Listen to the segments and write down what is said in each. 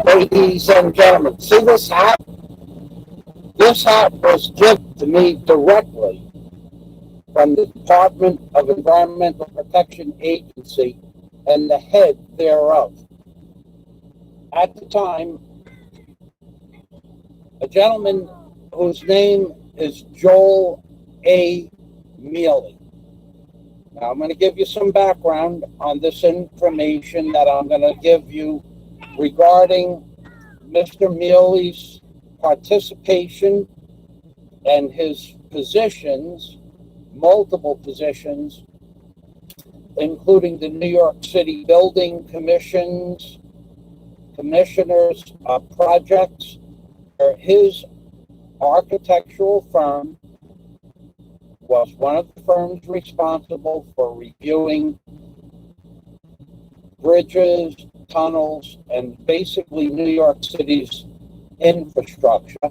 Ladies and gentlemen, see this hat? This hat was given to me directly from the Department of Environmental Protection Agency and the head thereof. At the time, a gentleman whose name is Joel A. MIELE. Now, I'm going to give you some background on this information that I'm going to give you regarding Mr. MIELE's participation and his positions, multiple positions, including the New York City Building Commissioners of projects, where his architectural firm was one of the firms responsible for reviewing bridges, tunnels, and basically New York City's infrastructure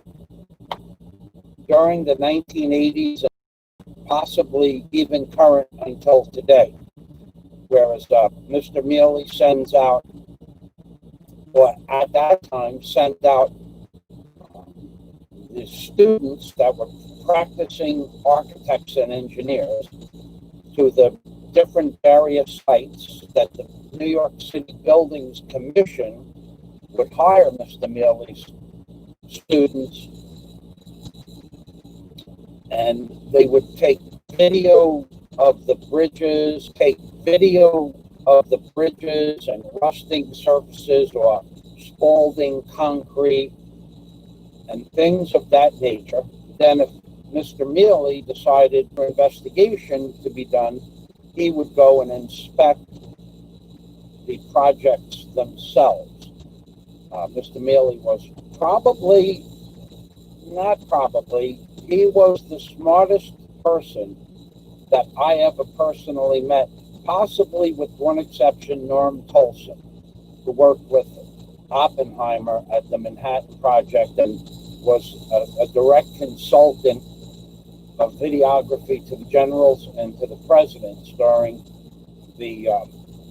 during the 1980s and possibly even current until today. Whereas Mr. MIELE sends out, or at that time sent out, the students that were practicing architects and engineers to the different various sites that the New York City Buildings Commission would hire Mr. MIELE's students, and they would take video of the bridges, and rusting surfaces or spalling concrete and things of that nature. Then if Mr. MIELE decided for investigation to be done, he would go and inspect the projects themselves. Mr. MIELE was he was the smartest person that I ever personally met, possibly with one exception, Norm Tolson, who worked with Oppenheimer at the Manhattan Project and was a direct consultant of videography to the generals and to the presidents during the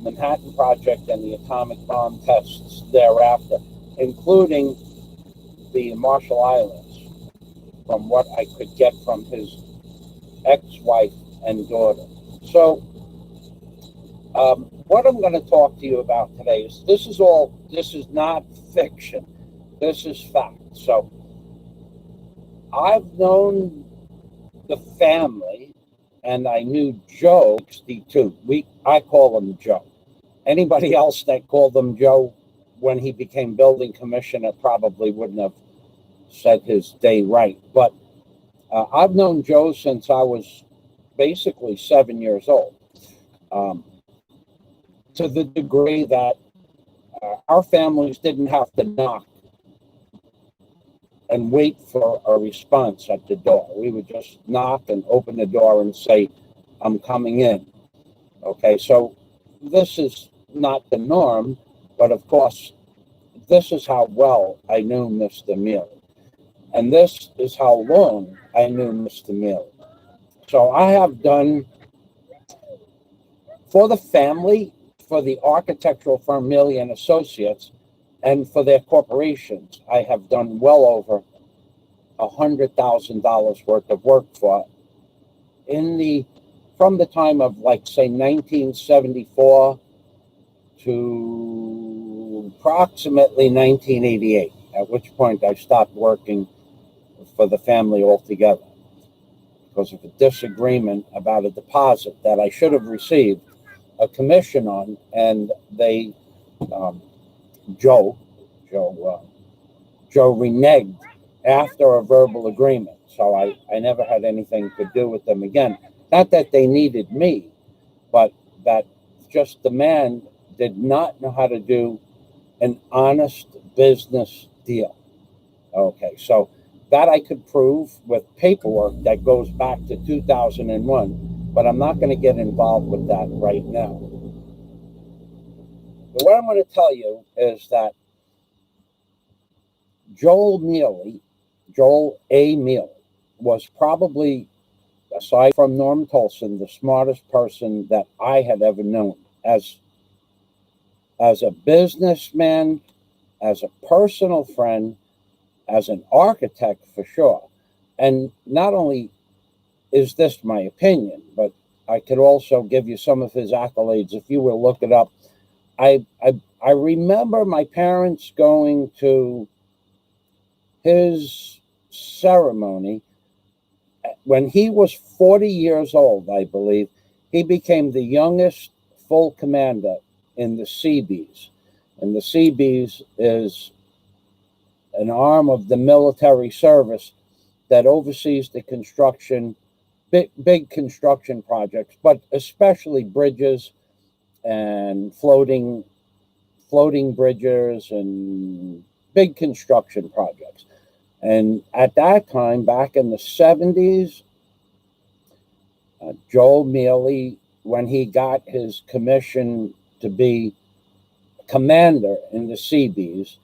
Manhattan Project and the atomic bomb tests thereafter, including the Marshall Islands, from what I could get from his ex-wife and daughter. So what I'm going to talk to you about today is this is not fiction. This is fact. So I've known the family, and I knew Joe, 62. I call him Joe. Anybody else that called him Joe when he became building commissioner probably wouldn't have said his day right. But I've known Joe since I was basically 7 years old, to the degree that our families didn't have to knock and wait for a response at the door. We would just knock and open the door and say, "I'm coming in." Okay, so this is not the norm, but of course, this is how well I knew Mr. MIELE. And this is how long I knew Mr. MIELE. So I have done, for the family, for the architectural firm MIELE and Associates, and for their corporations, I have done well over $100,000 worth of work for from the time of, like, say, 1974 to approximately 1988, at which point I stopped working for the family altogether because of a disagreement about a deposit that I should have received a commission on, and they, Joe reneged after a verbal agreement. So I never had anything to do with them again. Not that they needed me, but that just the man did not know how to do an honest business deal. Okay, so that I could prove with paperwork that goes back to 2001, but I'm not going to get involved with that right now. But what I'm going to tell you is that Joel A. MIELE, was probably, aside from Norm Tolson, the smartest person that I had ever known, as as a businessman, as a personal friend, as an architect for sure. And not only is this my opinion, but I could also give you some of his accolades if you will look it up. I remember my parents going to his ceremony when he was 40 years old, I believe. He became the youngest full commander in the Seabees. And the Seabees is an arm of the military service that oversees the construction, big construction projects, but especially bridges and floating bridges and big construction projects. And at that time, back in the 70s, Joel MIELE, when he got his commission to be commander in the Seabees,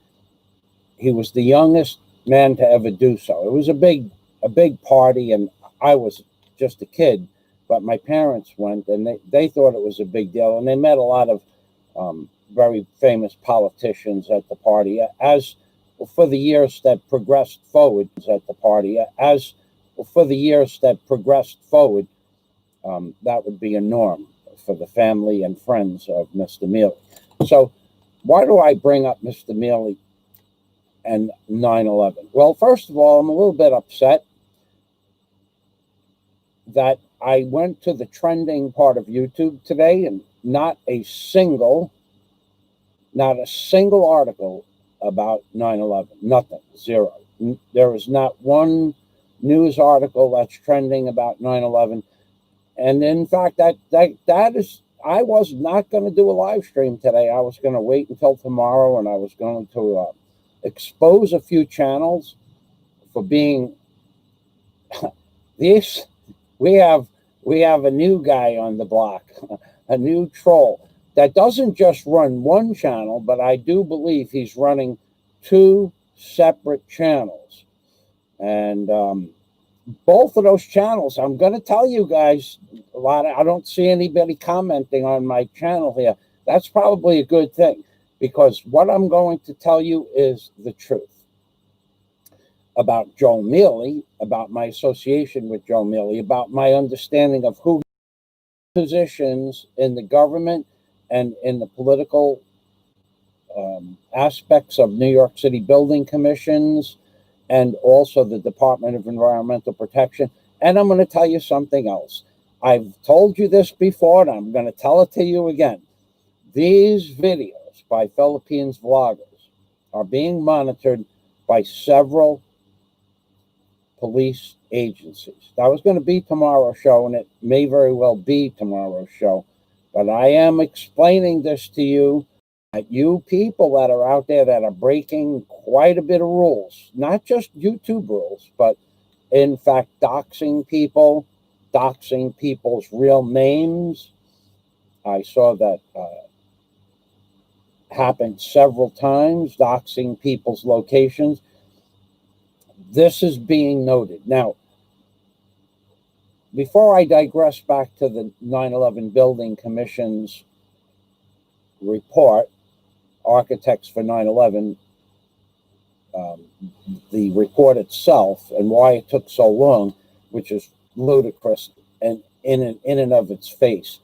he was the youngest man to ever do so. It was a big party, and I was just a kid, but my parents went, and they thought it was a big deal, and they met a lot of very famous politicians at the party. As for the years that progressed forward that would be a norm for the family and friends of Mr. MIELE. So why do I bring up Mr. MIELE and 9/11? Well, first of all, I'm a little bit upset that I went to the trending part of YouTube today and not a single article about 9/11. Nothing. Zero. There is not one news article that's trending about 9/11. And in fact, that is, I was not going to do a live stream today. I was going to wait until tomorrow, and I was going to expose a few channels for being these. We have a new guy on the block, a new troll that doesn't just run one channel, but I do believe he's running two separate channels. And both of those channels, I'm going to tell you guys, I don't see anybody commenting on my channel here. That's probably a good thing, because what I'm going to tell you is the truth about Joel MIELE, about my association with Joel MIELE, about my understanding of who positions in the government and in the political aspects of New York City building commissions, and also the Department of Environmental Protection. And I'm going to tell you something else. I've told you this before, and I'm going to tell it to you again. These videos by Philippines vloggers are being monitored by several police agencies. That was going to be tomorrow's show, and it may very well be tomorrow's show. But I am explaining this to you, that you people that are out there that are breaking quite a bit of rules, not just YouTube rules, but in fact doxing people's real names. I saw that happen several times, doxing people's locations. This is being noted. Now, before I digress back to the 9/11 Building Commission's report, Architects for 9/11, the report itself and why it took so long, which is ludicrous and in and of its face.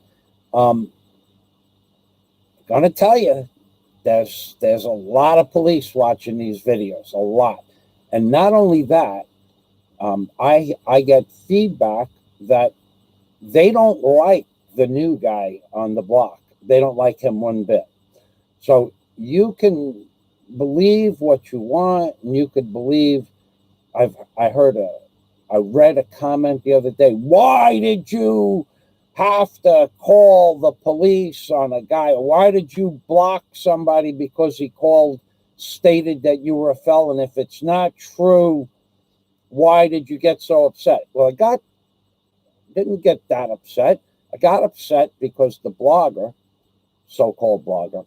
I'm gonna tell you, there's a lot of police watching these videos, a lot. And not only that, I get feedback that they don't like the new guy on the block. They don't like him one bit. So you can believe what you want, and you could believe. I read a comment the other day. Why did you have to call the police on a guy? Why did you block somebody because he stated that you were a felon? If it's not true, why did you get so upset? Well, didn't get that upset. I got upset because the blogger, so-called blogger,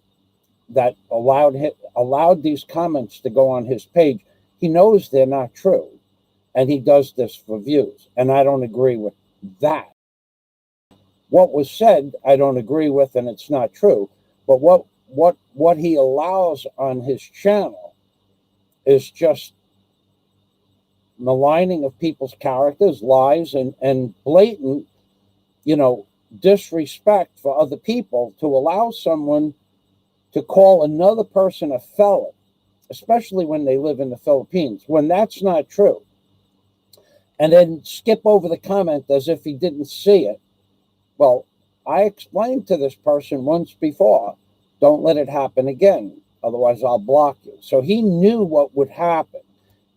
that allowed these comments to go on his page, he knows they're not true, and he does this for views, and I don't agree with that. What was said, I don't agree with, and it's not true. But what what he allows on his channel is just maligning of people's characters, lies, and blatant, disrespect for other people, to allow someone to call another person a felon, especially when they live in the Philippines, when that's not true, and then skip over the comment as if he didn't see it. Well, I explained to this person once before, don't let it happen again, otherwise I'll block you. So he knew what would happen.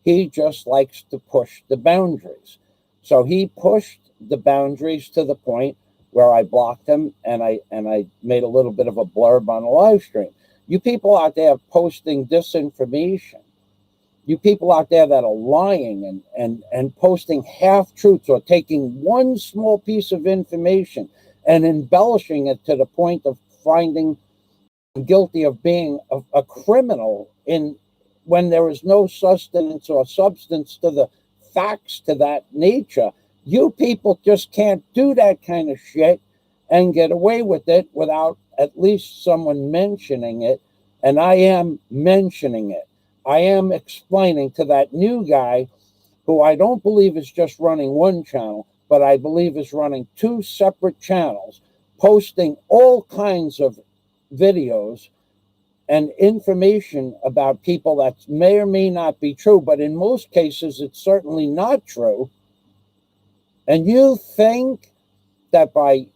He just likes to push the boundaries. So he pushed the boundaries to the point where I blocked him, and I made a little bit of a blurb on a live stream. You people out there posting disinformation, you people out there that are lying and posting half-truths, or taking one small piece of information and embellishing it to the point of finding guilty of being a criminal when there is no sustenance or substance to the facts to that nature. You people just can't do that kind of shit and get away with it without at least someone mentioning it. And I am mentioning it. I am explaining to that new guy, who I don't believe is just running one channel, but I believe is running two separate channels, posting all kinds of videos and information about people that may or may not be true, but in most cases it's certainly not true. And you think that by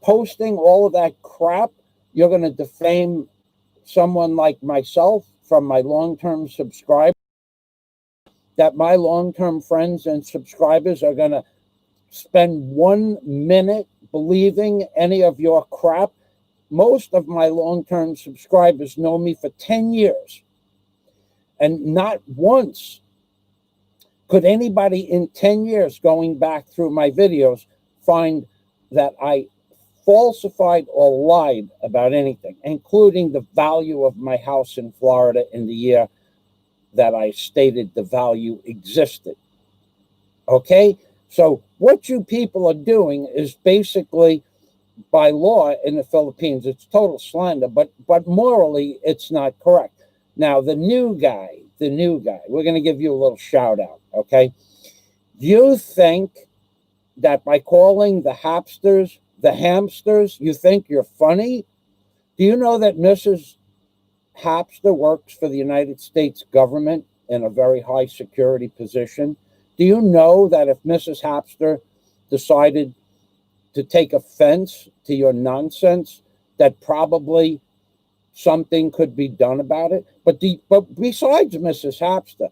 posting all of that crap, you're going to defame someone like myself from my long-term subscribers, that my long-term friends and subscribers are going to spend 1 minute believing any of your crap? Most of my long-term subscribers know me for 10 years, and not once could anybody in 10 years going back through my videos find that I falsified or lied about anything, including the value of my house in Florida in the year that I stated the value existed. Okay? So what you people are doing is basically, by law in the Philippines, it's total slander, but morally it's not correct. Now, the new guy, we're going to give you a little shout out, okay? You think that by calling the hamsters, you think you're funny? Do you know that Mrs. Hamster works for the United States government in a very high security position? Do you know that if Mrs. Hamster decided to take offense to your nonsense, that probably something could be done about it? But besides Mrs. Hamster,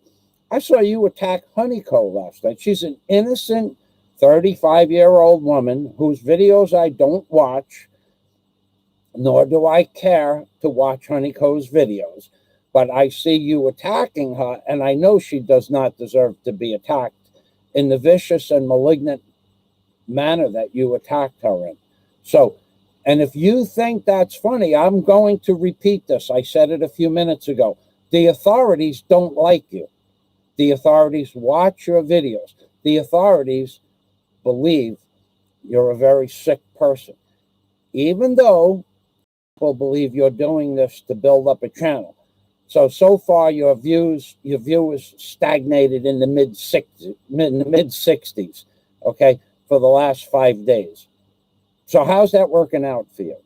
I saw you attack Honeyco last night. She's an innocent 35-year-old woman whose videos I don't watch, nor do I care to watch Honeyco's videos. But I see you attacking her, and I know she does not deserve to be attacked in the vicious and malignant manner that you attacked her in. So, and if you think that's funny, I'm going to repeat this. I said it a few minutes ago. The authorities don't like you. The authorities watch your videos. The authorities believe you're a very sick person, even though people believe you're doing this to build up a channel. So far your viewers stagnated in the mid 60s, okay, for the last 5 days. So how's that working out for you?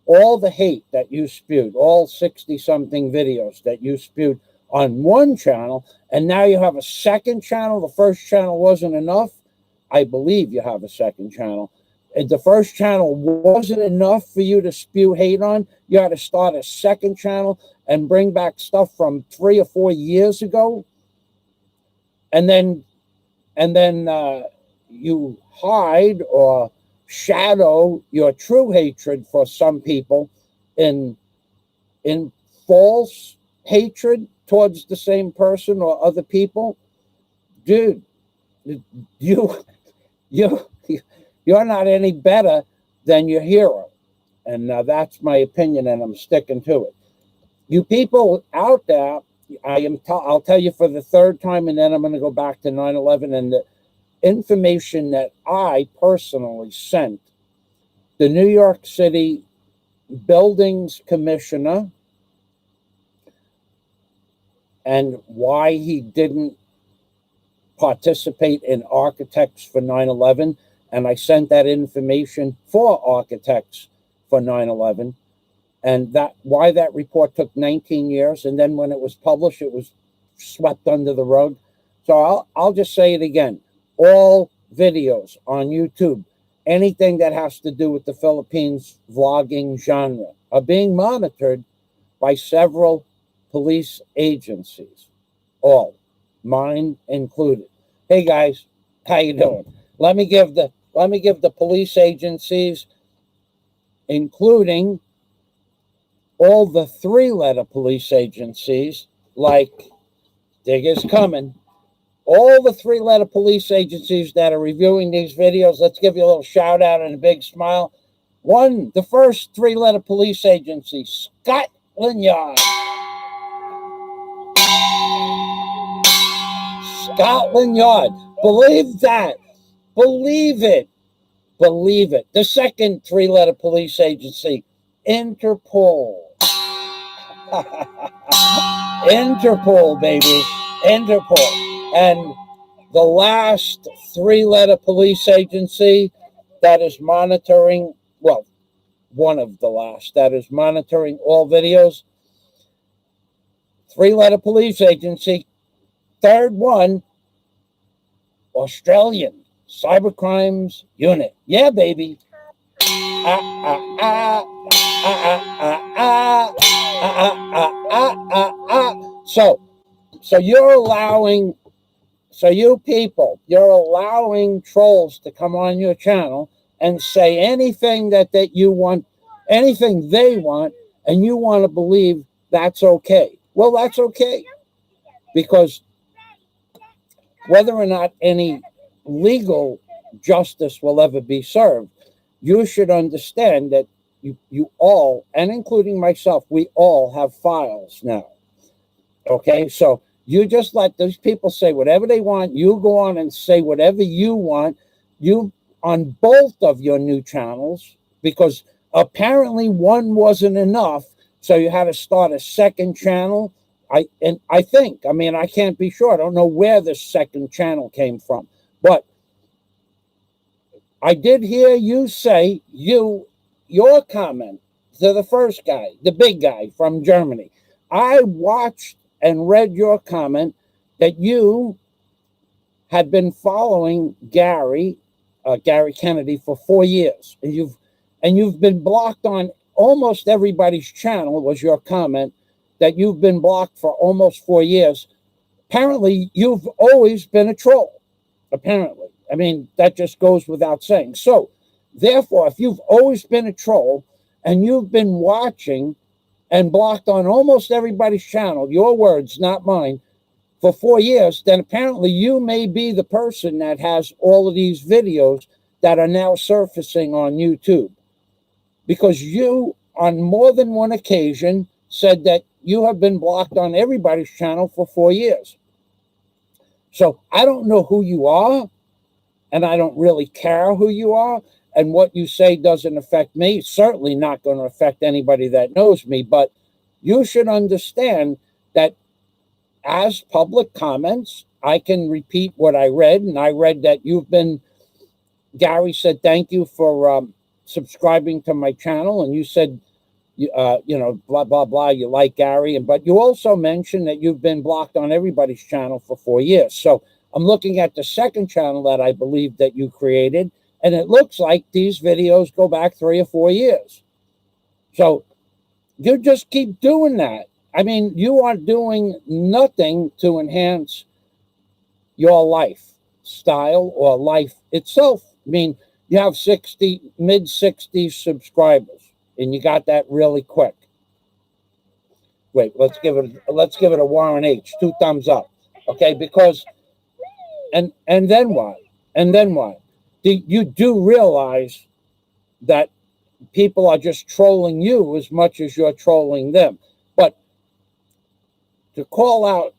All the hate that you spewed, all 60-something videos that you spewed on one channel, and now you have a second channel. The first channel wasn't enough. I believe you have a second channel. If the first channel wasn't enough for you to spew hate on, you had to start a second channel and bring back stuff from 3 or 4 years ago. And then you hide or shadow your true hatred for some people in false hatred towards the same person or other people. Dude, you're not any better than your hero. And that's my opinion, and I'm sticking to it. You people out there, I'll tell you for the third time, and then I'm going to go back to 9/11 and the information that I personally sent the New York City buildings commissioner and why he didn't participate in Architects for 9/11, and I sent that information for Architects for 9/11, and that why that report took 19 years, and then when it was published, it was swept under the rug. So I'll just say it again. All videos on YouTube, anything that has to do with the Philippines vlogging genre, are being monitored by several police agencies, all, mine included. Hey guys, how you doing? Let me give the police agencies, including all the 3-letter police agencies, like Digger's Coming, all the 3-letter police agencies that are reviewing these videos. Let's give you a little shout out and a big smile. One, the first 3-letter police agency, Scotland Yard. Scotland Yard. Believe that. Believe it. Believe it. The second 3-letter police agency, Interpol. Interpol, baby. Interpol. And the last 3-letter police agency that is monitoring, well, one of the last that is monitoring all videos, 3-letter police agency, third one, Australian Cybercrimes Unit. Yeah, baby. So you're allowing, so you people, you're allowing trolls to come on your channel and say anything that you want, anything they want, and you want to believe that's okay. Well, that's okay, because whether or not any legal justice will ever be served, you should understand that you all, and including myself, we all have files now. Okay, so you just let those people say whatever they want. You go on and say whatever you want. You on both of your new channels, because apparently one wasn't enough, so you had to start a second channel. I think, I mean, I can't be sure. I don't know where this second channel came from, but I did hear you say your comment to the first guy, the big guy from Germany. I watched and read your comment that you had been following Gary Kennedy for 4 years, and you've been blocked on almost everybody's channel. Was your comment that you've been blocked for almost 4 years? Apparently, you've always been a troll. Apparently, I mean, that just goes without saying. So, therefore, if you've always been a troll and you've been watching and blocked on almost everybody's channel, your words, not mine, for 4 years, then apparently you may be the person that has all of these videos that are now surfacing on YouTube. Because you, on more than one occasion, said that you have been blocked on everybody's channel for 4 years. So I don't know who you are, and I don't really care who you are, and what you say doesn't affect me. It's certainly not going to affect anybody that knows me, but you should understand that as public comments, I can repeat what I read, and I read that Gary said, thank you for subscribing to my channel, and you said, blah, blah, blah, you like Gary, but you also mentioned that you've been blocked on everybody's channel for 4 years. So I'm looking at the second channel that I believe that you created, and it looks like these videos go back 3 or 4 years. So you just keep doing that. I mean, you are doing nothing to enhance your lifestyle or life itself. I mean, you have mid-60s subscribers, and you got that really quick. Wait, let's give it a Warren H. 2 thumbs up, okay? Because, and then what? And then what? You do realize that people are just trolling you as much as you're trolling them. But to call out,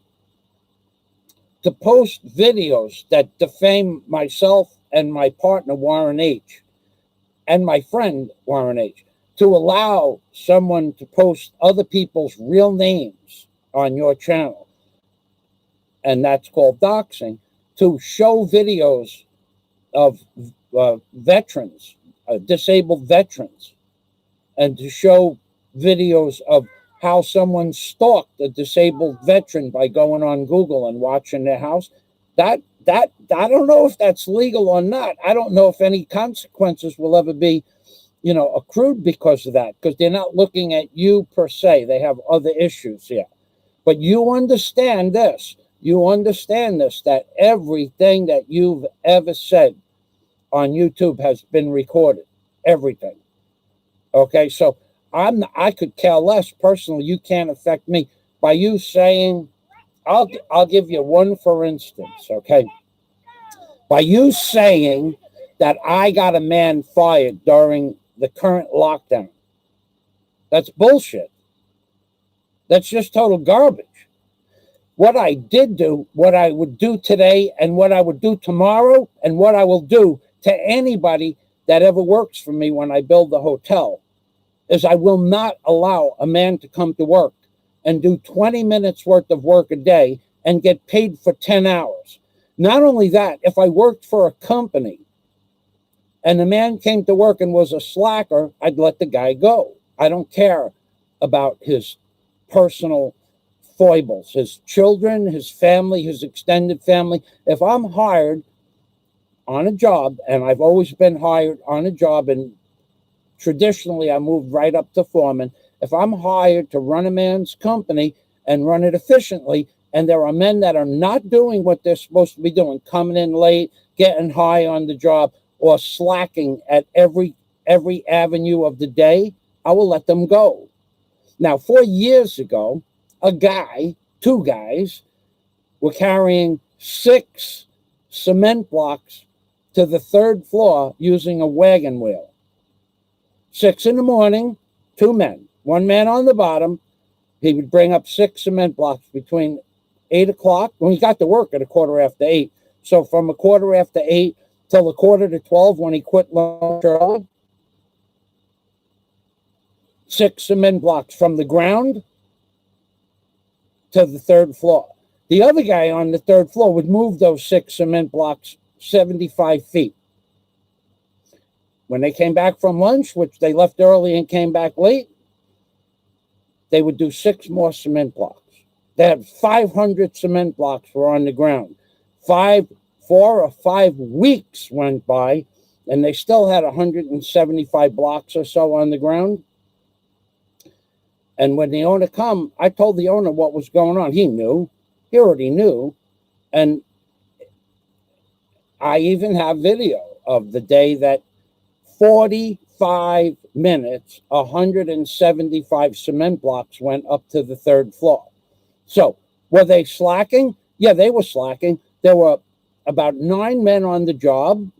to post videos that defame myself and my partner, Warren H., and my friend, Warren H., to allow someone to post other people's real names on your channel, and that's called doxing, to show videos of veterans, disabled veterans, and to show videos of how someone stalked a disabled veteran by going on Google and watching their house. That I don't know if that's legal or not. I don't know if any consequences will ever be, accrued because of that, because they're not looking at you per se. They have other issues here. But you understand this. That everything that you've ever said on YouTube has been recorded. Everything. Okay, so I could care less personally. You can't affect me by you saying, I'll give you one for instance, okay? By you saying that I got a man fired during the current lockdown. That's bullshit. That's just total garbage. What I did do, what I would do today, and what I would do tomorrow, and what I will do to anybody that ever works for me when I build the hotel, is I will not allow a man to come to work and do 20 minutes worth of work a day and get paid for 10 hours. Not only that, if I worked for a company and the man came to work and was a slacker, I'd let the guy go. I don't care about his personal foibles, his children, his family, his extended family. If I'm hired on a job, and I've always been hired on a job, and traditionally I moved right up to foreman. If I'm hired to run a man's company and run it efficiently, and there are men that are not doing what they're supposed to be doing, coming in late, getting high on the job, or slacking at every avenue of the day, I will let them go. Now, 4 years ago, two guys, were carrying 6 cement blocks to the 3rd floor using a wagon wheel. 6 in the morning, 2 men, 1 man on the bottom. He would bring up 6 cement blocks between 8 o'clock, when he got to work at 8:15. So from 8:15 till 11:45 when he quit lunch early, 6 cement blocks from the ground to the 3rd floor. The other guy on the 3rd floor would move those 6 cement blocks 75 feet. When they came back from lunch, which they left early and came back late, they would do 6 more cement blocks. They had 500 cement blocks were on the ground. 4 or 5 weeks went by, and they still had 175 blocks or so on the ground. And when the owner come, I told the owner what was going on. He knew. He already knew. And I even have video of the day that 45 minutes, 175 cement blocks went up to the 3rd floor. So, were they slacking? Yeah, they were slacking. There were about 9 men on the job.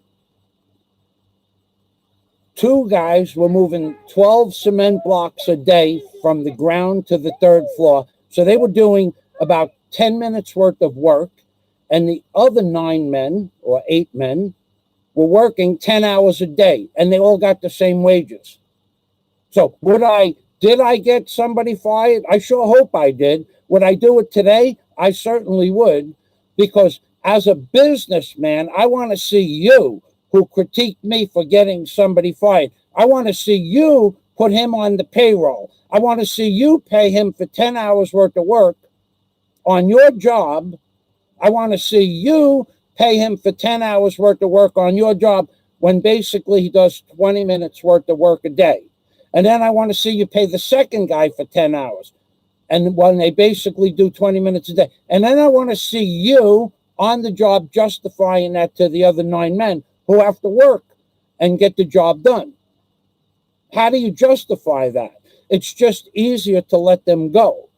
2 guys were moving 12 cement blocks a day from the ground to the 3rd floor. So they were doing about 10 minutes worth of work. And the other 9 men or 8 men were working 10 hours a day, and they all got the same wages. So did I get somebody fired? I sure hope I did. Would I do it today? I certainly would, because as a businessman, I want to see you who critique me for getting somebody fired. I want to see you put him on the payroll. I want to see you pay him for 10 hours worth of work on your job. I want to see you pay him for 10 hours worth of work on your job when basically he does 20 minutes worth of work a day. And then I want to see you pay the second guy for 10 hours. And when they basically do 20 minutes a day. And then I want to see you on the job justifying that to the other 9 men who have to work and get the job done. How do you justify that? It's just easier to let them go.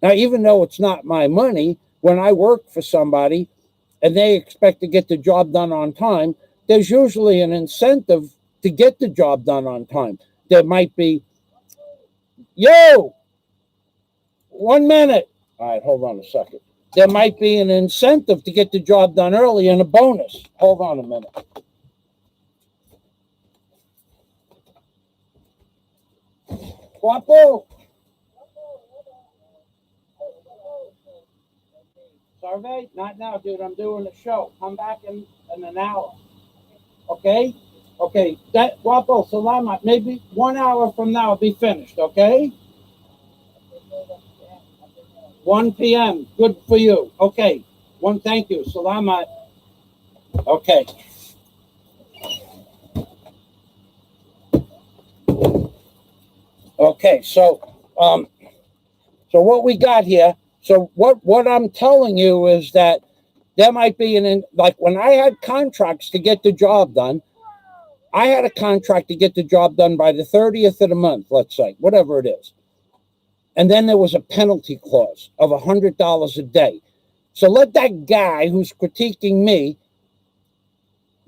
Now, even though it's not my money, when I work for somebody and they expect to get the job done on time, there's usually an incentive to get the job done on time. There might be, 1 minute. All right, hold on a second. There might be an incentive to get the job done early and a bonus. Hold on a minute. Guapo. Survey? Not now, dude. I'm doing a show. Come back in an hour. Okay? Okay. That Guapo, Salamat. Maybe 1 hour from now I'll be finished, okay? 1 p.m. Good for you. Okay. Thank you. Salamat. Okay. Okay, so what we got here, so what I'm telling you is that there might be like when I had contracts to get the job done, I had a contract to get the job done by the 30th of the month, let's say, whatever it is. And then there was a penalty clause of $100 a day. So let that guy who's critiquing me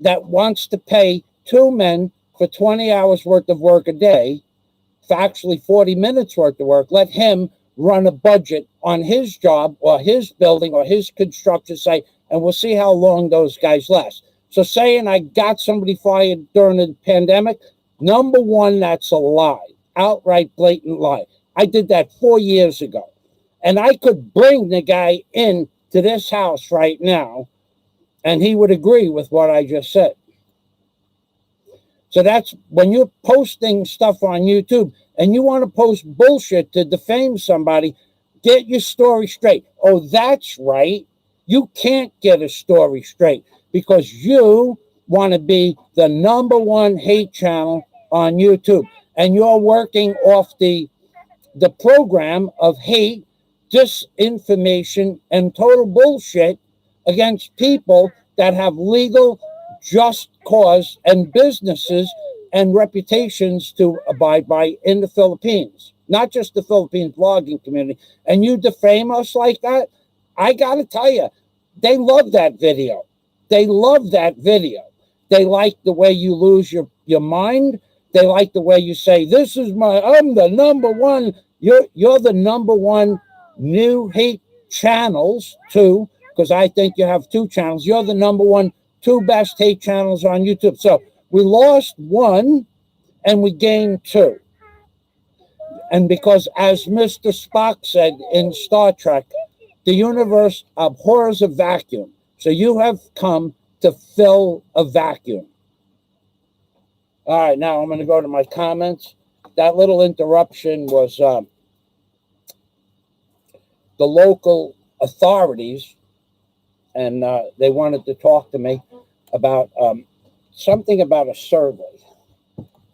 that wants to pay two men for 20 hours worth of work a day, for actually 40 minutes worth of work, let him run a budget on his job or his building or his construction site, and we'll see how long those guys last. So saying I got somebody fired during the pandemic, number one, that's a lie, outright blatant lie. I did that 4 years ago, and I could bring the guy in to this house right now, and he would agree with what I just said. So that's when you're posting stuff on YouTube and you want to post bullshit to defame somebody, get your story straight. Oh, that's right. You can't get a story straight because you want to be the number one hate channel on YouTube. And you're working off the program of hate, disinformation, and total bullshit against people that have legal, just cause and businesses and reputations to abide by in the Philippines, not just the Philippines blogging community. And you defame us like that, I gotta tell you, they love that video. They love that video. They like the way you lose your mind. They like the way you say, this is I'm the number one. You're the number one new hate channels too, because I think you have two channels. You're the number one, two best hate channels on YouTube. So we lost one and we gained two. And because as Mr. Spock said in Star Trek, the universe abhors a vacuum. So you have come to fill a vacuum. All right, now I'm going to go to my comments. That little interruption was the local authorities, and they wanted to talk to me about something about a survey.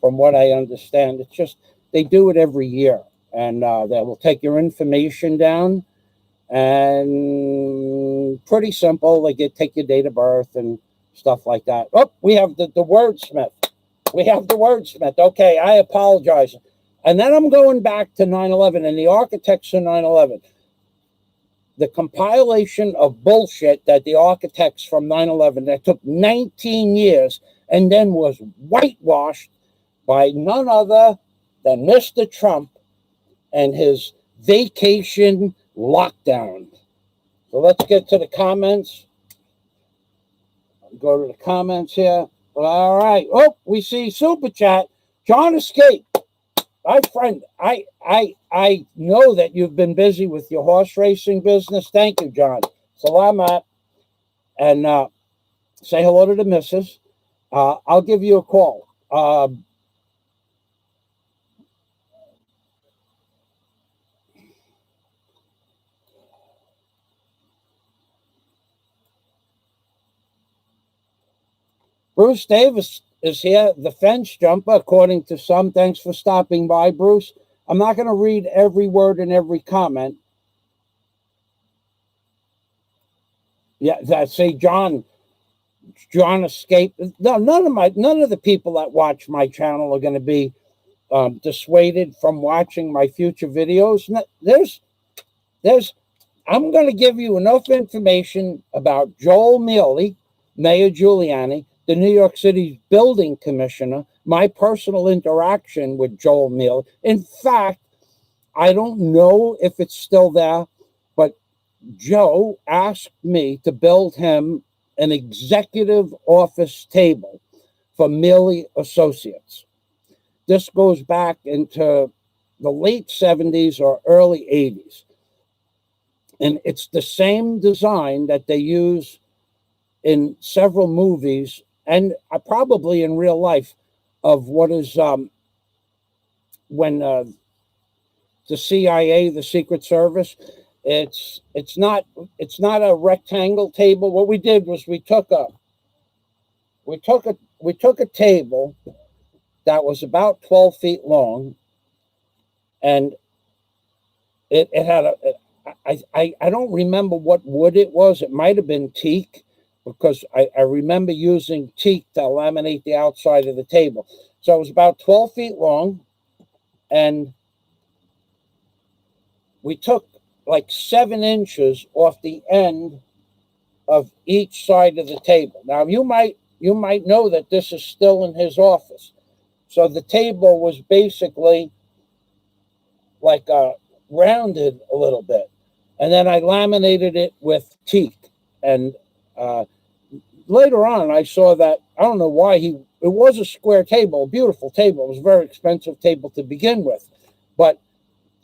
From what I understand, it's just they do it every year, and they will take your information down, and pretty simple. They take your date of birth and stuff like that. Oh, we have the wordsmith. We have the wordsmith. Okay, I apologize. And then I'm going back to 9/11 and the architects of 9/11. The compilation of bullshit that the architects from 9/11 that took 19 years and then was whitewashed by none other than Mr. Trump and his vacation lockdown. So let's get to the comments. Go to the comments here. All right. Oh, we see Super Chat. John Escape. My friend, I know that you've been busy with your horse racing business. Thank you, John. Salamat. And say hello to the missus. I'll give you a call. Bruce Davis is here, the fence jumper, according to some. Thanks for stopping by, Bruce. I'm not going to read every word and every comment. Yeah, say John escaped. No, none of the people that watch my channel are going to be dissuaded from watching my future videos. I'm going to give you enough information about Joel MIELE, Mayor Giuliani, the New York City's building commissioner, my personal interaction with Joel MIELE. In fact, I don't know if it's still there, but Joe asked me to build him an executive office table for MIELE Associates. This goes back into the late 70s or early 80s. And it's the same design that they use in several movies and probably in real life of what is when the CIA, the Secret Service, it's not a rectangle table. What we did was we took a table that was about 12 feet long, and it had I don't remember what wood it was. It might have been teak, because I remember using teak to laminate the outside of the table. So it was about 12 feet long, and we took like 7 inches off the end of each side of the table. Now you might know that this is still in his office. So the table was basically like rounded a little bit, and then I laminated it with teak. And later on, I saw that, I don't know why it was a square table, a beautiful table. It was a very expensive table to begin with, but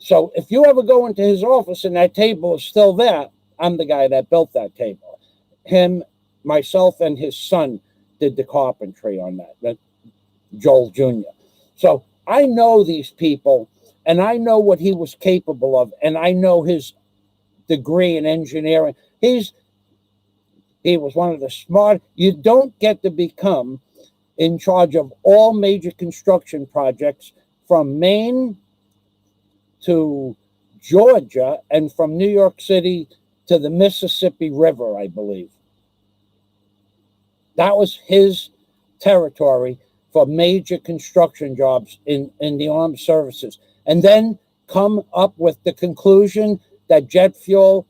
so if you ever go into his office and that table is still there, I'm the guy that built that table. Him, myself, and his son did the carpentry on that, Joel Jr. So I know these people, and I know what he was capable of, and I know his degree in engineering. He was one of the smart. You don't get to become in charge of all major construction projects from Maine to Georgia and from New York City to the Mississippi River, I believe. That was his territory for major construction jobs in the armed services. And then come up with the conclusion that jet fuel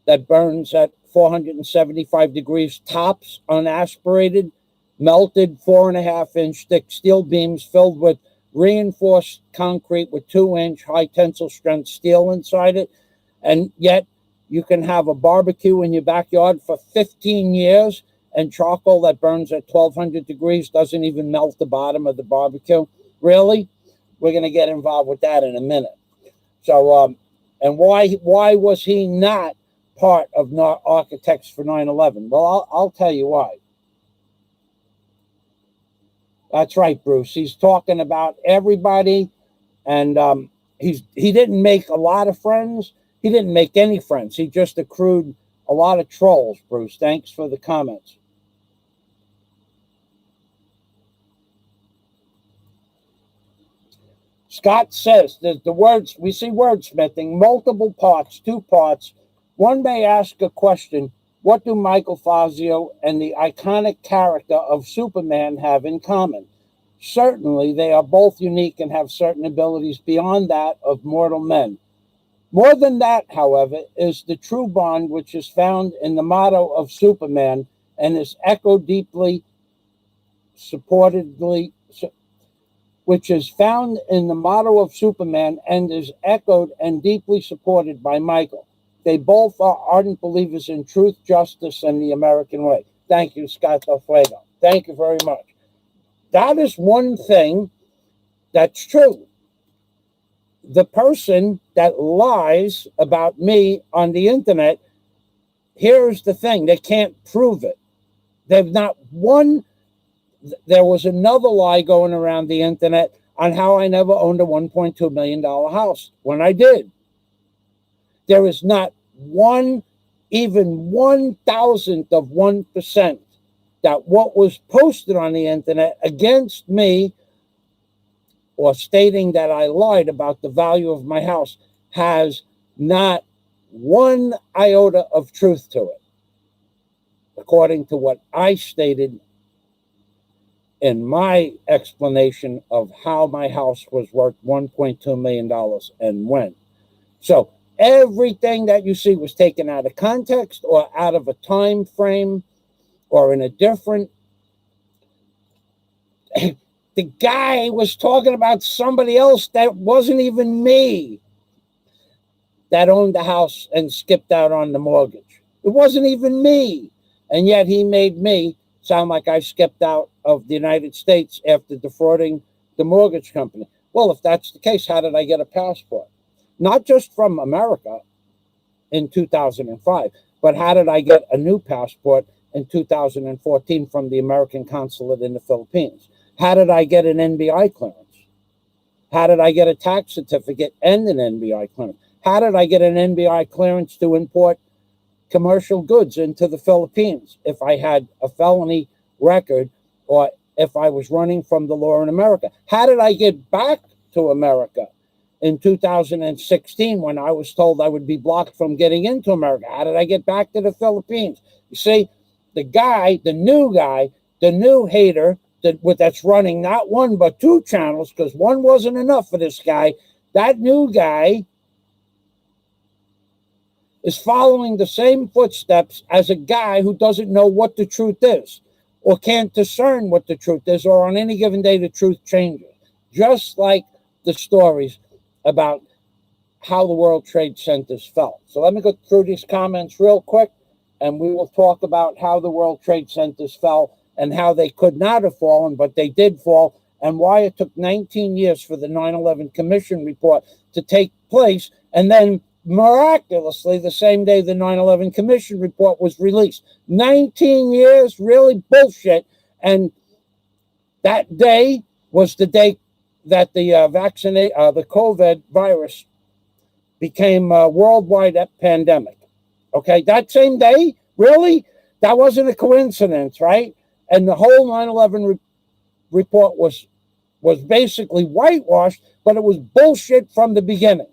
that burns at 475 degrees tops, unaspirated, melted 4.5-inch thick steel beams filled with reinforced concrete with 2-inch high tensile strength steel inside it. And yet you can have a barbecue in your backyard for 15 years and charcoal that burns at 1200 degrees doesn't even melt the bottom of the barbecue. Really? We're going to get involved with that in a minute. So, and why was he not part of Architects for 9/11? Well, I'll tell you why. That's right, Bruce. He's talking about everybody, and he didn't make a lot of friends. He didn't make any friends. He just accrued a lot of trolls, Bruce. Thanks for the comments. Scott says that the words, we see wordsmithing, multiple parts, 2 parts. One may ask a question, what do Michael Fazio and the iconic character of Superman have in common? Certainly, they are both unique and have certain abilities beyond that of mortal men. More than that, however, is the true bond which is found in the motto of Superman and is echoed deeply, which is found in the motto of Superman and is echoed and deeply supported by Michael. They both are ardent believers in truth, justice, and the American way. Thank you, Scott Del Fuego. Thank you very much. That is one thing that's true. The person that lies about me on the internet, here's the thing, they can't prove it. They've not one. There was another lie going around the internet on how I never owned a $1.2 million house when I did. There is not one, even 1,000th of 1% that what was posted on the internet against me or stating that I lied about the value of my house has not one iota of truth to it, according to what I stated in my explanation of how my house was worth $1.2 million and when. So everything that you see was taken out of context or out of a time frame or in a different. The guy was talking about somebody else that wasn't even me that owned the house and skipped out on the mortgage. It wasn't even me. And yet he made me sound like I skipped out of the United States after defrauding the mortgage company. Well, if that's the case, how did I get a passport? Not just from America in 2005, but how did I get a new passport in 2014 from the American consulate in the Philippines? How did I get an NBI clearance? How did I get a tax certificate and an NBI clearance? How did I get an NBI clearance to import commercial goods into the Philippines if I had a felony record or if I was running from the law in America? How did I get back to America in 2016 when I was told I would be blocked from getting into America? How did I get back to the Philippines? You see, the guy, the new hater that's running not one but two channels, because one wasn't enough for this guy, that new guy is following the same footsteps as a guy who doesn't know what the truth is or can't discern what the truth is, or on any given day the truth changes. Just like the stories about how the World Trade Centers fell. So let me go through these comments real quick, and we will talk about how the World Trade Centers fell and how they could not have fallen, but they did fall, and why it took 19 years for the 9/11 Commission report to take place, and then miraculously, the same day the 9/11 Commission report was released. 19 years, really bullshit. And that day was the day that the the COVID virus became a worldwide pandemic. Okay, that same day, really? That wasn't a coincidence, right? And the whole 9/11 report was basically whitewashed, but it was bullshit from the beginning.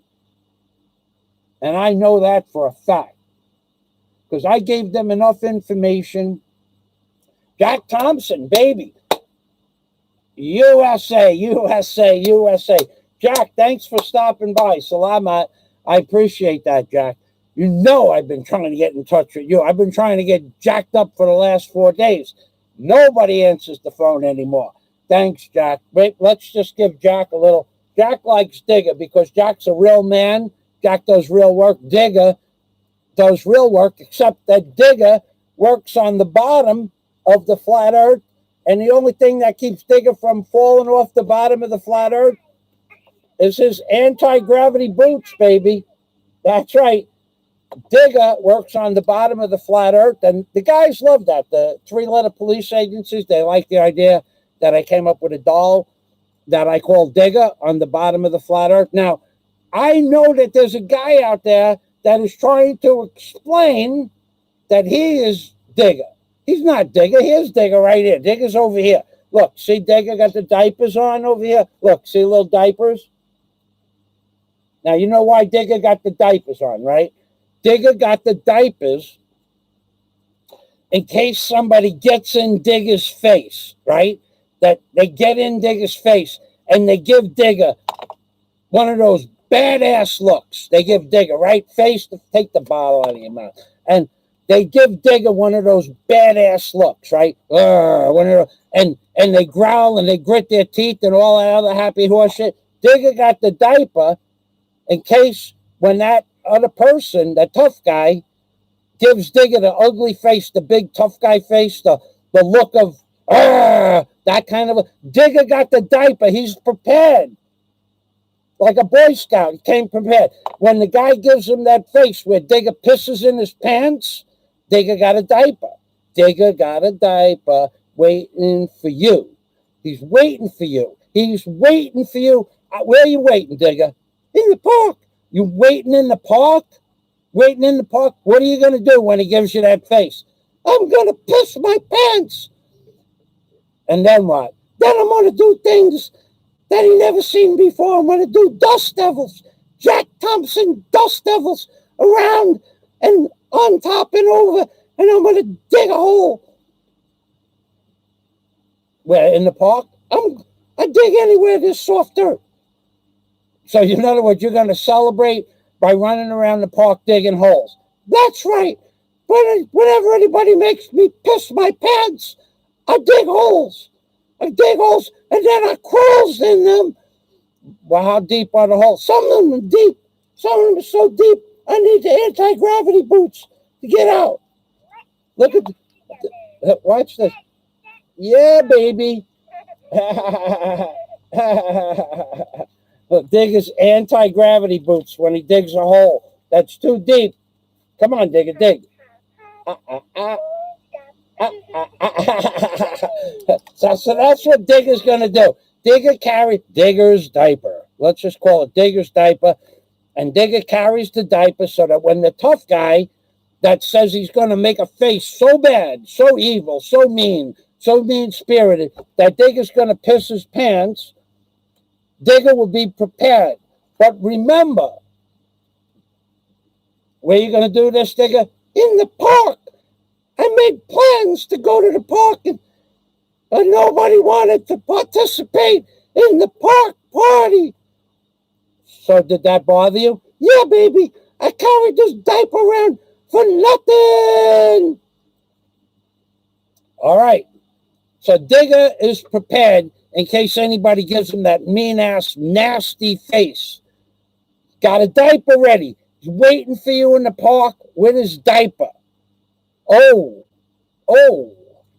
And I know that for a fact, because I gave them enough information. Jack Thompson, baby. USA, USA, USA. Jack, thanks for stopping by. Salamat. I appreciate that, Jack. You know I've been trying to get in touch with you. I've been trying to get jacked up for the last 4 days. Nobody answers the phone anymore. Thanks, Jack. Wait, let's just give Jack a little. Jack likes Digger because Jack's a real man. Jack does real work. Digger does real work, except that Digger works on the bottom of the flat earth, and the only thing that keeps Digger from falling off the bottom of the flat earth is his anti-gravity boots, baby. That's right. Digger works on the bottom of the flat earth, and the guys love that. The three-letter police agencies, they like the idea that I came up with a doll that I call Digger on the bottom of the flat earth. Now, I know that there's a guy out there that is trying to explain that he is Digger. He's not Digger. Here's Digger right here. Digger's over here. Look, see Digger got the diapers on over here? Look, see little diapers? Now, you know why Digger got the diapers on, right? Digger got the diapers in case somebody gets in Digger's face, right? That they get in Digger's face and they give Digger one of those badass looks. They give Digger, right? Face to take the bottle out of your mouth. And they give Digger one of those badass looks, right? And they growl and they grit their teeth and all that other happy horse shit. Digger got the diaper in case when that other person, the tough guy, gives Digger the ugly face, the big tough guy face, the look of that kind of Digger got the diaper. He's prepared. Like a Boy Scout, he came prepared. When the guy gives him that face where Digger pisses in his pants, Digger got a diaper. Digger got a diaper waiting for you. He's waiting for you. He's waiting for you. Where are you waiting, Digger? In the park. You waiting in the park? Waiting in the park? What are you going to do when he gives you that face? I'm going to piss my pants. And then what? Then I'm going to do things that he never seen before. I'm going to do dust devils. Jack Thompson dust devils around and on top and over. And I'm going to dig a hole. Where, in the park? I dig anywhere there's soft dirt. So in other words, you're going to celebrate by running around the park digging holes. That's right. Whenever anybody makes me piss my pants, I dig holes. I dig holes, and then I crawls in them. Well, how deep are the holes? Some of them are deep. Some of them are so deep, I need the anti-gravity boots to get out. Look at watch this. Yeah, baby. Digger's anti-gravity boots when he digs a hole. That's too deep. Come on, Digger, dig. So that's what Digger's going to do. Digger carries Digger's diaper. Let's just call it Digger's diaper. And Digger carries the diaper so that when the tough guy that says he's going to make a face so bad, so evil, so mean-spirited, that Digger's going to piss his pants, Digger will be prepared. But remember, where are you going to do this, Digger? In the park. I made plans to go to the park, but nobody wanted to participate in the park party. So did that bother you? Yeah, baby. I carried this diaper around for nothing. All right. So Digger is prepared in case anybody gives him that mean-ass, nasty face. Got a diaper ready. He's waiting for you in the park with his diaper. Oh,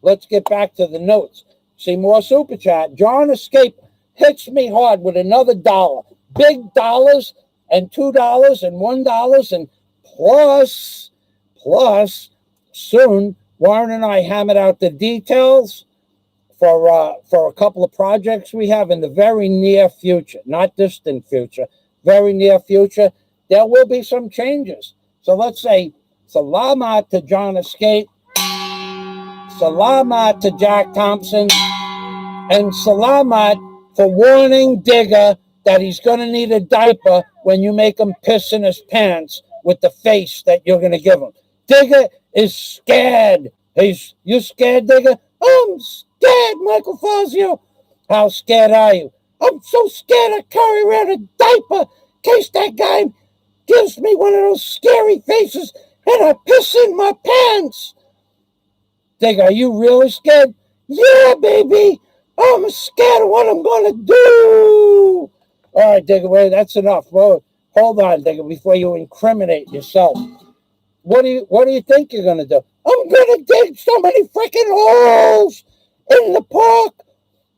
let's get back to the notes. See more super chat. John Escape hits me hard with another $1. Big dollars and $2 and $1 and plus soon Warren and I hammered out the details for a couple of projects we have in the very near future, not distant future, very near future. There will be some changes. So let's say salamat to John Escape, salamat to Jack Thompson, and salamat for warning Digger that he's going to need a diaper when you make him piss in his pants with the face that you're going to give him. Digger is scared. You scared, Digger? I'm scared, Michael Fazio. How scared are you? I'm so scared I carry around a diaper in case that guy gives me one of those scary faces and I piss in my pants. Digger, are you really scared? Yeah, baby. I'm scared of what I'm going to do. All right, Digger, wait, that's enough. Well, hold on, Digger, before you incriminate yourself. What do you think you're going to do? I'm going to dig so many freaking holes in the park.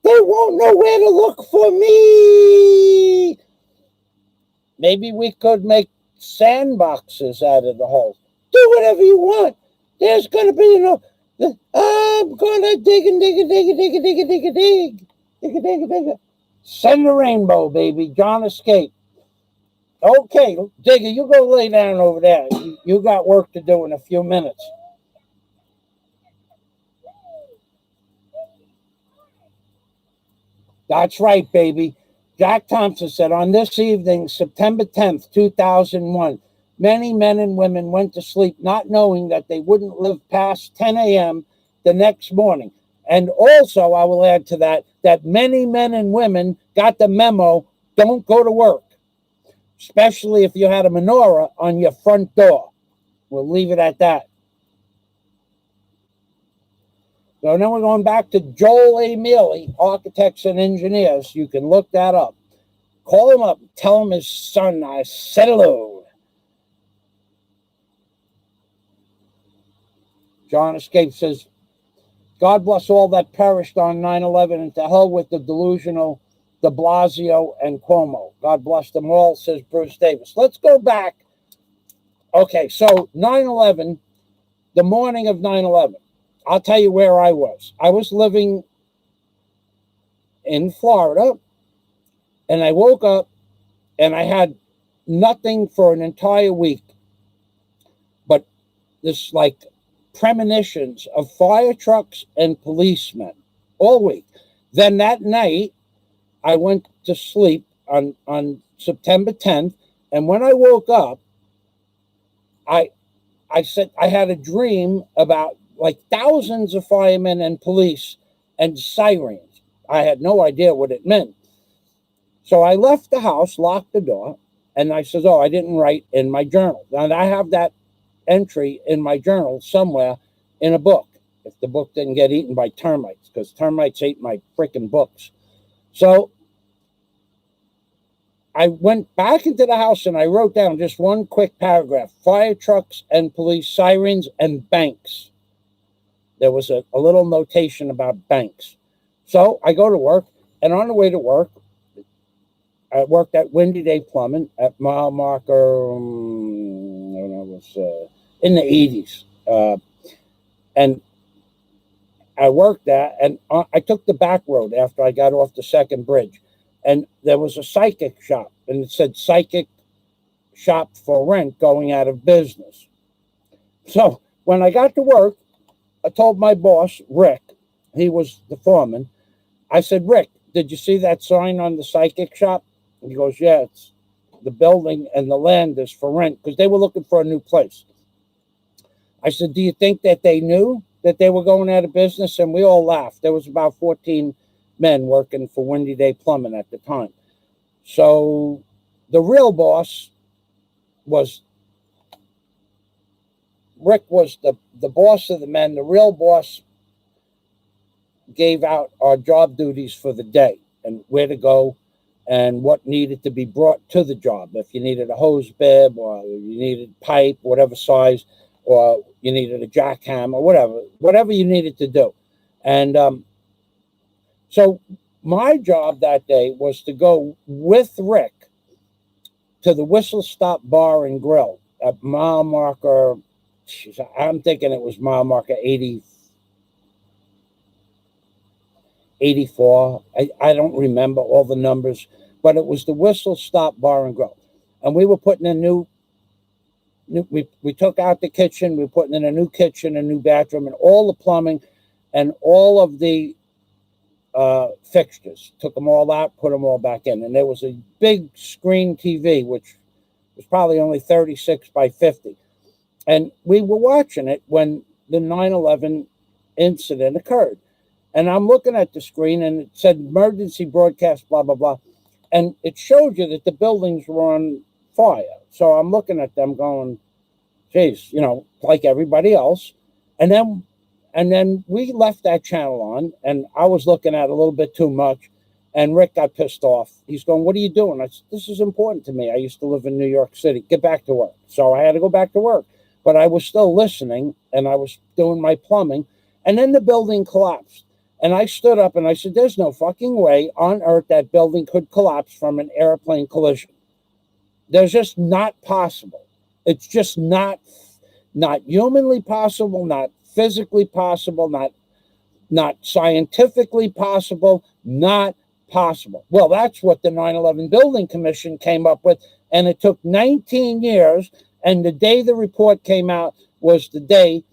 They won't know where to look for me. Maybe we could make sandboxes out of the holes. Do whatever you want. There's going to be, I'm going to dig. Send the rainbow, baby. John Escape. Okay, Digger, you go lay down over there. You got work to do in a few minutes. That's right, baby. Jack Thompson said, on this evening, September 10th, 2001, many men and women went to sleep not knowing that they wouldn't live past 10 a.m. the next morning. And also, I will add to that many men and women got the memo, don't go to work, especially if you had a menorah on your front door. We'll leave it at that. So then we're going back to Joel A. MIELE, Architects and Engineers. You can look that up. Call him up. Tell him his son I said hello. John Escape says, God bless all that perished on 9/11 and to hell with the delusional de Blasio and Cuomo. God bless them all, says Bruce Davis. Let's go back. Okay, so 9/11, the morning of 9/11. I'll tell you where I was. I was living in Florida, and I woke up, and I had nothing for an entire week but this, like, premonitions of fire trucks and policemen all week. Then that night, I went to sleep on September 10th, and when I woke up, I said I had a dream about like thousands of firemen and police and sirens. I had no idea what it meant. So I left the house, locked the door, and I said, I didn't write in my journal. And I have that entry in my journal somewhere in a book, if the book didn't get eaten by termites, because termites ate my freaking books. So I went back into the house and I wrote down just one quick paragraph: fire trucks and police sirens and banks. There was a little notation about banks. So I go to work, and on the way to work, I worked at Windy Day Plumbing at mile marker, when I was in the 80s. And I worked there, and I took the back road after I got off the second bridge. And there was a psychic shop, and it said psychic shop for rent going out of business. So when I got to work, I told my boss, Rick, he was the foreman, I said, Rick, did you see that sign on the psychic shop? And he goes, yeah, it's the building and the land is for rent, because they were looking for a new place. I said, do you think that they knew that they were going out of business? And we all laughed. There was about 14 men working for Windy Day Plumbing at the time. So the real boss was, Rick was the boss of the men. The real boss gave out our job duties for the day and where to go and what needed to be brought to the job. If you needed a hose bib or you needed pipe, whatever size, or you needed a jackhammer, whatever you needed to do. And so my job that day was to go with Rick to the Whistle Stop Bar and Grill at mile marker, I'm thinking it was mile marker 84. I don't remember all the numbers, but it was the Whistle Stop Bar and Grill. And we were putting in we took out the kitchen, we were putting in a new kitchen, a new bathroom, and all the plumbing and all of the fixtures. Took them all out, put them all back in. And there was a big screen TV, which was probably only 36 by 50. And we were watching it when the 9/11 incident occurred. And I'm looking at the screen, and it said emergency broadcast, blah, blah, blah. And it showed you that the buildings were on fire. So I'm looking at them going, geez, like everybody else. And then we left that channel on, and I was looking at a little bit too much. And Rick got pissed off. He's going, what are you doing? I said, this is important to me. I used to live in New York City. Get back to work. So I had to go back to work. But I was still listening, and I was doing my plumbing. And then the building collapsed. And I stood up and I said, there's no fucking way on earth that building could collapse from an airplane collision. There's just not possible. It's just not humanly possible, not physically possible, not scientifically possible, not possible. Well, that's what the 9/11 Building Commission came up with, and it took 19 years, and the day the report came out was the day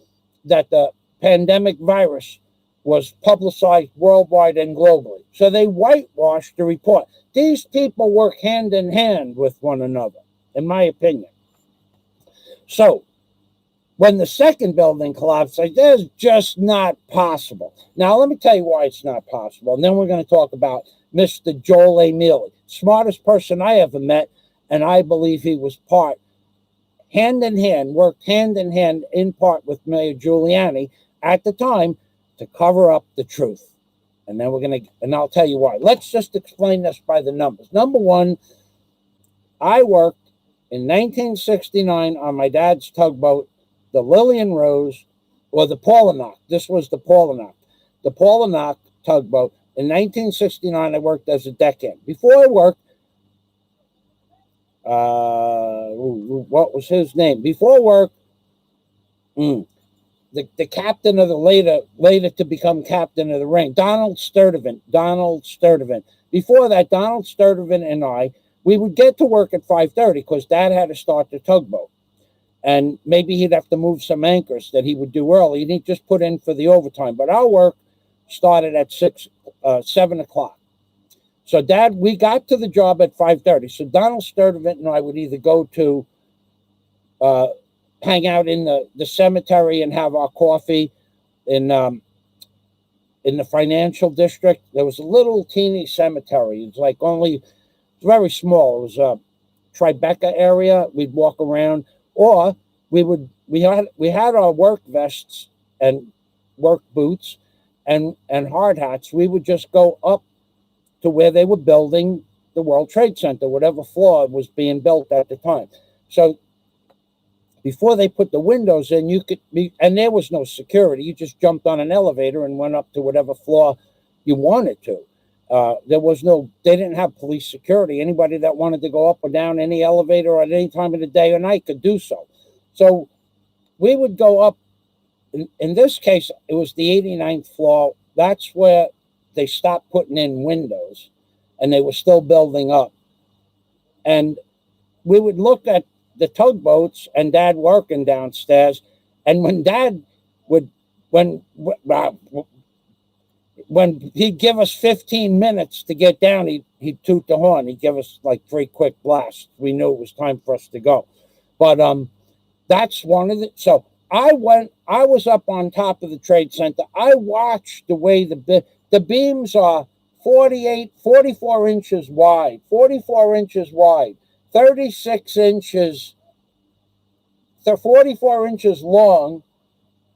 that the pandemic virus was publicized worldwide and globally. So they whitewashed the report. These people work hand in hand with one another, in my opinion. So when the second building collapsed, I said, that's just not possible. Now, let me tell you why it's not possible. And then we're going to talk about Mr. Joel A. MIELE, smartest person I ever met, and I believe he was worked hand in hand in part with Mayor Giuliani at the time to cover up the truth. And then and I'll tell you why. Let's just explain this by the numbers. Number one, I worked in 1969 on my dad's tugboat, the Lillian Rose, or the Paulinock. This was the Paulinock. The Paulinock tugboat. In 1969, I worked as a deckhand. Before I worked, what was his name? Before work, the captain of the later to become captain of the ring, Donald Sturdivant. Before that, Donald Sturdivant and I, we would get to work at 5:30 because Dad had to start the tugboat. And maybe he'd have to move some anchors that he would do early, and he'd just put in for the overtime. But our work started at 7 o'clock. So Dad, we got to the job at 5:30. So Donald Sturdivant and I would either go to hang out in the cemetery and have our coffee in the financial district. There was a little teeny cemetery. It's like very small. It was a Tribeca area. We'd walk around, or we had our work vests and work boots and hard hats. We would just go up to where they were building the World Trade Center, whatever floor was being built at the time. So before they put the windows in, and there was no security. You just jumped on an elevator and went up to whatever floor you wanted to. They didn't have police security. Anybody that wanted to go up or down any elevator at any time of the day or night could do so. So we would go up. In this case, it was the 89th floor. That's where they stopped putting in windows, and they were still building up. And we would look at the tugboats and Dad working downstairs. And when Dad would, when he'd give us 15 minutes to get down, he'd toot the horn. He'd give us like 3 quick blasts. We knew it was time for us to go. But that's one of the, so I was up on top of the Trade Center. I watched the way the beams are 44 inches wide, 44 inches wide, 36 inches, 44 inches long,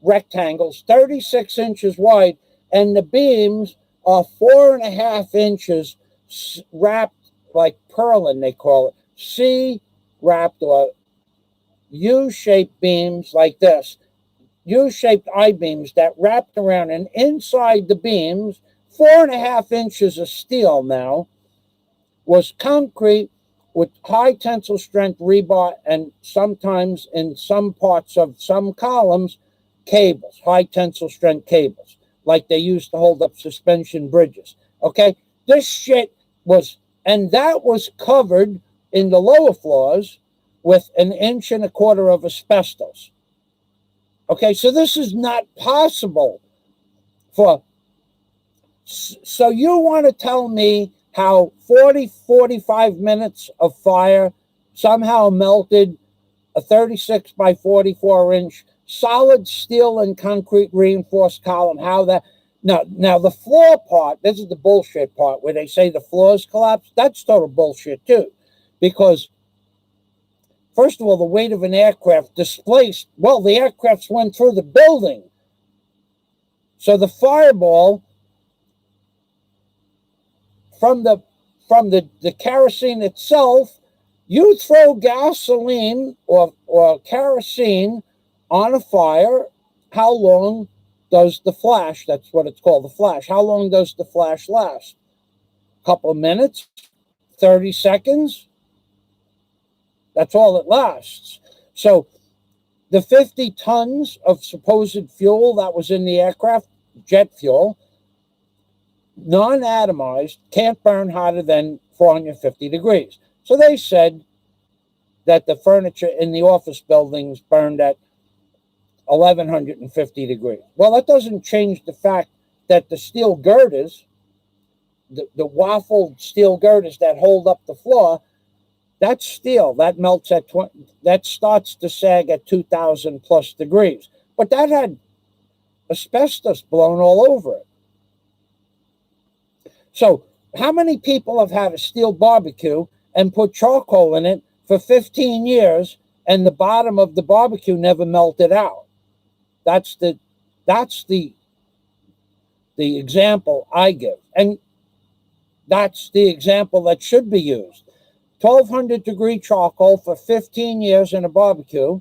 rectangles, 36 inches wide, and the beams are 4.5 inches wrapped like purlin, they call it, C-wrapped or U-shaped beams like this, U-shaped I-beams that wrapped around, and inside the beams, 4.5 inches of steel now, was concrete with high tensile strength rebar, and sometimes in some parts of some columns, cables, high tensile strength cables, like they used to hold up suspension bridges. Okay, this shit was, and that was covered in the lower floors with 1.25 inches of asbestos. Okay, so this is not possible for, so you want to tell me how 45 minutes of fire somehow melted a 36 by 44 inch solid steel and concrete reinforced column, how that, now the floor part, this is the bullshit part where they say the floors collapsed, that's total bullshit too, because first of all, the weight of an aircraft displaced, well, the aircrafts went through the building. So the fireball from the kerosene itself, you throw gasoline or kerosene on a fire, how long does the flash, that's what it's called, the flash, how long does the flash last? A couple of minutes? 30 seconds? That's all it lasts. So the 50 tons of supposed fuel that was in the aircraft, jet fuel, non-atomized, can't burn hotter than 450 degrees. So they said that the furniture in the office buildings burned at 1150 degrees. Well, that doesn't change the fact that the steel girders, the waffled steel girders that hold up the floor, that's steel. That melts at 20, that starts to sag at 2,000 plus degrees. But that had asbestos blown all over it. So how many people have had a steel barbecue and put charcoal in it for 15 years and the bottom of the barbecue never melted out? That's the example I give. And that's the example that should be used. 1,200 degree charcoal for 15 years in a barbecue,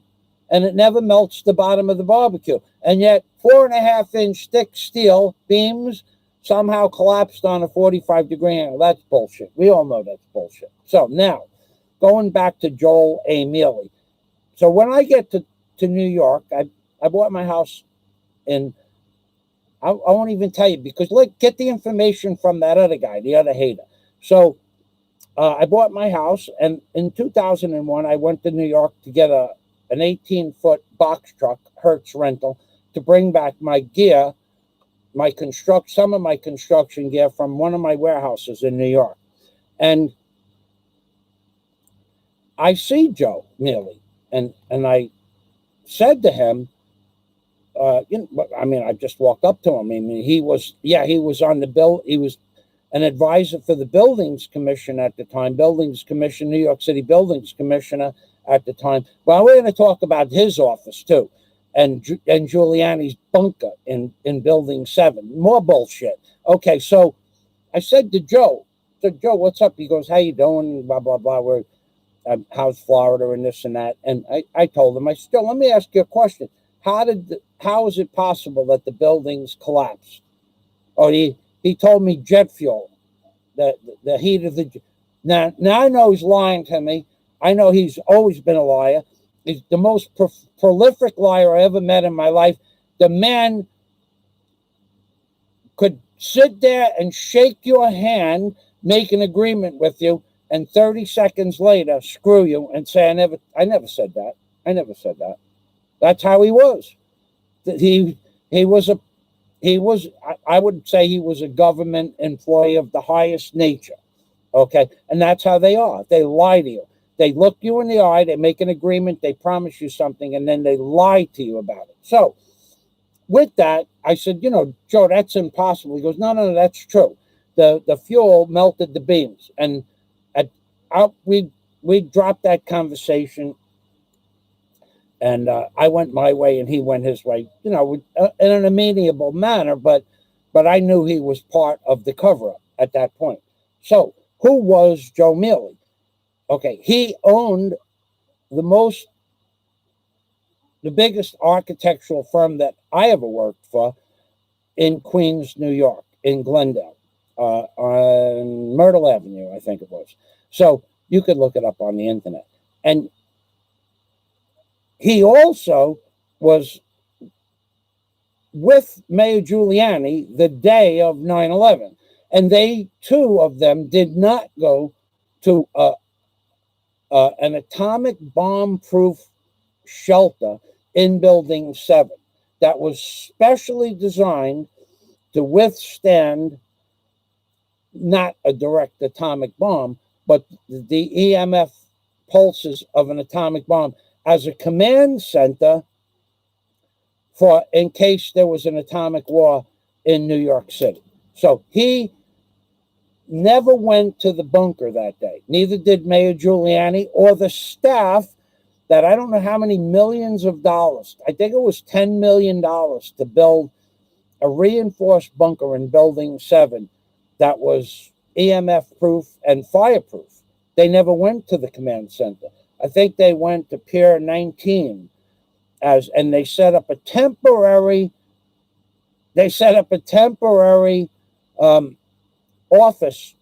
and it never melts the bottom of the barbecue. And yet 4.5 inch thick steel beams somehow collapsed on a 45 degree angle. That's bullshit. We all know that's bullshit. So now, going back to Joel A. MIELE. So when I get to New York, I bought my house in, I won't even tell you, because look, get the information from that other guy, the other hater. So I bought my house, and in 2001, I went to New York to get an 18-foot box truck, Hertz rental, to bring back my gear, some of my construction gear from one of my warehouses in New York. And I see Joe MIELE, and I said to him, I just walked up to him. I mean, he was on the bill. He was an advisor for the Buildings Commission at the time, Buildings Commission, New York City Buildings Commissioner at the time. Well, we're going to talk about his office too, and Giuliani's bunker in Building 7. More bullshit. Okay, so I said to Joe, Joe, what's up? He goes, how you doing? Blah, blah, blah. We're how's Florida and this and that. And I told him, I said, let me ask you a question. How is it possible that the buildings collapsed? Oh, he told me jet fuel. the heat of the... Now I know he's lying to me. I know he's always been a liar. He's the most prolific liar I ever met in my life. The man could sit there and shake your hand, make an agreement with you, and 30 seconds later screw you and say, I never said that. I never said that. That's how he was. I would say he was a government employee of the highest nature. Okay. And that's how they are. They lie to you. They look you in the eye, they make an agreement, they promise you something, and then they lie to you about it. So with that, I said, Joe, that's impossible. He goes, no, that's true. The fuel melted the beams. And we dropped that conversation, and I went my way and he went his way, in an amenable manner, but I knew he was part of the cover-up at that point. So who was Joe MIELE? Okay, he owned the biggest architectural firm that I ever worked for in Queens, New York, in Glendale, on Myrtle Avenue, I think it was. So you could look it up on the internet. And he also was with Mayor Giuliani the day of 9/11. And they, two of them, did not go to an atomic bomb-proof shelter in Building 7 that was specially designed to withstand not a direct atomic bomb, but the EMF pulses of an atomic bomb as a command center for in case there was an atomic war in New York City. So he never went to the bunker that day. Neither did Mayor Giuliani or the staff that I don't know how many millions of dollars. I think it was $10 million to build a reinforced bunker in Building 7 that was EMF proof and fireproof. They never went to the command center. I think they went to Pier 19 and they set up a temporary office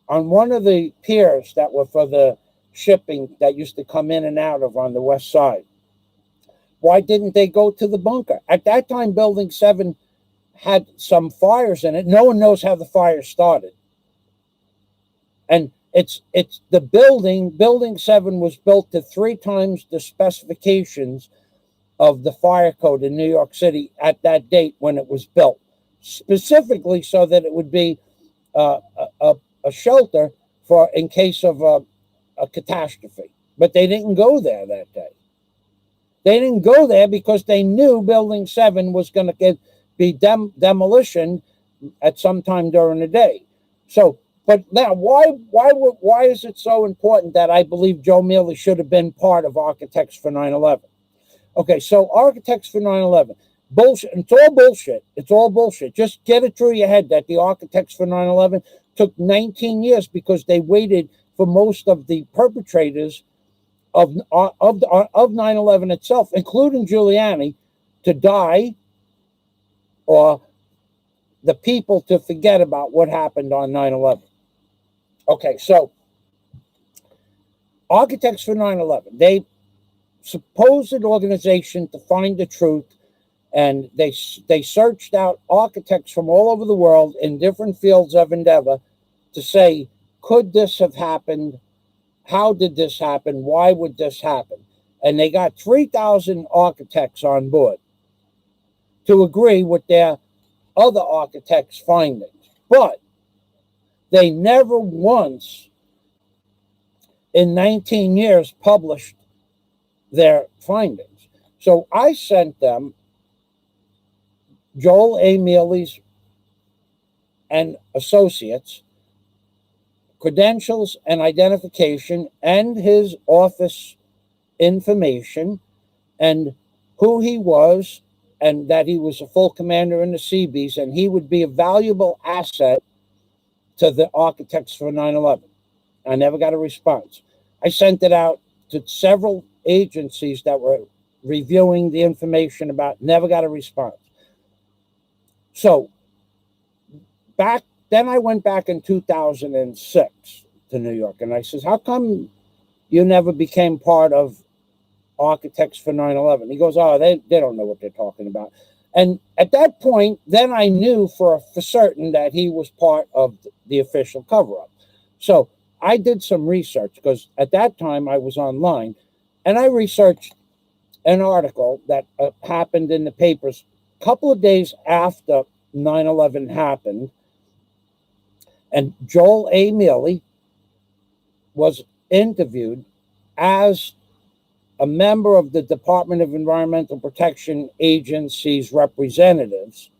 on one of the piers that were for the shipping that used to come in and out of on the west side. Why didn't they go to the bunker? At that time, Building 7 had some fires in it. No one knows how the fire started. And it's the Building 7 was built to 3 times the specifications of the fire code in New York City at that date when it was built, specifically so that it would be a shelter for in case of a catastrophe. But they didn't go there that day. They didn't go there because they knew Building 7 was going to be demolition at some time during the day. So, but now, why is it so important that I believe Joe MIELE should have been part of Architects for 9/11? Okay, so Architects for 9/11, bullshit. It's all bullshit. It's all bullshit. Just get it through your head that the Architects for 9/11 took 19 years because they waited for most of the perpetrators of 9/11 itself, including Giuliani, to die, or the people to forget about what happened on 9/11. Okay, so Architects for 9/11, they supposed organization to find the truth, and they searched out architects from all over the world in different fields of endeavor to say, could this have happened? How did this happen? Why would this happen? And they got 3,000 architects on board to agree with their other architects' findings. But they never once in 19 years published their findings. So I sent them Joel A. MIELE's and associates credentials and identification and his office information and who he was, and that he was a full commander in the Seabees, and he would be a valuable asset to the Architects for 9/11. I never got a response. I sent it out to several agencies that were reviewing the information about, never got a response. So back then I went back in 2006 to New York, and I says, how come you never became part of Architects for 9/11? He goes, oh, they don't know what they're talking about. And at that point, then I knew for certain that he was part of the official cover-up. So I did some research, because at that time I was online, and I researched an article that happened in the papers a couple of days after 9/11 happened. And Joel A. MIELE was interviewed as a member of the Department of Environmental Protection Agency's representatives,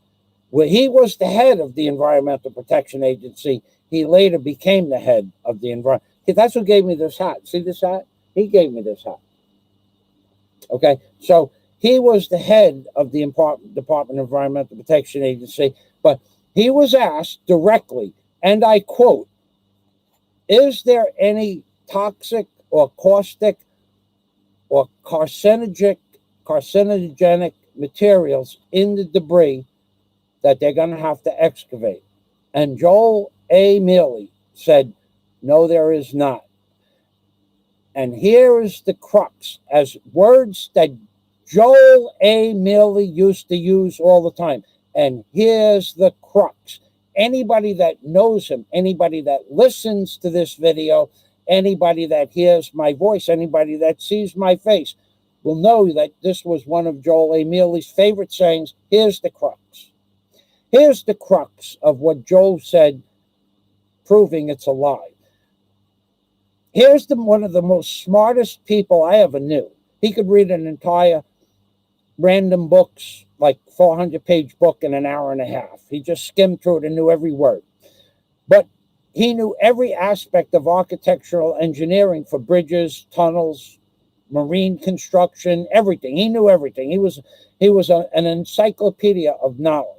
where he was the head of the Environmental Protection Agency. He later became the head of the environment. That's who gave me this hat. See this hat? He gave me this hat. Okay, so he was the head of the Department of Environmental Protection Agency, but he was asked directly, and I quote, is there any toxic or caustic or carcinogenic materials in the debris that they're going to have to excavate? And Joel A. MIELE said, no, there is not. And here is the crux, as words that Joel A. MIELE used to use all the time. And here's the crux. Anybody that knows him, anybody that listens to this video, anybody that hears my voice, anybody that sees my face will know that this was one of Joel A. MIELE's favorite sayings. Here's the crux. Here's the crux of what Joel said, proving it's a lie. Here's one of the most smartest people I ever knew. He could read an entire random books, like 400-page book in an hour and a half. He just skimmed through it and knew every word. But he knew every aspect of architectural engineering for bridges, tunnels, marine construction, everything. He knew everything. He was an encyclopedia of knowledge.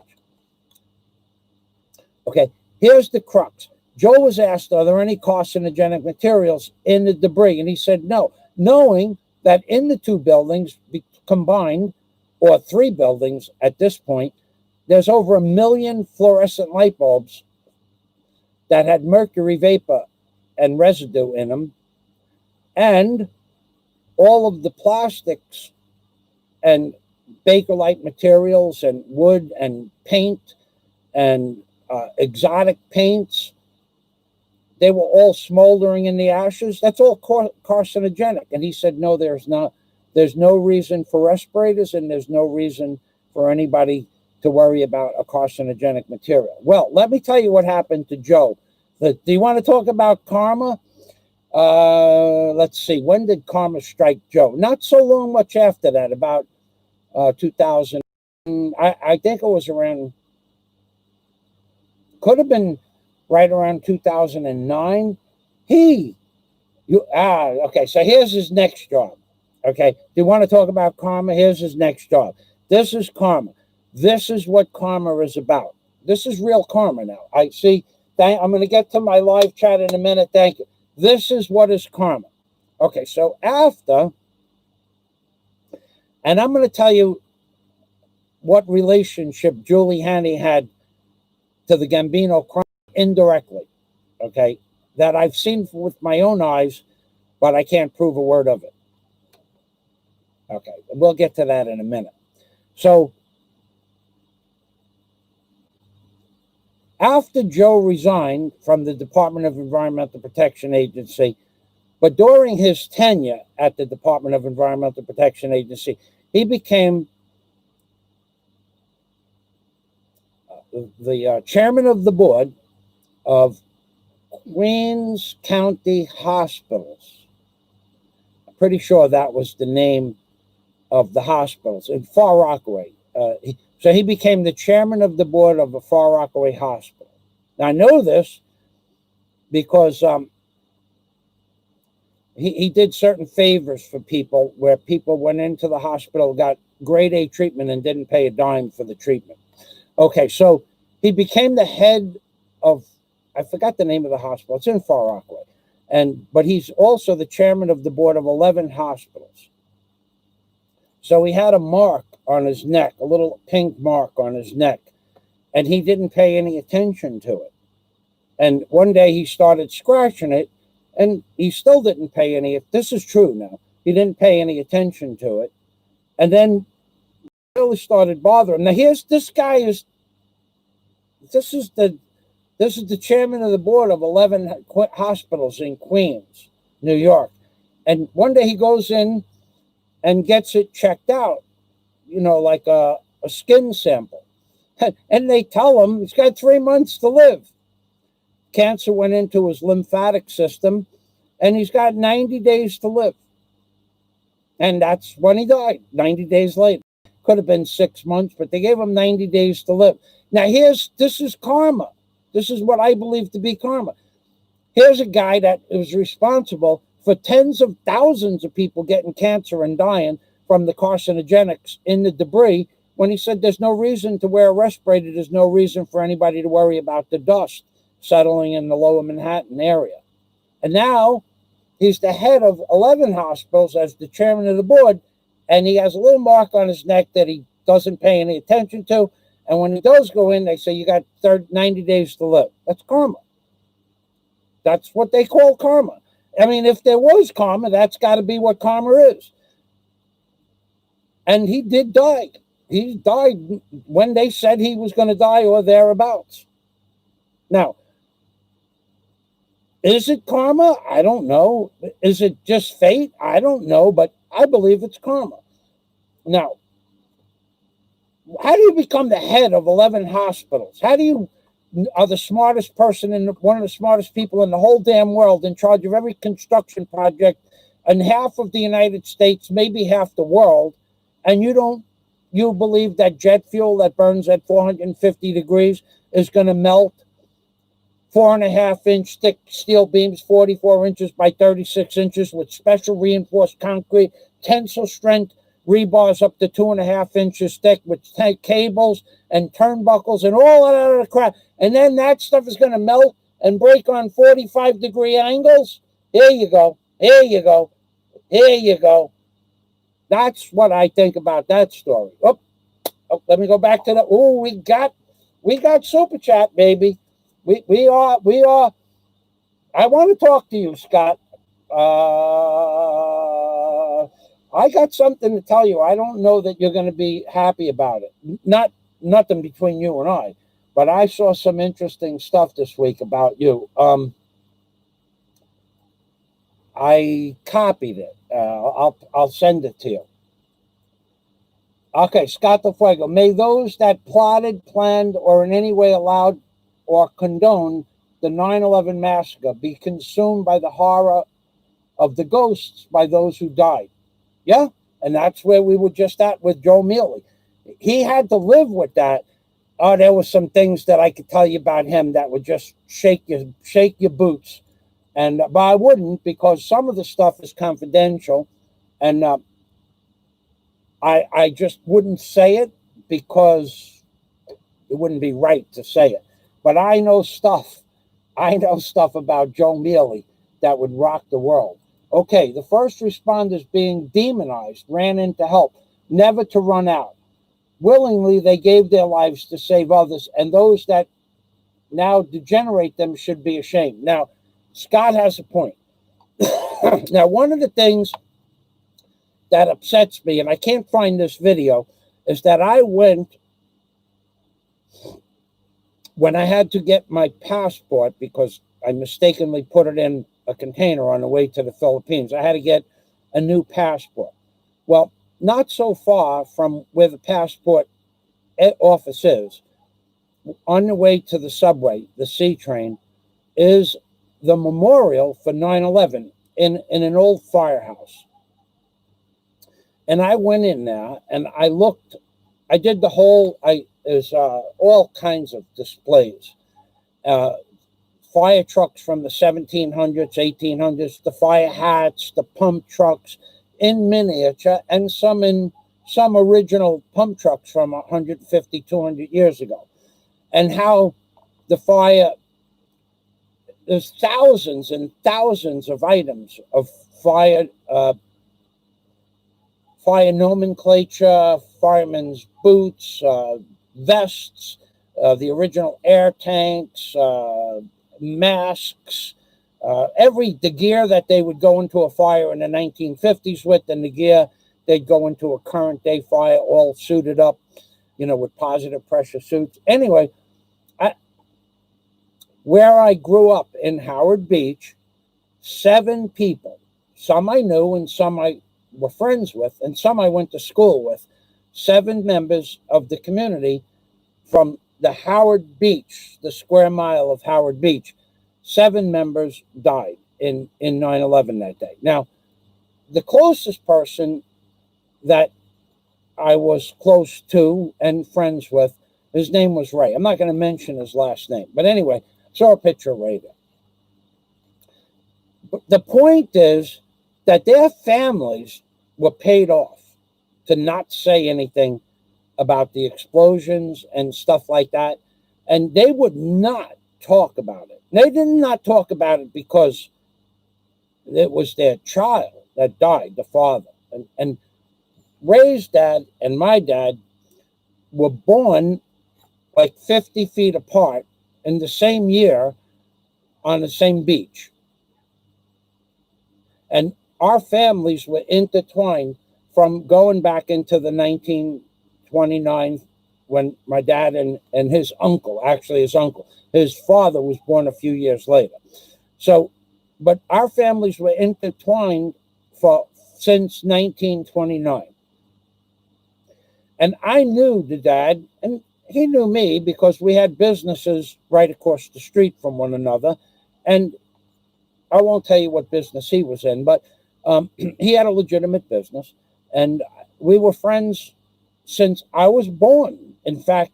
Okay, here's the crux. Joe was asked, are there any carcinogenic materials in the debris? And he said no, knowing that in the two buildings combined, or three buildings at this point, there's over 1 million fluorescent light bulbs that had mercury vapor and residue in them, and all of the plastics and Bakelite materials and wood and paint and exotic paints, they were all smoldering in the ashes. That's all carcinogenic. And he said, no, there's not. There's no reason for respirators, and there's no reason for anybody to worry about a carcinogenic material. Well, let me tell you what happened to Joe. Do you want to talk about karma? Let's see. When did karma strike Joe? Not so long much after that, about 2000. I think it was around, could have been right around 2009. Okay, so here's his next job. Okay, do you want to talk about karma? Here's his next job. This is karma. This is what karma is about. This is real karma now. I see. I'm going to get to my live chat in a minute. Thank you. This is what is karma. Okay, so after, and I'm going to tell you what relationship Giuliani had to the Gambino crime indirectly, okay, that I've seen with my own eyes, but I can't prove a word of it. Okay, we'll get to that in a minute. So after Joe resigned from the Department of Environmental Protection Agency, but during his tenure at the Department of Environmental Protection Agency, he became the chairman of the board of Queens County Hospitals. I'm pretty sure that was the name of the hospitals in Far Rockaway. So he became the chairman of the board of a Far Rockaway hospital. Now, I know this because he did certain favors for people where people went into the hospital, got grade A treatment, and didn't pay a dime for the treatment. Okay, so he became the head of, I forgot the name of the hospital. It's in Far Rockaway. But he's also the chairman of the board of 11 hospitals. So he had a mark on his neck, a little pink mark on his neck, and he didn't pay any attention to it. And one day he started scratching it, and he still didn't pay any. This is true now. He didn't pay any attention to it, and then really started bothering. Now here's this guy is. This is the chairman of the board of 11 hospitals in Queens, New York, and one day he goes in and gets it checked out, like a skin sample, and they tell him he's got 3 months to live. Cancer went into his lymphatic system, and he's got 90 days to live. And that's when he died, 90 days later. Could have been 6 months, but they gave him 90 days to live. Now, this is karma. This is what I believe to be karma. Here's a guy that is responsible for tens of thousands of people getting cancer and dying from the carcinogenics in the debris. When he said there's no reason to wear a respirator, there's no reason for anybody to worry about the dust settling in the lower Manhattan area. And now he's the head of 11 hospitals as the chairman of the board, and he has a little mark on his neck that he doesn't pay any attention to. And when he does go in, they say, you got 90 days to live. That's karma. That's what they call karma. I mean, if there was karma, that's got to be what karma is. And he did die. He died when they said he was going to die or thereabouts. Now, is it karma? I don't know. Is it just fate? I don't know, but I believe it's karma. Now, how do you become the head of 11 hospitals? How do you are the smartest person one of the smartest people in the whole damn world, in charge of every construction project in half of the United States, maybe half the world, and you believe that jet fuel that burns at 450 degrees is going to melt 4.5-inch thick steel beams, 44 inches by 36 inches, with special reinforced concrete, tensile strength rebars up to 2.5 inches thick, with cables and turnbuckles and all that other crap. And then that stuff is going to melt and break on 45-degree angles. Here you go. Here you go. Here you go. That's what I think about that story. Oh, let me go back to the. Oh, we got super chat, baby. We are. I want to talk to you, Scott. I got something to tell you. I don't know that you're going to be happy about it. Nothing between you and I, but I saw some interesting stuff this week about you. I copied it. I'll send it to you. Okay, Scott de Fuego. May those that plotted, planned, or in any way allowed or condoned the 9/11 massacre be consumed by the horror of the ghosts by those who died. Yeah, and that's where we were just at with Joe MIELE. He had to live with that. There were some things that I could tell you about him that would just shake your boots, but I wouldn't, because some of the stuff is confidential, and I just wouldn't say it because it wouldn't be right to say it. But I know stuff about Joe MIELE that would rock the world. Okay, the first responders being demonized ran in to help, never to run out. Willingly, they gave their lives to save others, and those that now degenerate them should be ashamed. Now, Scott has a point. Now, one of the things that upsets me, and I can't find this video, is that I went, when I had to get my passport, because I mistakenly put it in a container on the way to the Philippines. I had to get a new passport. Well, not so far from where the passport office is, on the way to the subway, the C train, is the memorial for 9/11 in an old firehouse. And I went in there and I looked. I did the whole. There's all kinds of displays. Fire trucks from the 1700s, 1800s, the fire hats, the pump trucks in miniature, and some original pump trucks from 150, 200 years ago. And how the fire, there's thousands and thousands of items of fire nomenclature, firemen's boots, vests, the original air tanks, masks, the gear that they would go into a fire in the 1950s with, and the gear they'd go into a current day fire all suited up, with positive pressure suits. Anyway, where I grew up in Howard Beach, 7 people, some I knew and some I were friends with and some I went to school with, 7 members of the community from the Howard Beach, the square mile of Howard Beach, 7 members died in 9/11 that day. Now, the closest person that I was close to and friends with, his name was Ray. I'm not going to mention his last name. But anyway, saw a picture of Ray there. But the point is that their families were paid off to not say anything about the explosions and stuff like that. And they would not talk about it. They did not talk about it because it was their child that died, the father. And Ray's dad and my dad were born like 50 feet apart in the same year on the same beach. And our families were intertwined from going back into the 1929 when my dad and his uncle, actually his uncle, his father was born a few years later. So, but our families were intertwined since 1929. And I knew the dad, and he knew me because we had businesses right across the street from one another. And I won't tell you what business he was in, but he had a legitimate business. And we were friends since I was born. In fact,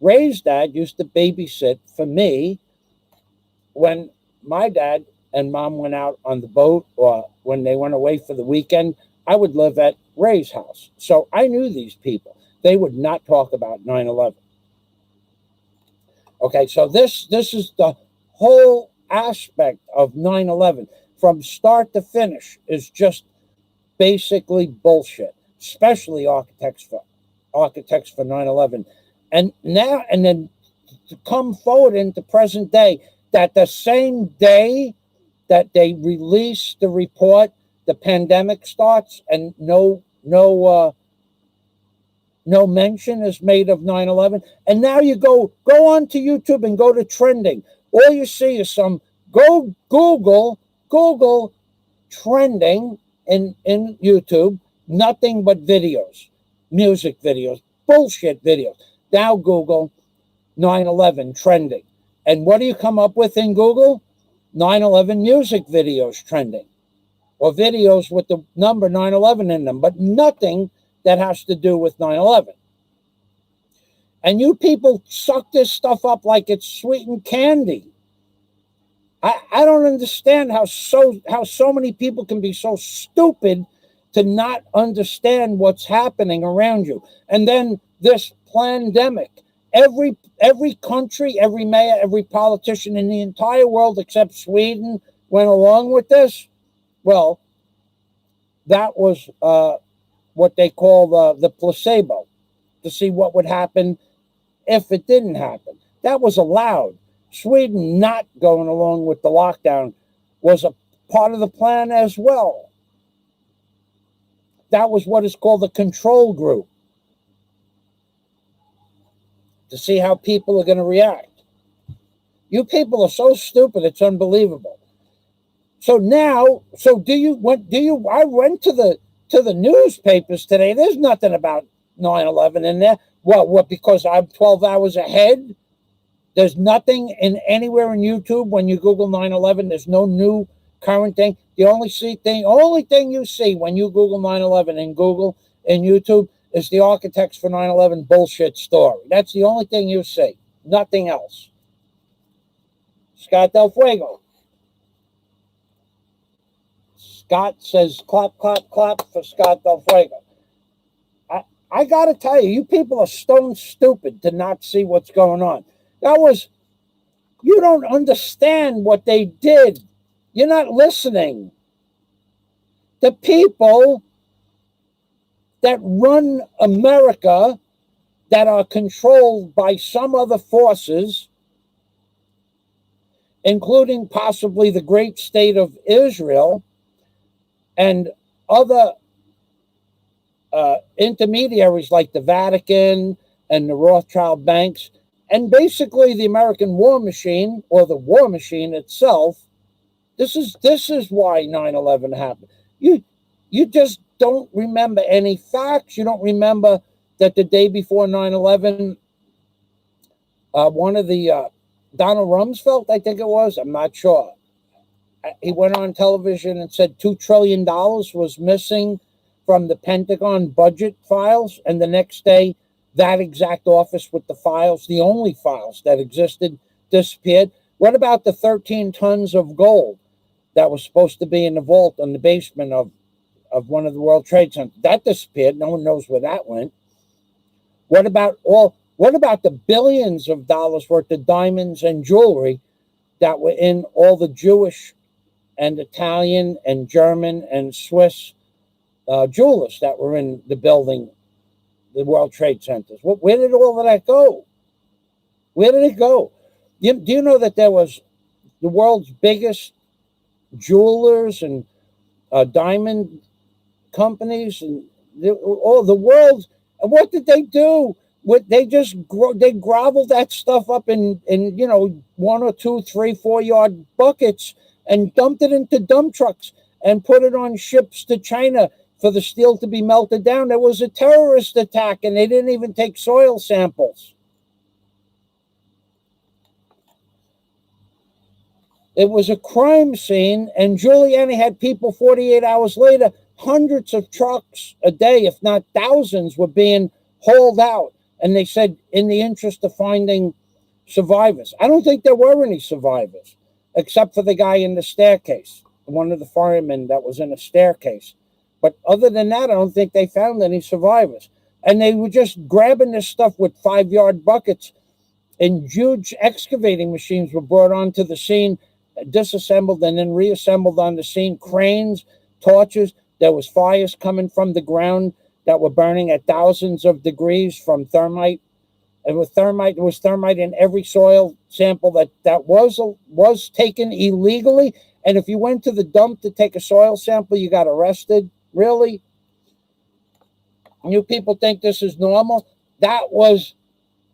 Ray's dad used to babysit for me when my dad and mom went out on the boat or when they went away for the weekend. I would live at Ray's house. So I knew these people. They would not talk about 9/11. Okay, so this is the whole aspect of 9/11 from start to finish is just basically bullshit, especially architects for 9/11. And then to come forward into present day, that the same day that they release the report, the pandemic starts, and no mention is made of 9/11. And now you go onto YouTube and go to trending. All you see is go Google trending in YouTube, nothing but videos, music videos, bullshit videos. Now Google 9/11 trending. And what do you come up with in Google? 9/11 music videos trending, or videos with the number 9/11 in them, but nothing that has to do with 9/11. And you people suck this stuff up like it's sweetened candy. I don't understand how so many people can be so stupid to not understand what's happening around you. And then this pandemic, every country, every mayor, every politician in the entire world except Sweden went along with this. Well, that was what they call the placebo, to see what would happen if it didn't happen. That was allowed. Sweden not going along with the lockdown was a part of the plan as well. That was what is called the control group, to see how people are going to react. You people are so stupid, it's unbelievable. So now, I went to the newspapers today. There's nothing about 9/11 in there. What, because I'm 12 hours ahead? There's nothing anywhere in YouTube when you Google 9/11. There's no new current thing. The only thing you see when you Google 9/11 in Google and YouTube is the Architects for 9/11 bullshit story. That's the only thing you see. Nothing else. Scott Del Fuego. Scott says clap, clap, clap for Scott Del Fuego. I got to tell you, you people are stone stupid to not see what's going on. You don't understand what they did. You're not listening. The people that run America, that are controlled by some other forces, including possibly the great state of Israel and other intermediaries like the Vatican and the Rothschild banks, and basically the American war machine, or the war machine itself. This is why 9/11 happened. You just don't remember any facts. You don't remember that the day before 9/11, one of the Donald Rumsfeld, I think it was, I'm not sure, he went on television and said $2 trillion was missing from the Pentagon budget files, and the next day that exact office with the files, the only files that existed, disappeared. What about the 13 tons of gold that was supposed to be in the vault in the basement of one of the World Trade Centers? That disappeared. No one knows where that went. What about the billions of dollars worth of diamonds and jewelry that were in all the Jewish and Italian and German and Swiss jewelers that were in the building, the World Trade Centers? Where did all of that go? Where did it go? Do you know that there was the world's biggest jewelers and diamond companies and all the world's? And what did they do? They groveled that stuff up in 1 or 2, 3, 4 yard buckets and dumped it into dump trucks and put it on ships to China for the steel to be melted down. There was a terrorist attack and they didn't even take soil samples. It was a crime scene, and Giuliani had people 48 hours later, hundreds of trucks a day, if not thousands, were being hauled out. And they said, in the interest of finding survivors. I don't think there were any survivors, except for the guy in the staircase, one of the firemen that was in a staircase. But other than that, I don't think they found any survivors. And they were just grabbing this stuff with 5 yard buckets, and huge excavating machines were brought onto the scene, disassembled and then reassembled on the scene. Cranes, torches. There was fires coming from the ground that were burning at thousands of degrees from thermite. And with thermite, there was thermite in every soil sample that was taken illegally. And if you went to the dump to take a soil sample, you got arrested. Really? You people think this is normal? That was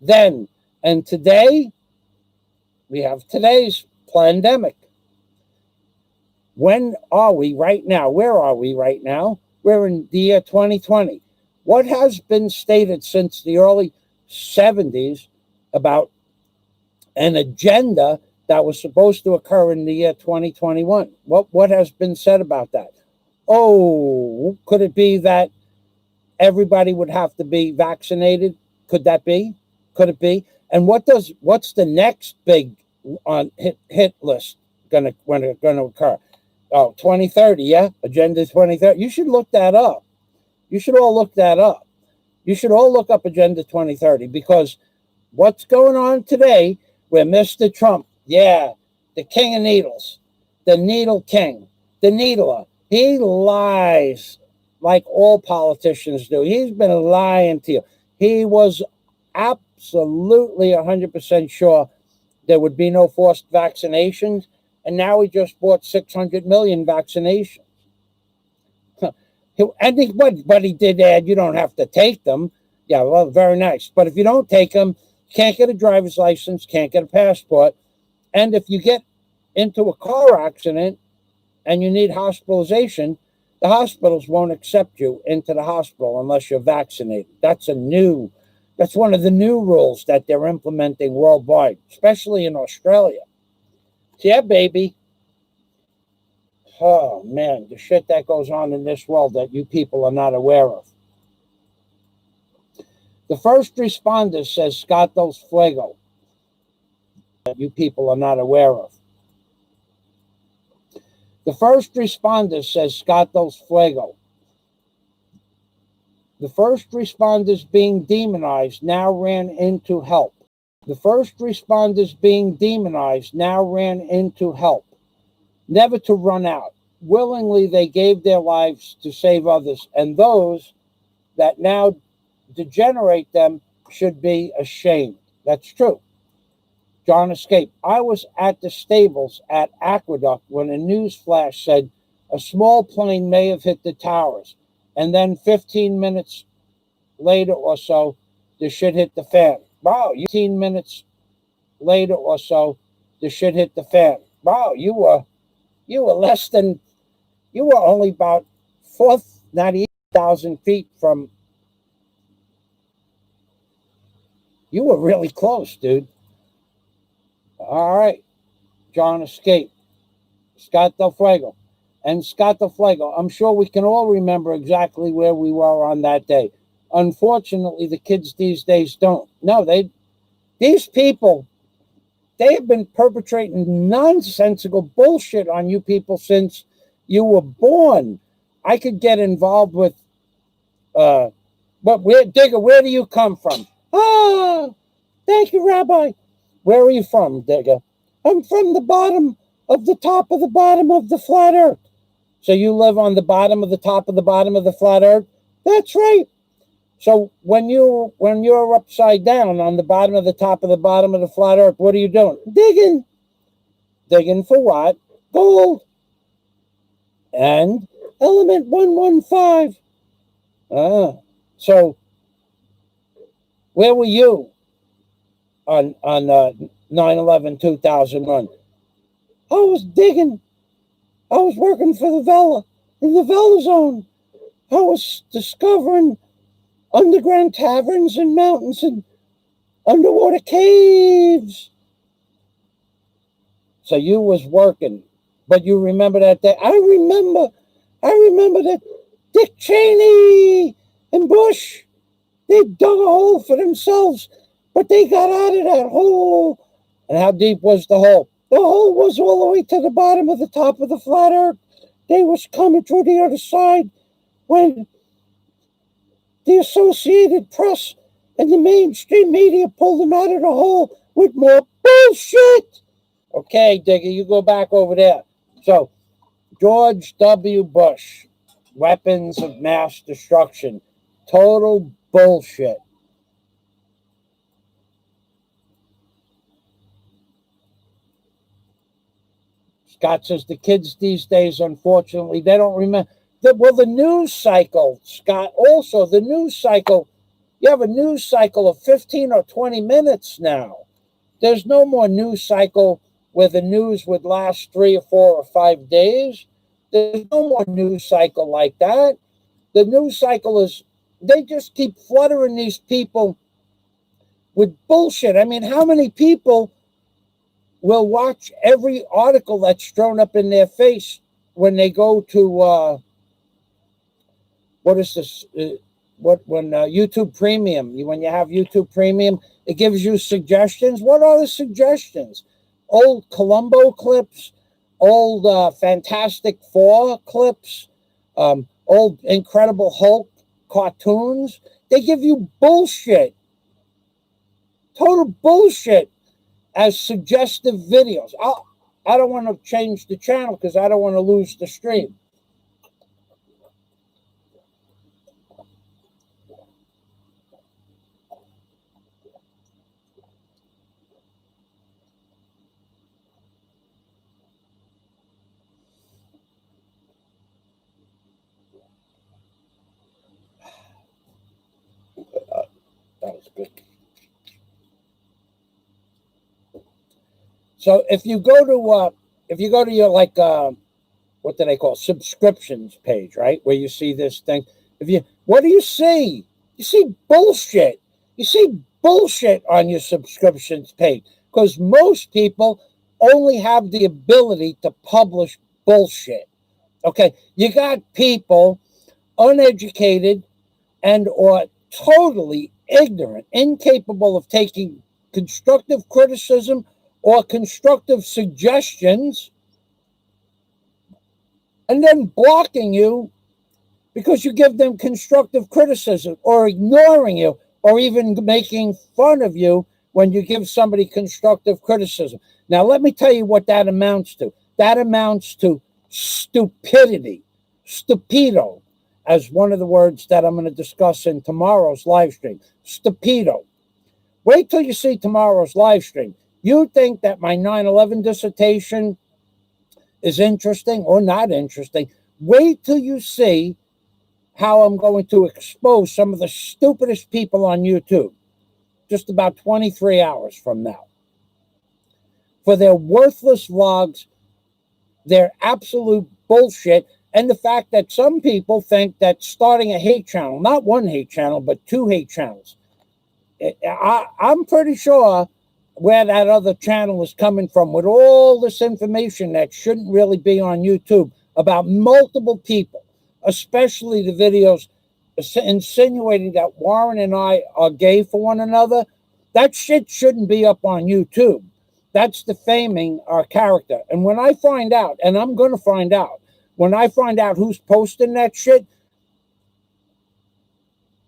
then. And today, we have today's pandemic. When are we right now? Where are we right now? We're in the year 2020. What has been stated since the early 70s about an agenda that was supposed to occur in the year 2021? What has been said about that? Oh, could it be that everybody would have to be vaccinated? Could that be? Could it be? And what's the next big on hit list when it's going to occur? Oh, 2030, yeah? Agenda 2030. You should look that up. You should all look that up. You should all look up Agenda 2030, because what's going on today where Mr. Trump, yeah, the king of needles, the needle king, the needler, he lies like all politicians do. He's been lying to you. He was absolutely 100% sure there would be no forced vaccinations, and now he just bought 600 million vaccinations. But he did add, you don't have to take them. Yeah, well, very nice. But if you don't take them, you can't get a driver's license, can't get a passport. And if you get into a car accident and you need hospitalization, the hospitals won't accept you into the hospital unless you're vaccinated. That's one of the new rules that they're implementing worldwide, especially in Australia. Yeah, baby. Oh, man, the shit that goes on in this world that you people are not aware of. The first responders, says Scott Dos Fuego, that you people are not aware of. The first responders, says Scott Dos Fuego. The first responders being demonized now ran in to help. The first responders being demonized now ran in to help. Never to run out. Willingly they gave their lives to save others, and those that now degenerate them should be ashamed. That's true. John escaped. I was at the stables at Aqueduct when a news flash said a small plane may have hit the towers. And then 15 minutes later or so, the shit hit the fan. Wow, 15 minutes later or so, the shit hit the fan. Wow, you were less than, you were only about 98,000 feet from, you were really close, dude. All right, John escaped. Scott Del Fuego. And Scott Del Fuego, I'm sure we can all remember exactly where we were on that day. Unfortunately, the kids these days don't. No, these people, they have been perpetrating nonsensical bullshit on you people since you were born. I could get involved with, but Digger, where do you come from? Ah, thank you, Rabbi. Where are you from, Digger? I'm from the bottom of the top of the bottom of the flat earth. So you live on the bottom of the top of the bottom of the flat earth? That's right. So when you're upside down on the bottom of the top of the bottom of the flat earth, what are you doing? Digging. Digging for what? Gold. And element 115. So where were you on 9/11/2001? I was digging. I was working for the Vela, in the Vela zone. I was discovering underground taverns and mountains and underwater caves. So you was working, but you remember that day? I remember that Dick Cheney and Bush, they dug a hole for themselves, but they got out of that hole. And how deep was the hole? The hole was all the way to the bottom of the top of the flat earth. They was coming through the other side when the Associated Press and the mainstream media pulled them out of the hole with more bullshit. Okay, Digger, you go back over there. So, George W. Bush, weapons of mass destruction. Total bullshit. Scott says the kids these days, unfortunately, they don't remember. The news cycle, Scott, also the news cycle, you have a news cycle of 15 or 20 minutes now. There's no more news cycle where the news would last 3 or 4 or 5 days. There's no more news cycle like that. The news cycle is, they just keep fluttering these people with bullshit. I mean, how many people will watch every article that's thrown up in their face when they go to what is this? When YouTube Premium? When you have YouTube Premium, it gives you suggestions. What are the suggestions? Old Columbo clips, old Fantastic Four clips, old Incredible Hulk cartoons. They give you bullshit, total bullshit, as suggestive videos. I don't want to change the channel because I don't want to lose the stream. That was good. So if you go to your like what do they call subscriptions page, right, where you see this thing, what do you see? You see bullshit. You see bullshit on your subscriptions page because most people only have the ability to publish bullshit. Okay, you got people uneducated and or totally ignorant, incapable of taking constructive criticism or constructive suggestions, and then blocking you because you give them constructive criticism, or ignoring you, or even making fun of you when you give somebody constructive criticism. Now, let me tell you what that amounts to. That amounts to stupidity, stupido, as one of the words that I'm going to discuss in tomorrow's live stream. Stupido. Wait till you see tomorrow's live stream. You think that my 9/11 dissertation is interesting or not interesting? Wait till you see how I'm going to expose some of the stupidest people on YouTube just about 23 hours from now for their worthless vlogs, their absolute bullshit, and the fact that some people think that starting a hate channel, not one hate channel, but 2 hate channels, I'm pretty sure where that other channel is coming from with all this information that shouldn't really be on YouTube about multiple people, especially the videos insinuating that Warren and I are gay for one another. That shit shouldn't be up on YouTube. That's defaming our character. And when I find out, and I'm going to find out, when I find out who's posting that shit,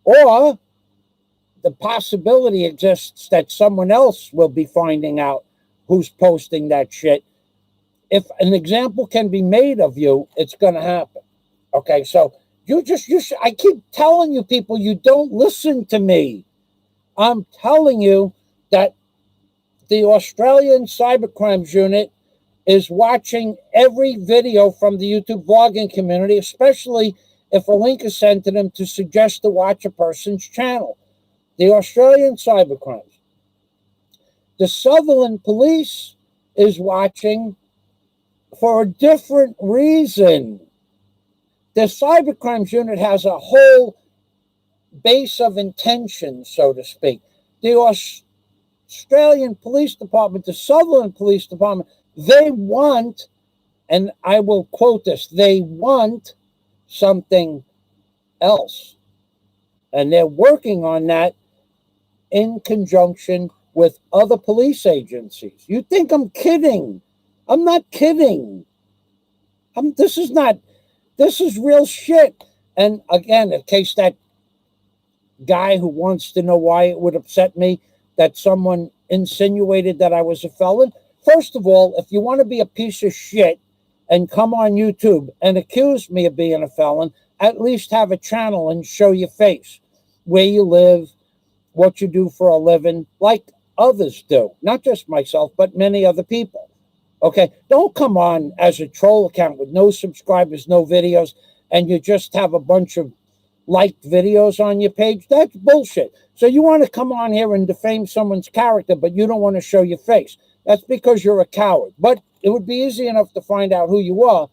or the possibility exists that someone else will be finding out who's posting that shit. If an example can be made of you, it's going to happen. Okay, so I keep telling you people, you don't listen to me. I'm telling you that the Australian Cybercrimes Unit is watching every video from the YouTube vlogging community, especially if a link is sent to them to suggest to watch a person's channel. The Australian Cybercrimes. The Sutherland Police is watching for a different reason. The Cybercrimes Unit has a whole base of intention, so to speak. The Australian Police Department, the Sutherland Police Department, they want, and I will quote this, they want something else. And they're working on that in conjunction with other police agencies. You think I'm kidding? I'm not kidding. This is real shit. And again, in case that guy who wants to know why it would upset me that someone insinuated that I was a felon. First of all, if you want to be a piece of shit and come on YouTube and accuse me of being a felon, at least have a channel and show your face, where you live, what you do for a living, like others do. Not just myself, but many other people. Okay? Don't come on as a troll account with no subscribers, no videos, and you just have a bunch of liked videos on your page. That's bullshit. So you want to come on here and defame someone's character, but you don't want to show your face. That's because you're a coward. But it would be easy enough to find out who you are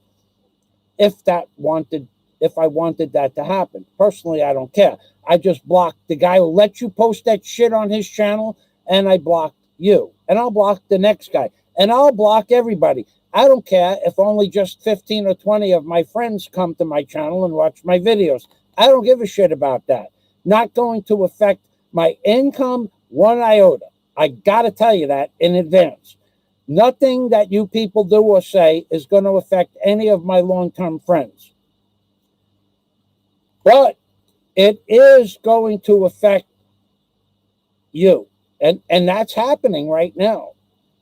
if I wanted that to happen. Personally, I don't care. I just blocked the guy who let you post that shit on his channel, and I blocked you. And I'll block the next guy. And I'll block everybody. I don't care if only just 15 or 20 of my friends come to my channel and watch my videos. I don't give a shit about that. Not going to affect my income one iota. I got to tell you that in advance. Nothing that you people do or say is going to affect any of my long-term friends. But it is going to affect you. And that's happening right now.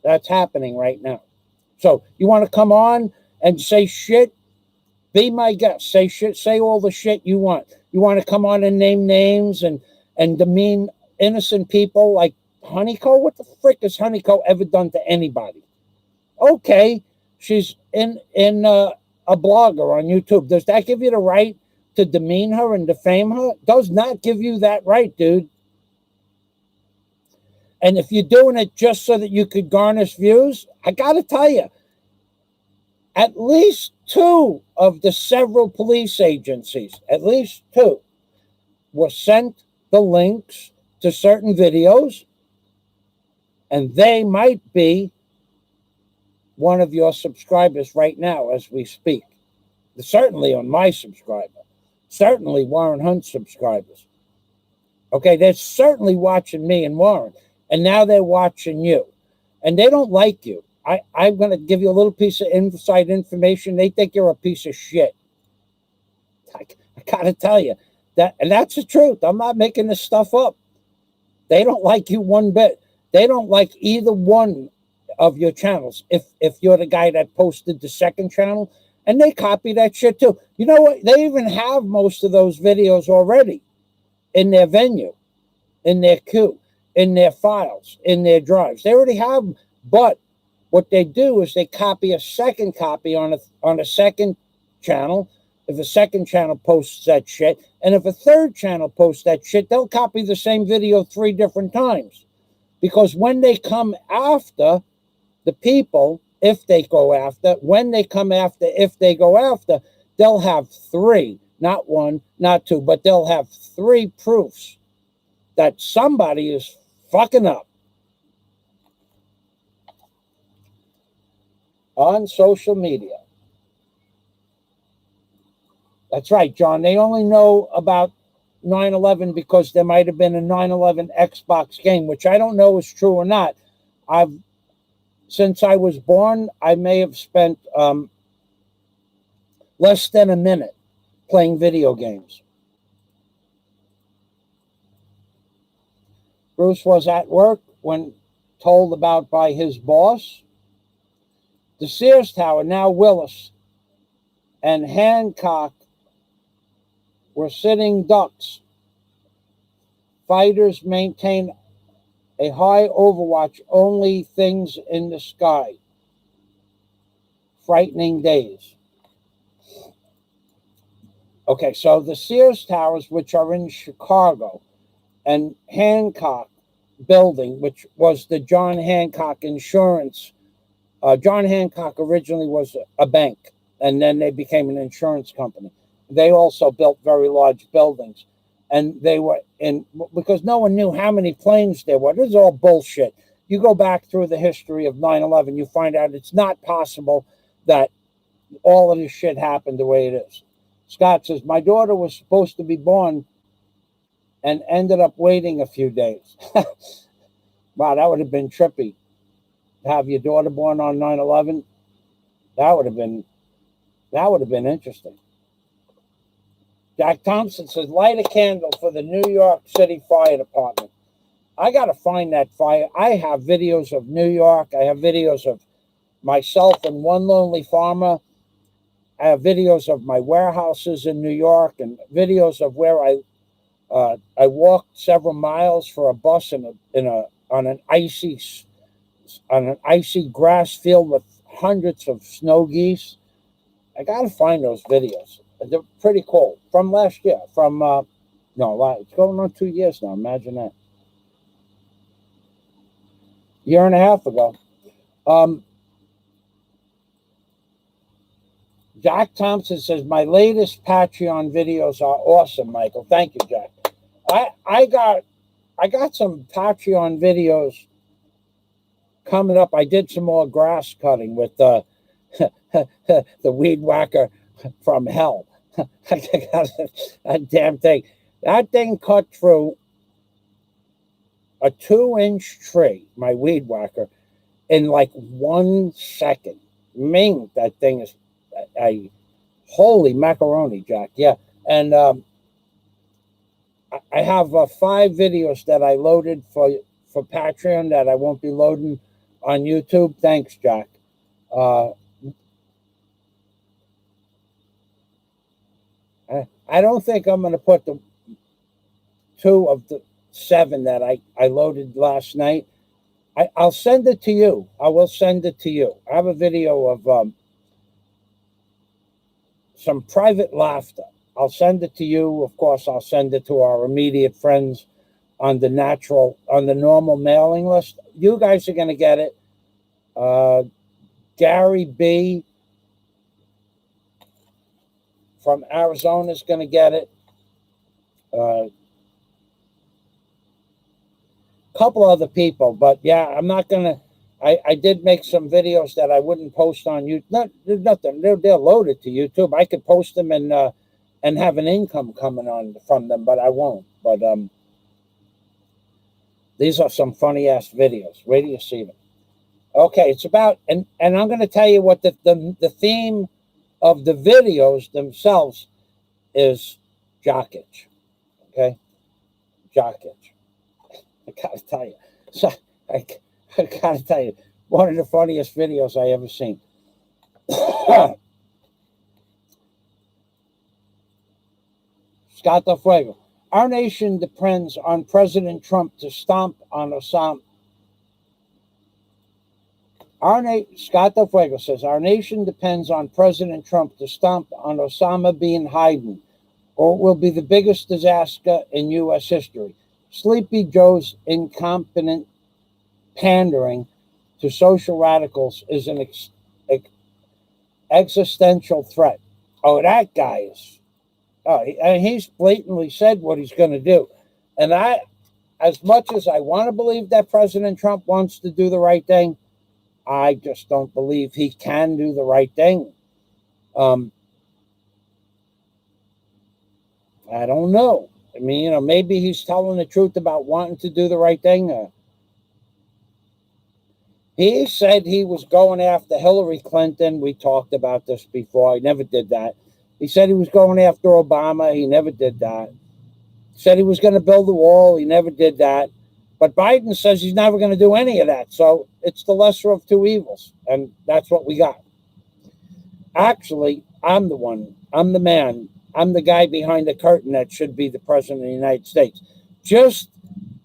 That's happening right now. So you want to come on and say shit? Be my guest. Say shit. Say all the shit you want. You want to come on and name names and demean innocent people like Honeyco? What the frick has Honeyco ever done to anybody? Okay, she's in a blogger on YouTube. Does that give you the right to demean her and defame her? Does not give you that right, dude. And if you're doing it just so that you could garnish views, I got to tell you, at least 2 of the several police agencies, at least 2, were sent the links to certain videos, and they might be one of your subscribers right now as we speak. Certainly on my subscriber. Certainly Warren Hunt's subscribers. Okay, they're certainly watching me and Warren, and now they're watching you. And they don't like you. I'm going to give you a little piece of inside information. They think you're a piece of shit. I got to tell you, and that's the truth. I'm not making this stuff up. They don't like you one bit. They don't like either one of your channels. If you're the guy that posted the second channel, and they copy that shit too. You know what? They even have most of those videos already in their venue, in their queue, in their files, in their drives. They already have But what they do is they copy a second copy on a second channel. If a second channel posts that shit, and if a third channel posts that shit, they'll copy the same video 3 different times. Because when they come after the people, if they go after, when they come after, if they go after, they'll have 3, not 1, not 2, but they'll have 3 proofs that somebody is fucking up on social media. That's right, John. They only know about 9/11 because there might have been a 9/11 Xbox game, which I don't know is true or not. Since I was born, I may have spent less than a minute playing video games. Bruce was at work when told about by his boss. The Sears Tower, now Willis, and Hancock were sitting ducks. Fighters maintain a high overwatch, only things in the sky. Frightening days. Okay, so the Sears Towers, which are in Chicago, and Hancock Building, which was the John Hancock Insurance. John Hancock originally was a bank, and then they became an insurance company. They also built very large buildings, and they were in, because no one knew how many planes there were. This is all bullshit. You go back through the history of 9/11, you find out it's not possible that all of this shit happened the way it is. Scott says, my daughter was supposed to be born and ended up waiting a few days. Wow, that would have been trippy. Have your daughter born on 9/11? That would have been interesting. Jack Thompson says, light a candle for the New York City Fire Department. I got to find that fire. I have videos of New York. I have videos of myself and one lonely farmer. I have videos of my warehouses in New York and videos of where I walked several miles for a bus on an icy grass field with hundreds of snow geese. I got to find those videos. They're pretty cool. From last year. It's going on 2 years now. Imagine that. Year and a half ago. Jack Thompson says, my latest Patreon videos are awesome, Michael. Thank you, Jack. I got some Patreon videos coming up. I did some more grass cutting with the weed whacker from hell. I got that damn thing. That thing cut through a 2-inch tree, my weed whacker, in like 1 second. Ming, that thing is a holy macaroni, Jack. Yeah. And I have 5 videos that I loaded for Patreon that I won't be loading on YouTube. Thanks, Jack. I don't think I'm going to put the 2 of the 7 that I loaded last night. I'll send it to you. I will send it to you. I have a video of some private laughter. I'll send it to you. Of course, I'll send it to our immediate friends on the normal mailing list. You guys are going to get it. Gary B. from Arizona is going to get it. Couple other people, but yeah, I'm not going to. I did make some videos that I wouldn't post on YouTube. There's nothing. They're loaded to YouTube. I could post them and have an income coming on from them, but I won't. But these are some funny ass videos. Where do you see them? Okay, it's about and I'm going to tell you what the theme of the videos themselves is. Jockage. Okay, jockage. I gotta tell you. So I gotta tell you, one of the funniest videos I ever seen. Scott Del Fuego. Our nation depends on President Trump to stomp on Osama Scott Del Fuego says, our nation depends on President Trump to stomp on Osama bin Laden, or it will be the biggest disaster in U.S. history. Sleepy Joe's incompetent pandering to social radicals is an existential threat. Oh, that guy is. Oh, he's blatantly said what he's going to do. And as much as I want to believe that President Trump wants to do the right thing, I just don't believe he can do the right thing. I don't know. I mean, maybe he's telling the truth about wanting to do the right thing. He said he was going after Hillary Clinton. We talked about this before. He never did that. He said he was going after Obama. He never did that. Said he was going to build a wall. He never did that. But Biden says he's never going to do any of that. So it's the lesser of two evils. And that's what we got. Actually, I'm the one. I'm the man. I'm the guy behind the curtain that should be the president of the United States. Just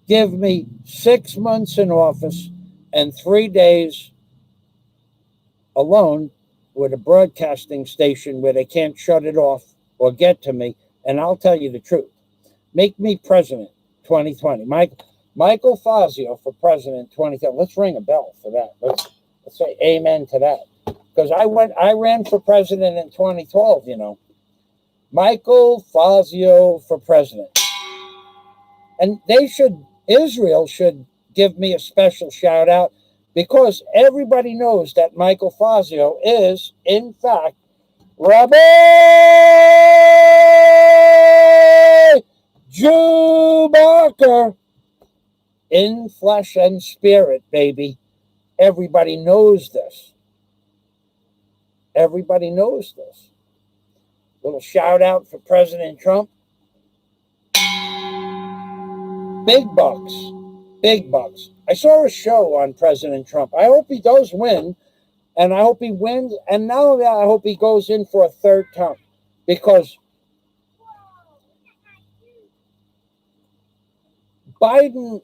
give me 6 months in office and 3 days alone with a broadcasting station where they can't shut it off or get to me, and I'll tell you the truth. Make me president 2020. Michael Fazio for president 2020. Let's ring a bell for that. Let's say amen to that. Because I ran for president in 2012, Michael Fazio for president. And Israel should give me a special shout out, because everybody knows that Michael Fazio is, in fact, Rabbi Jew Barker in flesh and spirit, baby. Everybody knows this. Everybody knows this. Little shout out for President Trump. Big bucks. Big bucks. I saw a show on President Trump. I hope he does win, and I hope he wins. And not only that, I hope he goes in for a third term, because Biden,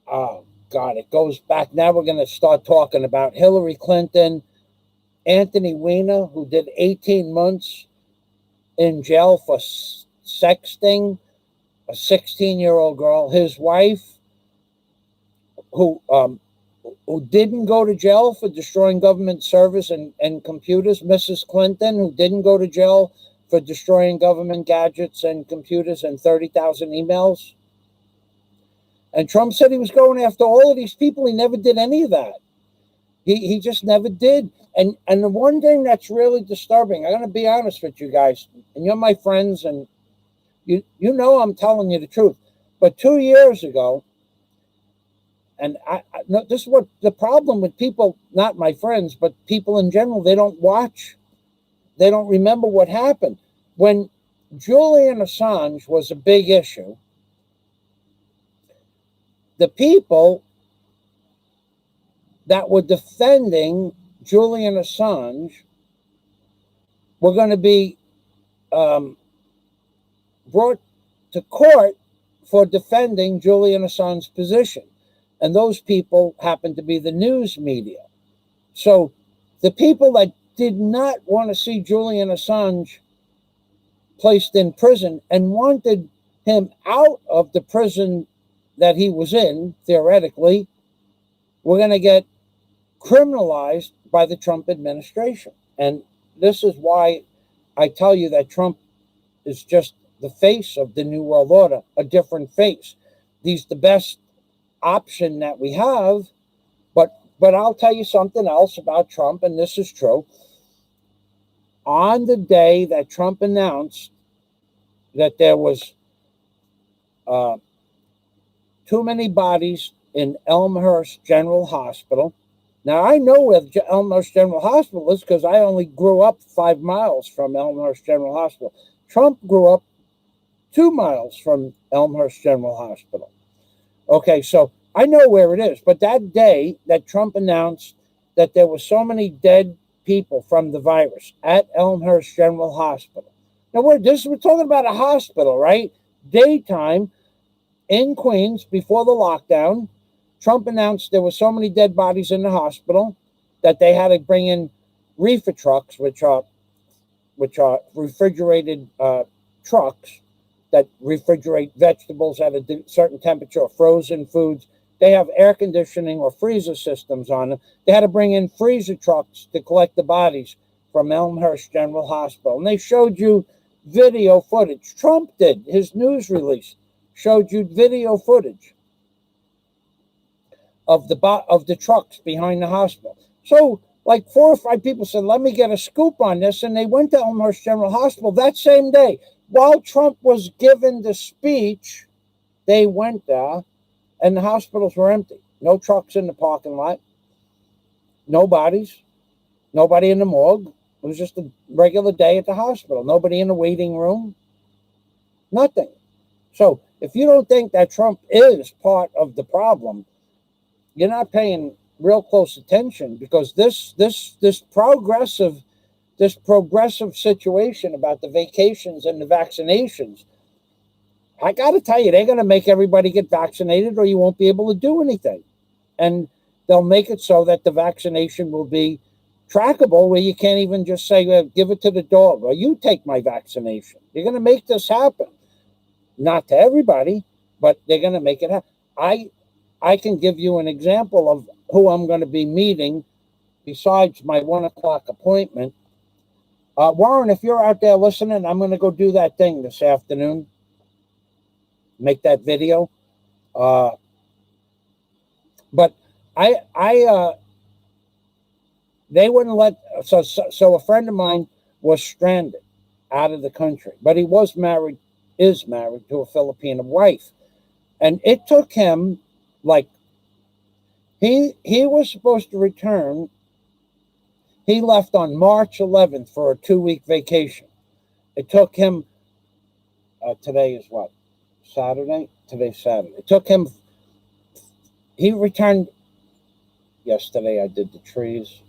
oh God, it goes back. Now we're going to start talking about Hillary Clinton, Anthony Weiner, who did 18 months in jail for sexting a 16-year-old girl, his wife, who didn't go to jail for destroying government servers and computers, Mrs. Clinton, who didn't go to jail for destroying government gadgets and computers and 30,000 emails. And Trump said he was going after all of these people. He never did any of that. He just never did. And the one thing that's really disturbing, I'm going to be honest with you guys, and you're my friends, and you know I'm telling you the truth. But 2 years ago, and no, this is what the problem with people, not my friends, but people in general, they don't watch. They don't remember what happened. When Julian Assange was a big issue, the people that were defending Julian Assange were going to be brought to court for defending Julian Assange's position. And those people happened to be the news media. So the people that did not want to see Julian Assange placed in prison and wanted him out of the prison that he was in, theoretically, were going to get criminalized by the Trump administration. And this is why I tell you that Trump is just the face of the New World Order, a different face. He's the best option that we have, but I'll tell you something else about Trump, and this is true. On the day that Trump announced that there was too many bodies in Elmhurst General Hospital. Now, I know where Elmhurst General Hospital is because I only grew up 5 miles from Elmhurst General Hospital. Trump grew up 2 miles from Elmhurst General Hospital. Okay, so I know where it is. But that day that Trump announced that there were so many dead people from the virus at Elmhurst General Hospital. Now, we're talking about a hospital, right? Daytime in Queens before the lockdown. Trump announced there were so many dead bodies in the hospital that they had to bring in reefer trucks, which are refrigerated trucks that refrigerate vegetables at a certain temperature, or frozen foods. They have air conditioning or freezer systems on them. They had to bring in freezer trucks to collect the bodies from Elmhurst General Hospital. And they showed you video footage. Trump did. His news release showed you video footage of the trucks behind the hospital. So like 4 or 5 people said, let me get a scoop on this. And they went to Elmhurst General Hospital that same day. While Trump was given the speech, they went there and the hospitals were empty. No trucks in the parking lot. No bodies. Nobody in the morgue. It was just a regular day at the hospital. Nobody in the waiting room. Nothing. So if you don't think that Trump is part of the problem, you're not paying real close attention, because this progressive situation about the vacations and the vaccinations, I got to tell you, they're going to make everybody get vaccinated or you won't be able to do anything. And they'll make it so that the vaccination will be trackable, where you can't even just say, well, give it to the dog, or you take my vaccination. You're going to make this happen. Not to everybody, but they're going to make it happen. I can give you an example of who I'm going to be meeting besides my 1 o'clock appointment. Warren, if you're out there listening, I'm going to go do that thing this afternoon. Make that video. But they wouldn't let, so a friend of mine was stranded out of the country, but he is married to a Filipino wife. And it took him, like, he was supposed to return. He left on March 11th for a 2-week vacation. It took him, today is what? Saturday? Today's Saturday. It took him, he returned yesterday. I did the trees.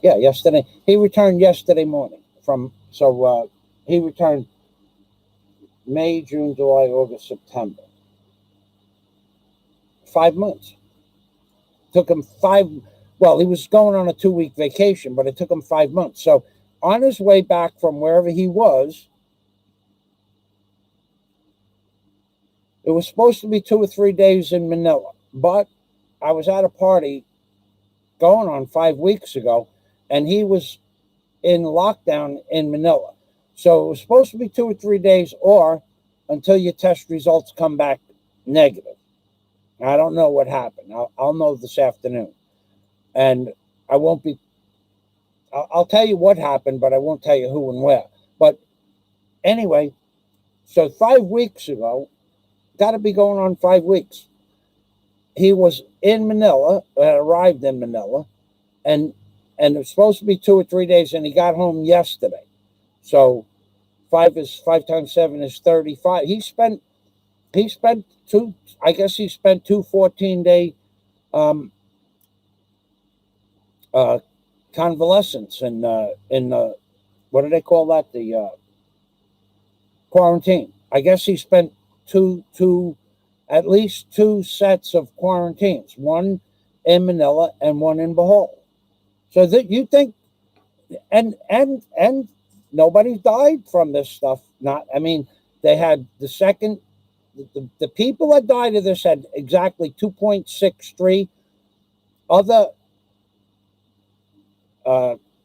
Yeah, yesterday. He returned yesterday morning he returned May, June, July, August, September. 5 months. Took him he was going on a 2-week vacation, but it took him 5 months. So on his way back from wherever he was, it was supposed to be 2 or 3 days in Manila. But I was at a party going on 5 weeks ago, and he was in lockdown in Manila. So it was supposed to be 2 or 3 days, or until your test results come back negative. I don't know what happened. I'll know this afternoon. And I'll tell you what happened, but I won't tell you who and where. But anyway, so 5 weeks ago, got to be going on 5 weeks, he was in Manila, arrived in Manila, and it was supposed to be 2 or 3 days, and he got home yesterday. So 5 times 7 is 35. He spent 2 14-day convalescence in what do they call that? The quarantine. I guess he spent at least 2 sets of quarantines, one in Manila and one in Bohol. So that you think, and nobody died from this stuff. They had the people that died of this had exactly 2.63 other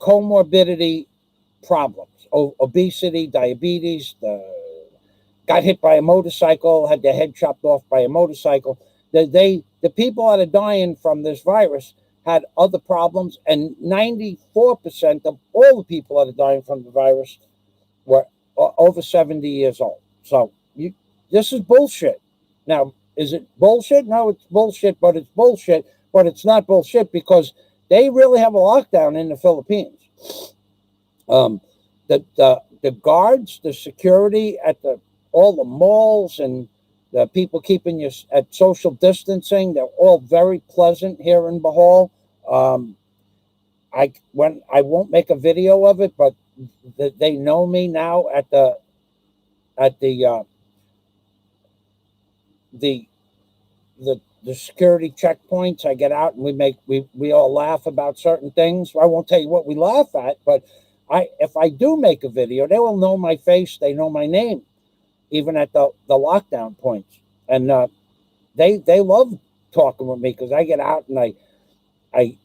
comorbidity problems: obesity, diabetes, got hit by a motorcycle, had their head chopped off by a motorcycle. The people that are dying from this virus had other problems, and 94% of all the people that are dying from the virus were over 70 years old. So this is bullshit. Now, is it bullshit? No, it's bullshit, but it's bullshit. But it's not bullshit because they really have a lockdown in the Philippines. The guards, the security at all the malls, and the people keeping you at social distancing, they're all very pleasant here in Bohol. I won't make a video of it, but they know me now at the the security checkpoints. I get out and we all laugh about certain things. I won't tell you what we laugh at, but if I do make a video, they will know my face. They know my name, even at the lockdown points, and they love talking with me because I get out and I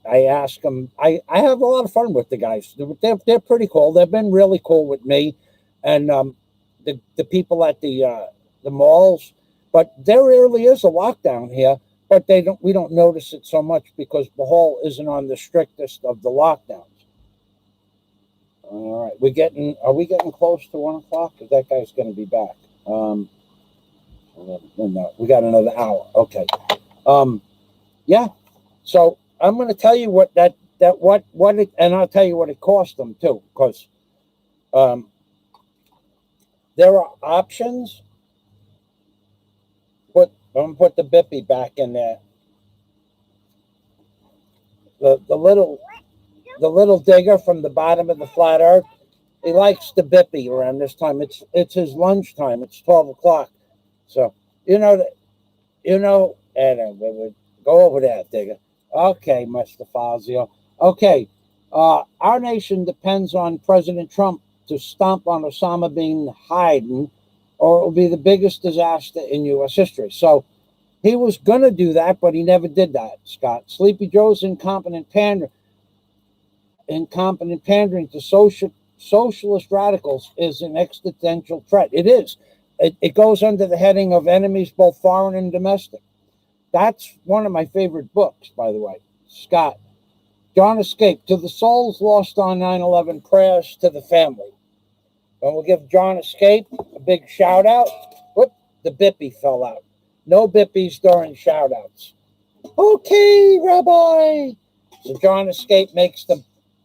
ask them. I have a lot of fun with the guys. They're pretty cool. They've been really cool with me, and the people at the malls. But there really is a lockdown here, but we don't notice it so much because Bohol isn't on the strictest of the lockdowns. All right, are we getting close to 1 o'clock? Because that guy's going to be back. No, we got another hour. Okay. Yeah. So I'm going to tell you what and I'll tell you what it cost them too, because there are options. I'm going to put the bippy back in there. The little digger from the bottom of the flat earth, he likes the bippy around this time. It's his lunchtime. It's 12 o'clock. So and go over there, digger. Okay, Mr. Fazio. Okay, our nation depends on President Trump to stomp on Osama bin Laden, or it will be the biggest disaster in U.S. history. So he was going to do that, but he never did that, Scott. Sleepy Joe's incompetent pandering to socialist radicals is an existential threat. It is. It goes under the heading of enemies, both foreign and domestic. That's one of my favorite books, by the way. Scott. John Escape. To the souls lost on 9/11, prayers to the family. And we'll give John Escape a big shout out. Whoop, the bippy fell out. No bippies during shout outs. Okay, Rabbi. So John Escape makes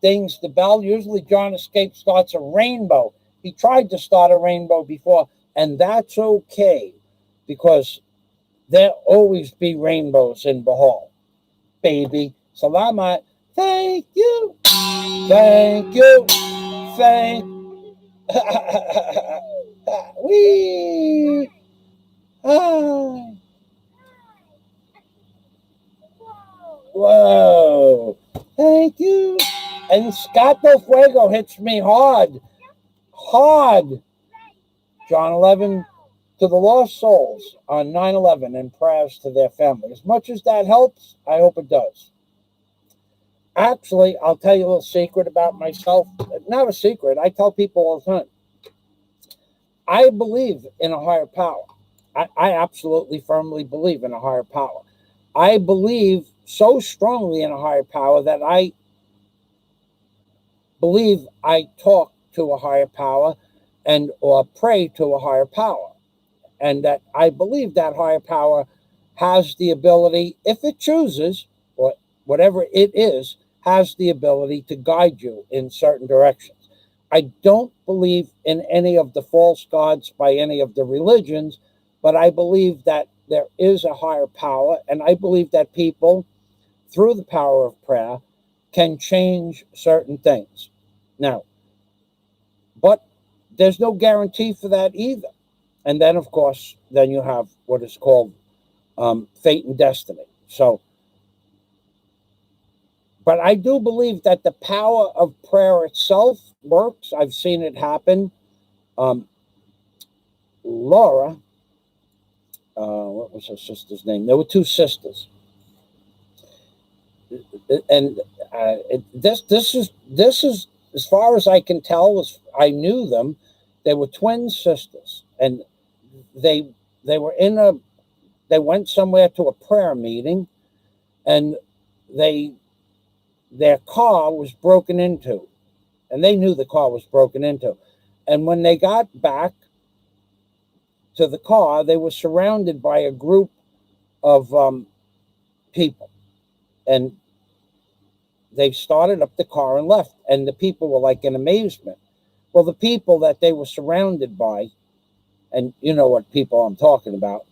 dings the bell. Usually John Escape starts a rainbow. He tried to start a rainbow before, and that's okay, because there'll always be rainbows in Bohol. Baby. Salamat. Thank you. Thank you. Thank Wee. Hi. Whoa. Thank you. And Scott Del Fuego hits me hard. Hard. John 11, to the lost souls on 9/11, and prayers to their family. As much as that helps, I hope it does. Actually, I'll tell you a little secret about myself. Not a secret. I tell people all the time. I believe in a higher power. I absolutely firmly believe in a higher power. I believe so strongly in a higher power that I believe I talk to a higher power or pray to a higher power. And that I believe that higher power has the ability, if it chooses, or whatever it is, has the ability to guide you in certain directions. I don't believe in any of the false gods by any of the religions, but I believe that there is a higher power, and I believe that people, through the power of prayer, can change certain things. Now, but there's no guarantee for that either. And then, of course, then you have what is called fate and destiny. So, but I do believe that the power of prayer itself works. I've seen it happen. Laura, what was her sister's name? There were two sisters, and this is as far as I can tell. As I knew them, they were twin sisters, and they went somewhere to a prayer meeting, and their car was broken into, and they knew the car was broken into. And when they got back to the car, they were surrounded by a group of people, and they started up the car and left, and the people were like in amazement. Well, the people that they were surrounded by, and you know what people I'm talking about,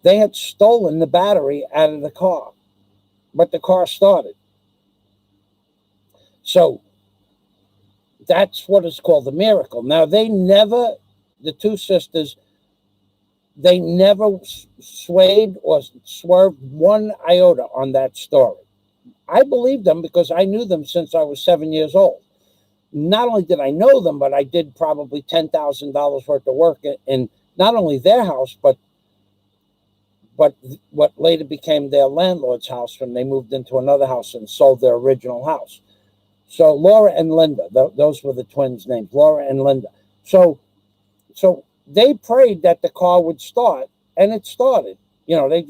they had stolen the battery out of the car, but the car started. So that's what is called a miracle. Now, the two sisters they never swayed or swerved one iota on that story. I believed them because I knew them since I was 7 years old. Not only did I know them, but I did probably $10,000 worth of work in not only their house, but what later became their landlord's house when they moved into another house and sold their original house. So Laura and Linda, those were the twins' names, Laura and Linda. So they prayed that the car would start, and it started. You know, they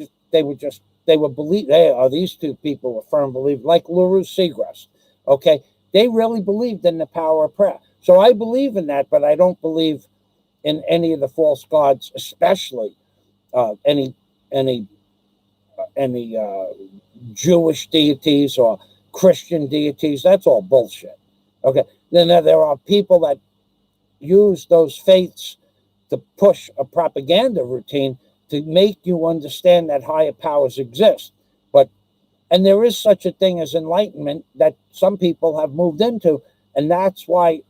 were believe. These two people were firm believers, like LaRue Seagrass. Okay, they really believed in the power of prayer. So I believe in that, but I don't believe in any of the false gods, especially any Jewish deities or Christian deities. That's all bullshit. Okay, then there are people that use those faiths to push a propaganda routine to make you understand that higher powers exist. And there is such a thing as enlightenment that some people have moved into, and that's what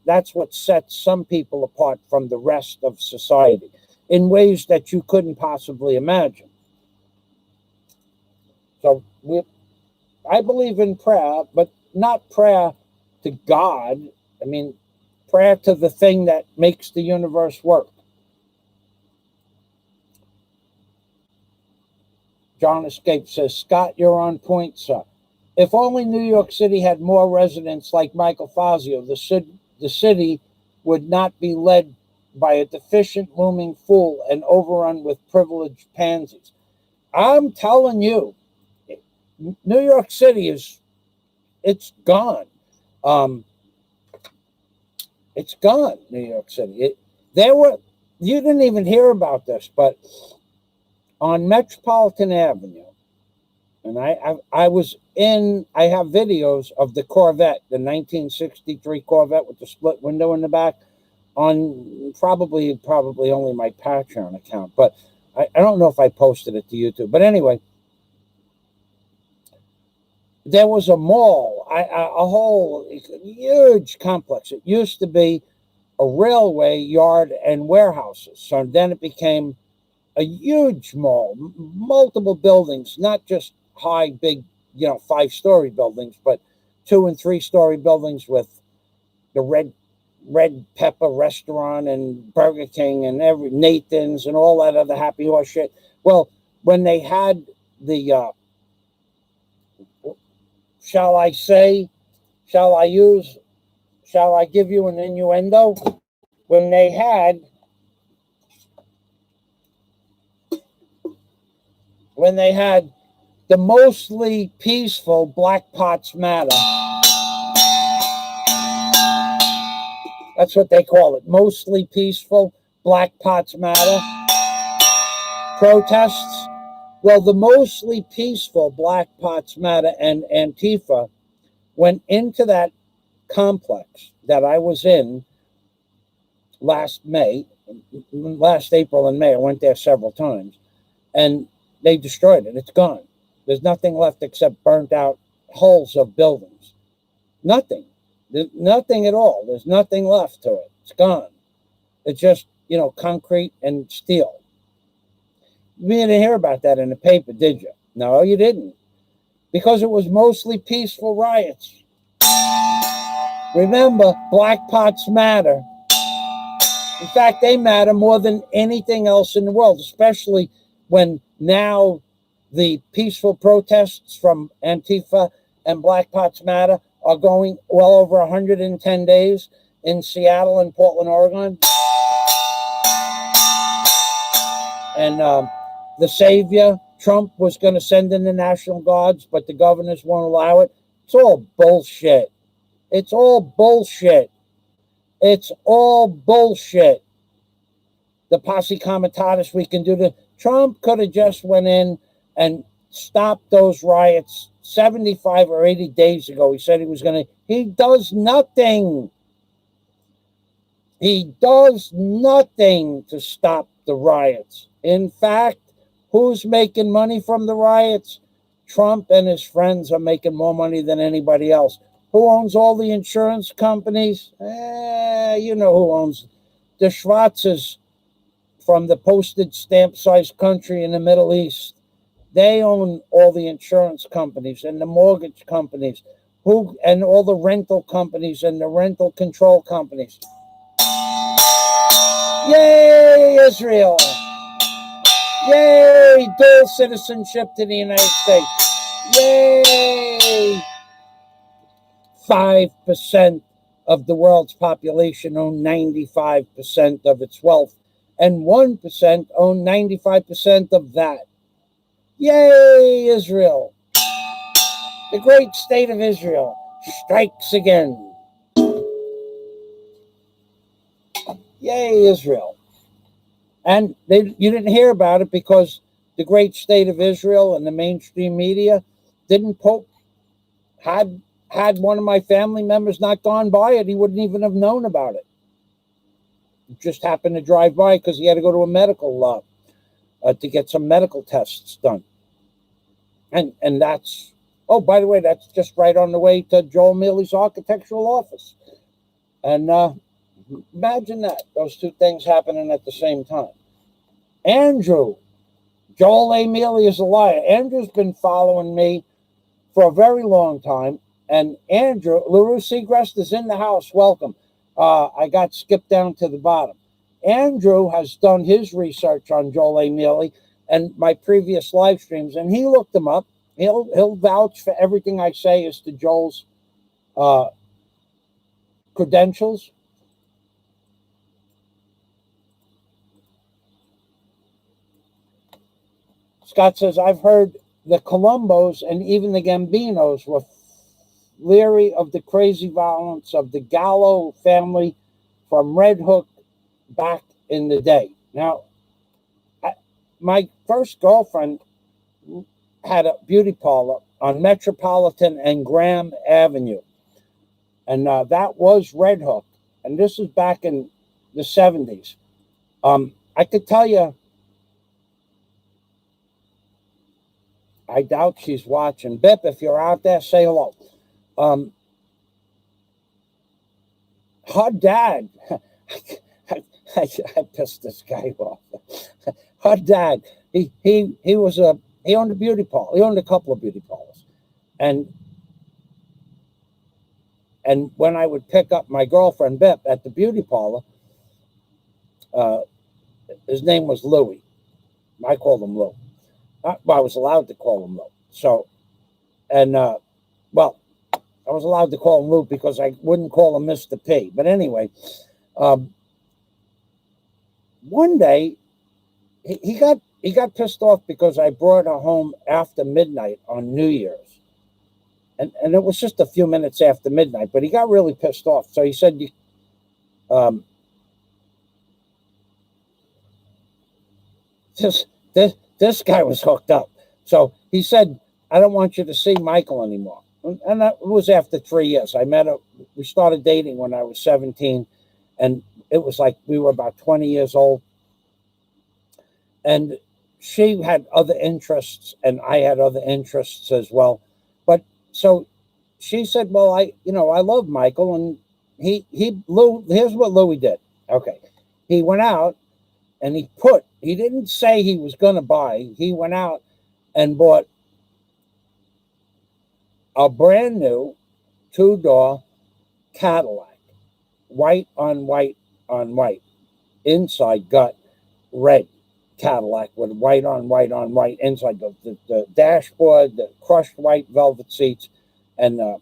sets some people apart from the rest of society in ways that you couldn't possibly imagine. So I believe in prayer, but not prayer to God. I mean, prayer to the thing that makes the universe work. John Escape says, Scott, you're on point, sir. If only New York City had more residents like Michael Fazio, the city would not be led by a deficient, looming fool and overrun with privileged pansies. I'm telling you, New York City it's gone. It's gone, New York City. You didn't even hear about this, but on Metropolitan Avenue, and I have videos of the Corvette, the 1963 Corvette with the split window in the back, on probably only my Patreon account, but I don't know if I posted it to YouTube. But anyway, there was a mall, a whole huge complex. It used to be a railway yard and warehouses. So then it became a huge mall, multiple buildings, not just high, big, 5-story buildings, but 2- and 3-story buildings with the Red Pepper restaurant and Burger King and Nathan's and all that other happy horse shit. Well, when they had the, shall I give you an innuendo? When they had the mostly peaceful Black Pots Matter. That's what they call it. Mostly peaceful Black Pots Matter protests. Well, the mostly peaceful Black Pots Matter and Antifa went into that complex that I was in last April and May. I went there several times, and they destroyed it. It's gone. There's nothing left except burnt out hulls of buildings. Nothing. There's nothing at all. There's nothing left to it. It's gone. It's just, concrete and steel. You didn't hear about that in the paper, did you? No, you didn't. Because it was mostly peaceful riots. Remember, Black Pots matter. In fact, they matter more than anything else in the world, especially when now the peaceful protests from Antifa and Black Pots Matter are going well over 110 days in Seattle and Portland, Oregon. And the savior, Trump, was going to send in the National Guards, but the governors won't allow it. It's all bullshit. It's all bullshit. It's all bullshit. The posse comitatus, we can do the... Trump could have just went in and stopped those riots 75 or 80 days ago. He said he was going to... He does nothing. He does nothing to stop the riots. In fact, who's making money from the riots? Trump and his friends are making more money than anybody else. Who owns all the insurance companies? You know who owns. The Schwarzes from the postage stamp sized country in the Middle East. They own all the insurance companies and the mortgage companies, and all the rental companies and the rental control companies. Yay, Israel! Yay, dual citizenship to the United States. Yay! 5% of the world's population own 95% of its wealth, and 1% own 95% of that. Yay, Israel! The great state of Israel strikes again. Yay, Israel. And you didn't hear about it because the great state of Israel and the mainstream media didn't poke. Had one of my family members not gone by it, he wouldn't even have known about it. He just happened to drive by because he had to go to a medical to get some medical tests done. And that's, oh, by the way, that's just right on the way to Joel MIELE's architectural office. And imagine that, those two things happening at the same time. Andrew, Joel A. MIELE is a liar. Andrew's been following me for a very long time. And Andrew, LaRue Segrest is in the house. Welcome. I got skipped down to the bottom. Andrew has done his research on Joel A. MIELE and my previous live streams, and he looked them up. He'll vouch for everything I say as to Joel's credentials. Scott says, I've heard the Colombos and even the Gambinos were leery of the crazy violence of the Gallo family from Red Hook back in the day. Now, my first girlfriend had a beauty parlor on Metropolitan and Graham Avenue. And that was Red Hook. And this is back in the 70s. I could tell you, I doubt she's watching. Bip, if you're out there, say hello. Her dad, I pissed this guy off. Her dad, he owned a beauty parlor. He owned a couple of beauty parlors. And when I would pick up my girlfriend, Bip, at the beauty parlor, his name was Louie. I called him Lou. I was allowed to call him Lou. So, and, well, I was allowed to call him Lou because I wouldn't call him Mr. P. But anyway, one day, he got pissed off because I brought her home after midnight on New Year's. And it was just a few minutes after midnight, but he got really pissed off. So he said, this guy was hooked up. So he said, I don't want you to see Michael anymore. And that was after 3 years. I met her. We started dating when I was 17. And it was like we were about 20 years old. And she had other interests, and I had other interests as well. But so she said, well, I love Michael. And here's what Louie did. Okay. He went out and he didn't say he was going to buy. He went out and bought a brand new 2-door Cadillac, white on white on white, inside gut red Cadillac with white on white on white inside, the dashboard, the crushed white velvet seats, and the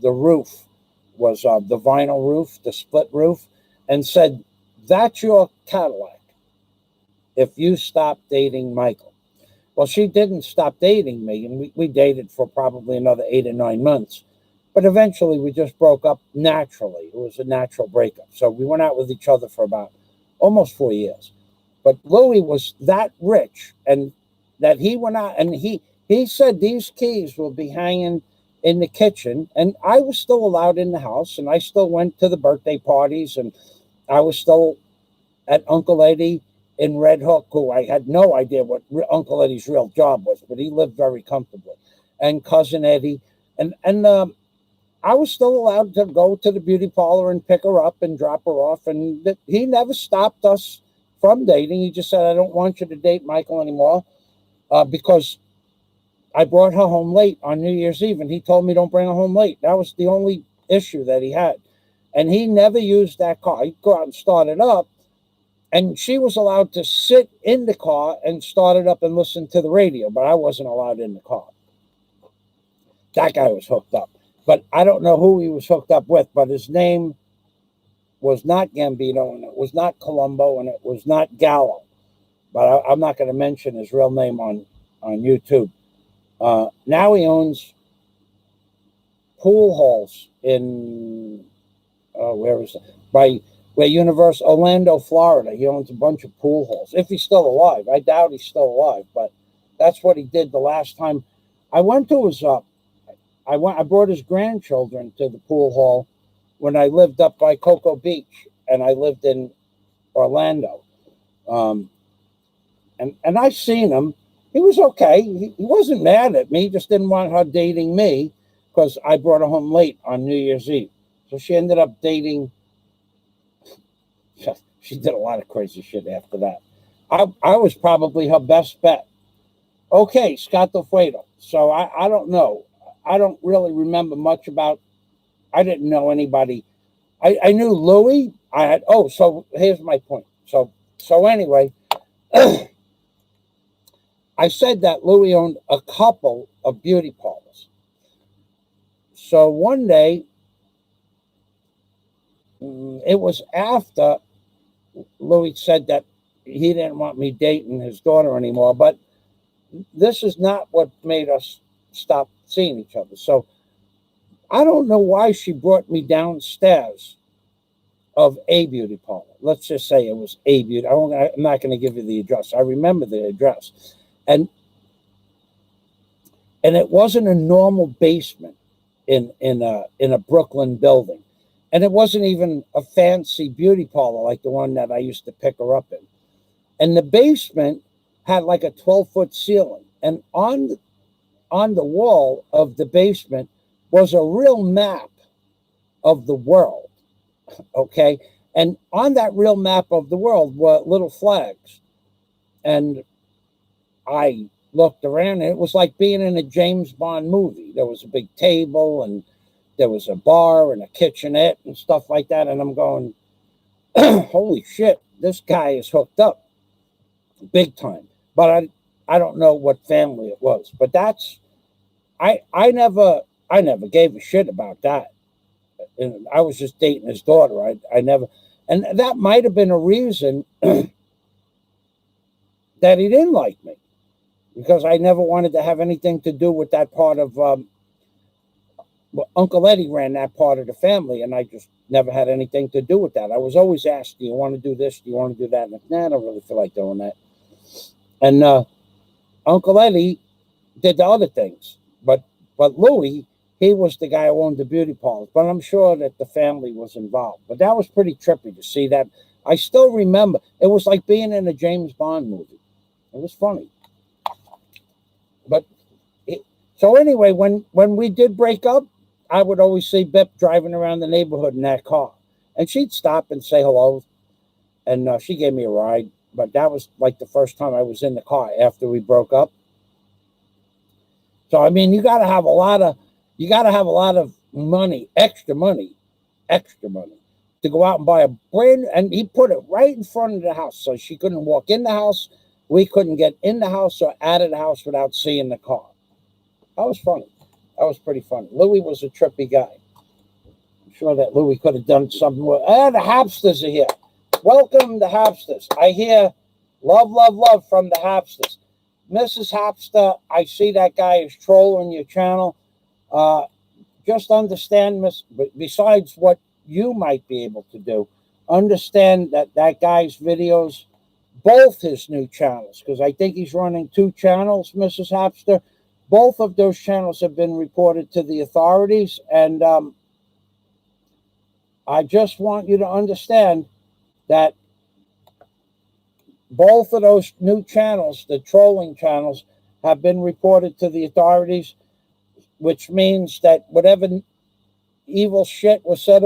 roof was the vinyl roof, the split roof, and said, that's your Cadillac if you stop dating Michael. Well, she didn't stop dating me, and we dated for probably another 8 or 9 months. But eventually, we just broke up naturally. It was a natural breakup. So we went out with each other for about almost 4 years. But Louie was that rich, and that he went out, and he said these keys will be hanging in the kitchen. And I was still allowed in the house, and I still went to the birthday parties, and I was still at Uncle Eddie in Red Hook, who I had no idea what Uncle Eddie's real job was, but he lived very comfortably, and Cousin Eddie. And I was still allowed to go to the beauty parlor and pick her up and drop her off. And he never stopped us from dating. He just said, I don't want you to date Michael anymore because I brought her home late on New Year's Eve, and he told me don't bring her home late. That was the only issue that he had. And he never used that car. He'd go out and start it up, and she was allowed to sit in the car and start it up and listen to the radio, but I wasn't allowed in the car. That guy was hooked up. But I don't know who he was hooked up with, but his name was not Gambino, and it was not Colombo, and it was not Gallo. But I'm not going to mention his real name on YouTube. Now he owns pool halls in, where is it? Where Orlando, Florida. He owns a bunch of pool halls. If he's still alive. I doubt he's still alive, but that's what he did the last time. I went to his, I brought his grandchildren to the pool hall when I lived up by Cocoa Beach, and I lived in Orlando. And I seen him. He was okay. He wasn't mad at me. He just didn't want her dating me because I brought her home late on New Year's Eve. So she ended up dating. She did a lot of crazy shit after that. I was probably her best bet. Okay, Scott Fuedo. So I don't know. I don't really remember much about. I didn't know anybody. I knew Louis. So here's my point. So anyway, I said that Louis owned a couple of beauty parlors. So one day, it was after Louis said that he didn't want me dating his daughter anymore, but this is not what made us stop seeing each other. So I don't know why she brought me downstairs of a beauty parlor. Let's just say it was a beauty. I'm not going to give you the address. I remember the address. And it wasn't a normal basement in a Brooklyn building. And it wasn't even a fancy beauty parlor like the one that I used to pick her up in. And the basement had like a 12-foot ceiling. And on the wall of the basement was a real map of the world, okay? And on that real map of the world were little flags. And I looked around, and it was like being in a James Bond movie. There was a big table, and there was a bar and a kitchenette and stuff like that. And I'm going, holy shit, this guy is hooked up big time. But I don't know what family it was. But that's, I never gave a shit about that. And I was just dating his daughter. I never, and that might have been a reason that he didn't like me, because I never wanted to have anything to do with that part of, Uncle Eddie ran that part of the family, and I just never had anything to do with that. I was always asked, do you want to do this? Do you want to do that? And I don't really feel like doing that. And Uncle Eddie did the other things. But Louis, he was the guy who owned the beauty parlors. But I'm sure that the family was involved. But that was pretty trippy to see that. I still remember. It was like being in a James Bond movie. It was funny. But so anyway, when we did break up, I would always see Bip driving around the neighborhood in that car. And she'd stop and say hello. And she gave me a ride. But that was like the first time I was in the car after we broke up. So, I mean, you got to have a lot of money, extra money, to go out and buy a brand. And he put it right in front of the house. So she couldn't walk in the house. We couldn't get in the house or out of the house without seeing the car. That was funny. That was pretty funny. Louis was a trippy guy. I'm sure that Louis could have done something with. The Hapsters are here. Welcome, the Hapsters. I hear love, love, love from the Hapsters. Mrs. Hapster, I see that guy is trolling your channel. Just understand, besides what you might be able to do, understand that guy's videos, both his new channels, because I think he's running 2 channels, Mrs. Hapster. Both of those channels have been reported to the authorities, and I just want you to understand that both of those new channels, the trolling channels, have been reported to the authorities, which means that whatever evil shit was said,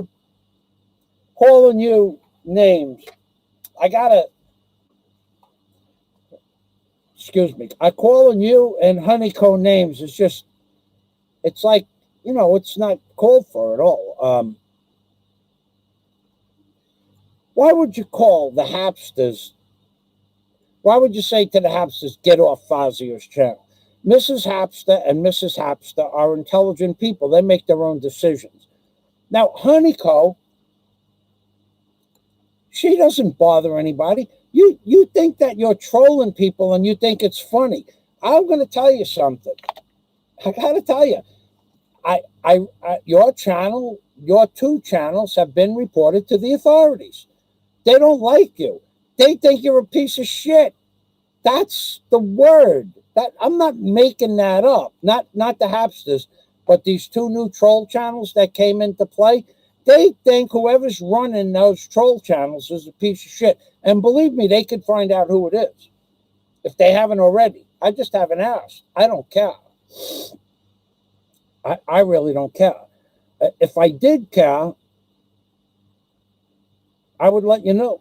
calling you names. I gotta excuse me, I calling you and honeycomb names is just, it's like, it's not called for at all. Why would you call the Hapsters? Why would you say to the Hapsters, get off Fazio's channel? Mrs. Hapster and Mrs. Hapster are intelligent people. They make their own decisions. Now, Honeycomb, she doesn't bother anybody. You think that you're trolling people and you think it's funny. I'm going to tell you something. I got to tell you, your channel, your two channels have been reported to the authorities. They don't like you. They think you're a piece of shit. That's the word. That I'm not making that up. Not the Hapsters, but these two new troll channels that came into play. They think whoever's running those troll channels is a piece of shit. And believe me, they could find out who it is if they haven't already. I just haven't asked. I don't care. I really don't care. If I did care, I would let you know.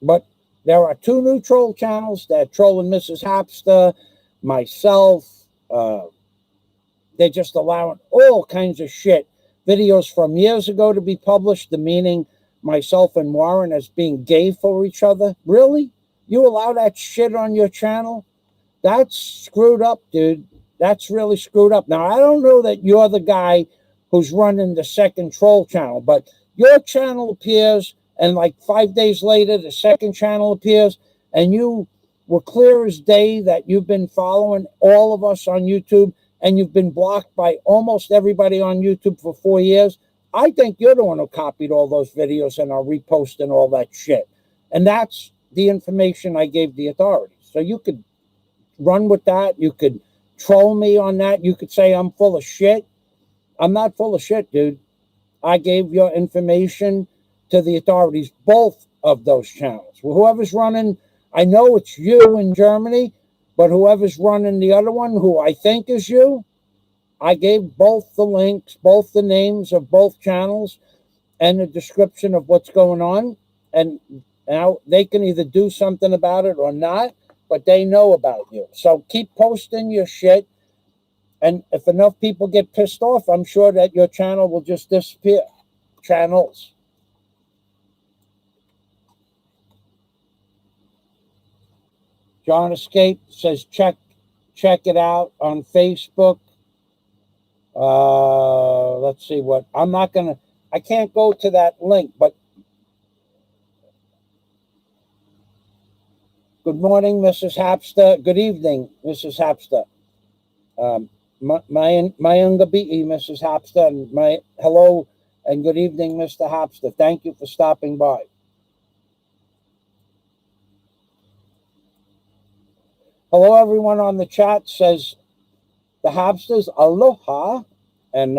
But there are two new troll channels that are trolling Mrs. Hapster, myself. They're just allowing all kinds of shit. Videos from years ago to be published, demeaning myself and Warren as being gay for each other. Really? You allow that shit on your channel? That's screwed up, dude. That's really screwed up. Now, I don't know that you're the guy who's running the second troll channel, but your channel appears, and like 5 days later, the second channel appears, and you were clear as day that you've been following all of us on YouTube, and you've been blocked by almost everybody on YouTube for 4 years. I think you're the one who copied all those videos and are reposting all that shit. And that's the information I gave the authorities. So you could run with that. You could troll me on that. You could say I'm full of shit. I'm not full of shit, dude. I gave your information to the authorities, both of those channels. Well, whoever's running, I know it's you in Germany, but whoever's running the other one, who I think is you, I gave both the links, both the names of both channels, and the description of what's going on. And now they can either do something about it or not, but they know about you. So keep posting your shit. And if enough people get pissed off, I'm sure that your channel will just disappear. Channels. John Escape says, check it out on Facebook. Let's see what. I can't go to that link, but good morning, Mrs. Hapster. Good evening, Mrs. Hapster. Mayunga Bi'i, Mrs. Hapster, and my hello and good evening, Mr. Hapster. Thank you for stopping by. Hello, everyone on the chat says the Hapsters, aloha. And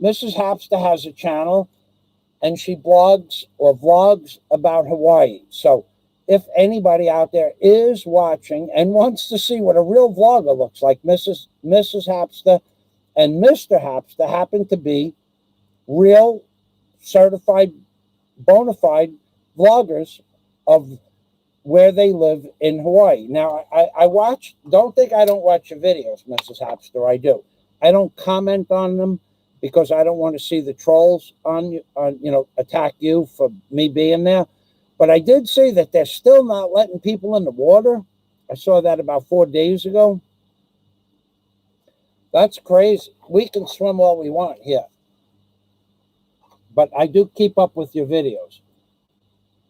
Mrs. Hapster has a channel and she blogs or vlogs about Hawaii. So if anybody out there is watching and wants to see what a real vlogger looks like, Mrs. Hapster and Mr. Hapster happen to be real certified, bona fide vloggers of where they live in Hawaii. Now, I watch, don't think I don't watch your videos, Mrs. Hapster, I do. I don't comment on them because I don't want to see the trolls attack you for me being there. But I did see that they're still not letting people in the water. I saw that about 4 days ago. That's crazy. We can swim all we want here. But I do keep up with your videos.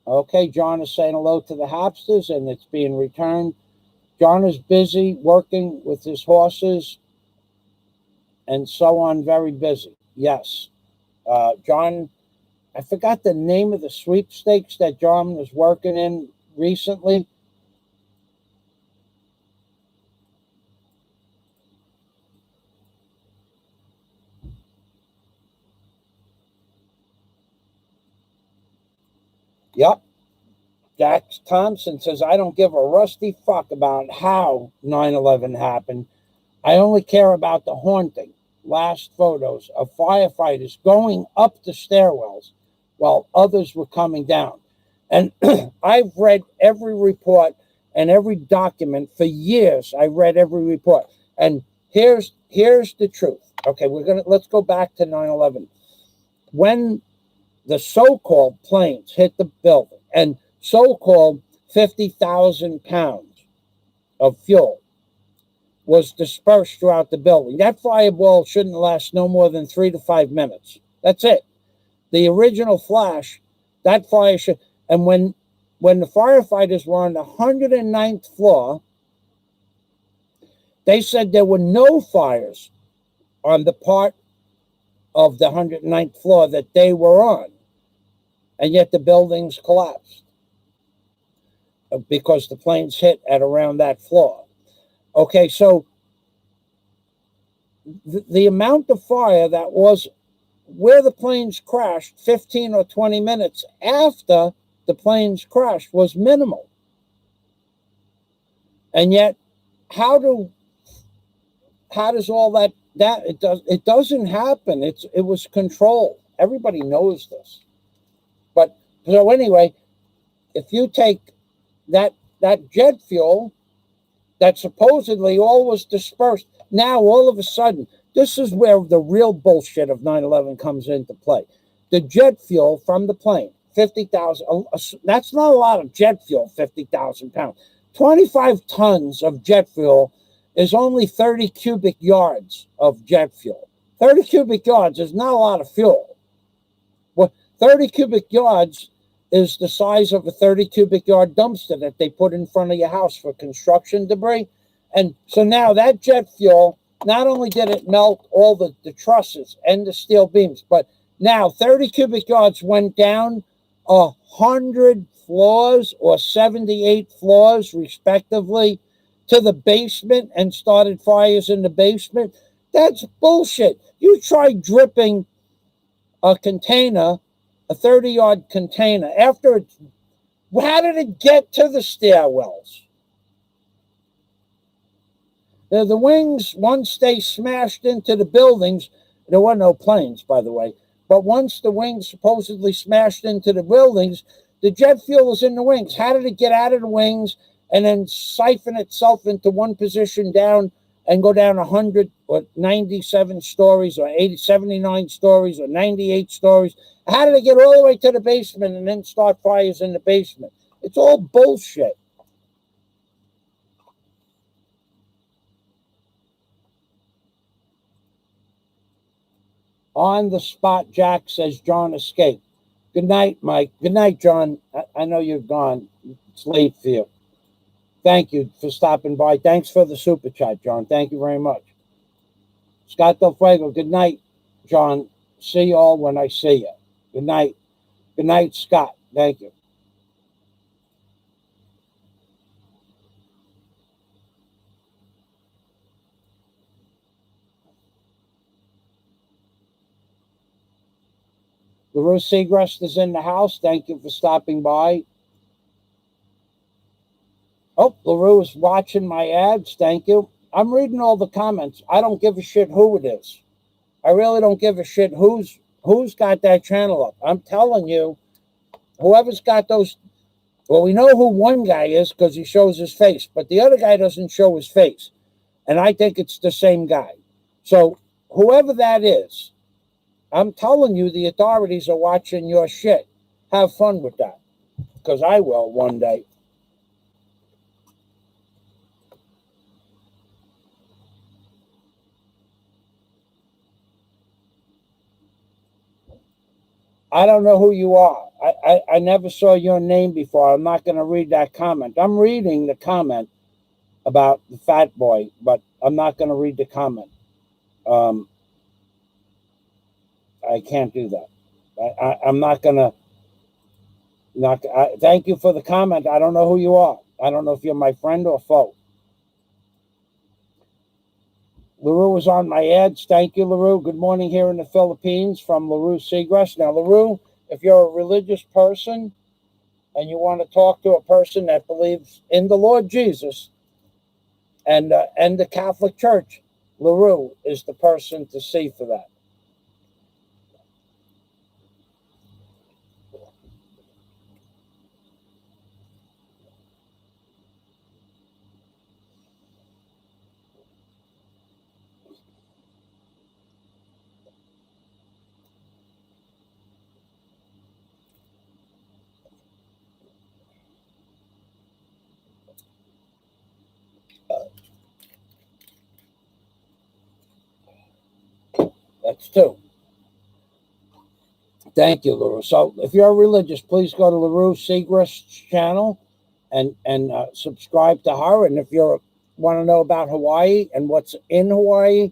Okay, John is saying hello to the Hapsters, and it's being returned. John is busy working with his horses and so on, very busy. Yes. John, I forgot the name of the sweepstakes that John was working in recently. Yep. Dax Thompson says, I don't give a rusty fuck about how 9/11 happened. I only care about the haunting. Last photos of firefighters going up the stairwells while others were coming down. And I've read every report and every document for years. I read every report. And here's the truth. Okay, let's go back to 9/11. When the so-called planes hit the building and so-called 50,000 pounds of fuel was dispersed throughout the building, that fireball shouldn't last no more than 3 to 5 minutes. That's it. The original flash, that fire should, and when the firefighters were on the 109th floor, they said there were no fires on the part of the 109th floor that they were on. And yet the buildings collapsed because the planes hit at around that floor. Okay, so the amount of fire that was where the planes crashed 15 or 20 minutes after the planes crashed was minimal. And yet, how does all that it doesn't happen. It was controlled. Everybody knows this. But so anyway, if you take that jet fuel that supposedly all was dispersed, now all of a sudden, this is where the real bullshit of 9/11 comes into play. The jet fuel from the plane, 50,000, that's not a lot of jet fuel, 50,000 pounds. 25 tons of jet fuel is only 30 cubic yards of jet fuel. 30 cubic yards is not a lot of fuel. Well, 30 cubic yards is the size of a 30 cubic yard dumpster that they put in front of your house for construction debris. And so now that jet fuel, not only did it melt all the trusses and the steel beams, but now 30 cubic yards went down 100 floors or 78 floors, respectively, to the basement and started fires in the basement. That's bullshit. You try dripping a container, a 30-yard container, after it's, how did it get to the stairwells? The wings, once they smashed into the buildings, there were no planes, by the way, but once the wings supposedly smashed into the buildings, the jet fuel was in the wings. How did it get out of the wings and then siphon itself into one position down and go down 100 or 97 stories or 79 stories or 98 stories? How did it get all the way to the basement and then start fires in the basement? It's all bullshit. On the spot, Jack says John escaped. Good night, Mike. Good night, John. I know you're gone. It's late for you. Thank you for stopping by. Thanks for the super chat, John. Thank you very much. Scott Del Fuego, good night, John. See you all when I see you. Good night. Good night, Scott. Thank you. LaRue Segrest is in the house. Thank you for stopping by. Oh, LaRue is watching my ads. Thank you. I'm reading all the comments. I don't give a shit who it is. I really don't give a shit who's got that channel up. I'm telling you, whoever's got those, well, we know who one guy is because he shows his face, but the other guy doesn't show his face. And I think it's the same guy. So whoever that is, I'm telling you, the authorities are watching your shit. Have fun with that, because I will one day. I don't know who you are. I never saw your name before. I'm not going to read that comment. I'm reading the comment about the fat boy, but I'm not going to read the comment. I can't do that. I'm not going to. Thank you for the comment. I don't know who you are. I don't know if you're my friend or foe. LaRue was on my ads. Thank you, LaRue. Good morning here in the Philippines from LaRue Segrest. Now, LaRue, if you're a religious person and you want to talk to a person that believes in the Lord Jesus and the Catholic Church, LaRue is the person to see for that. That's 2. Thank you, LaRue. So if you're religious, please go to LaRue Segrest's channel and subscribe to her. And if you want to know about Hawaii and what's in Hawaii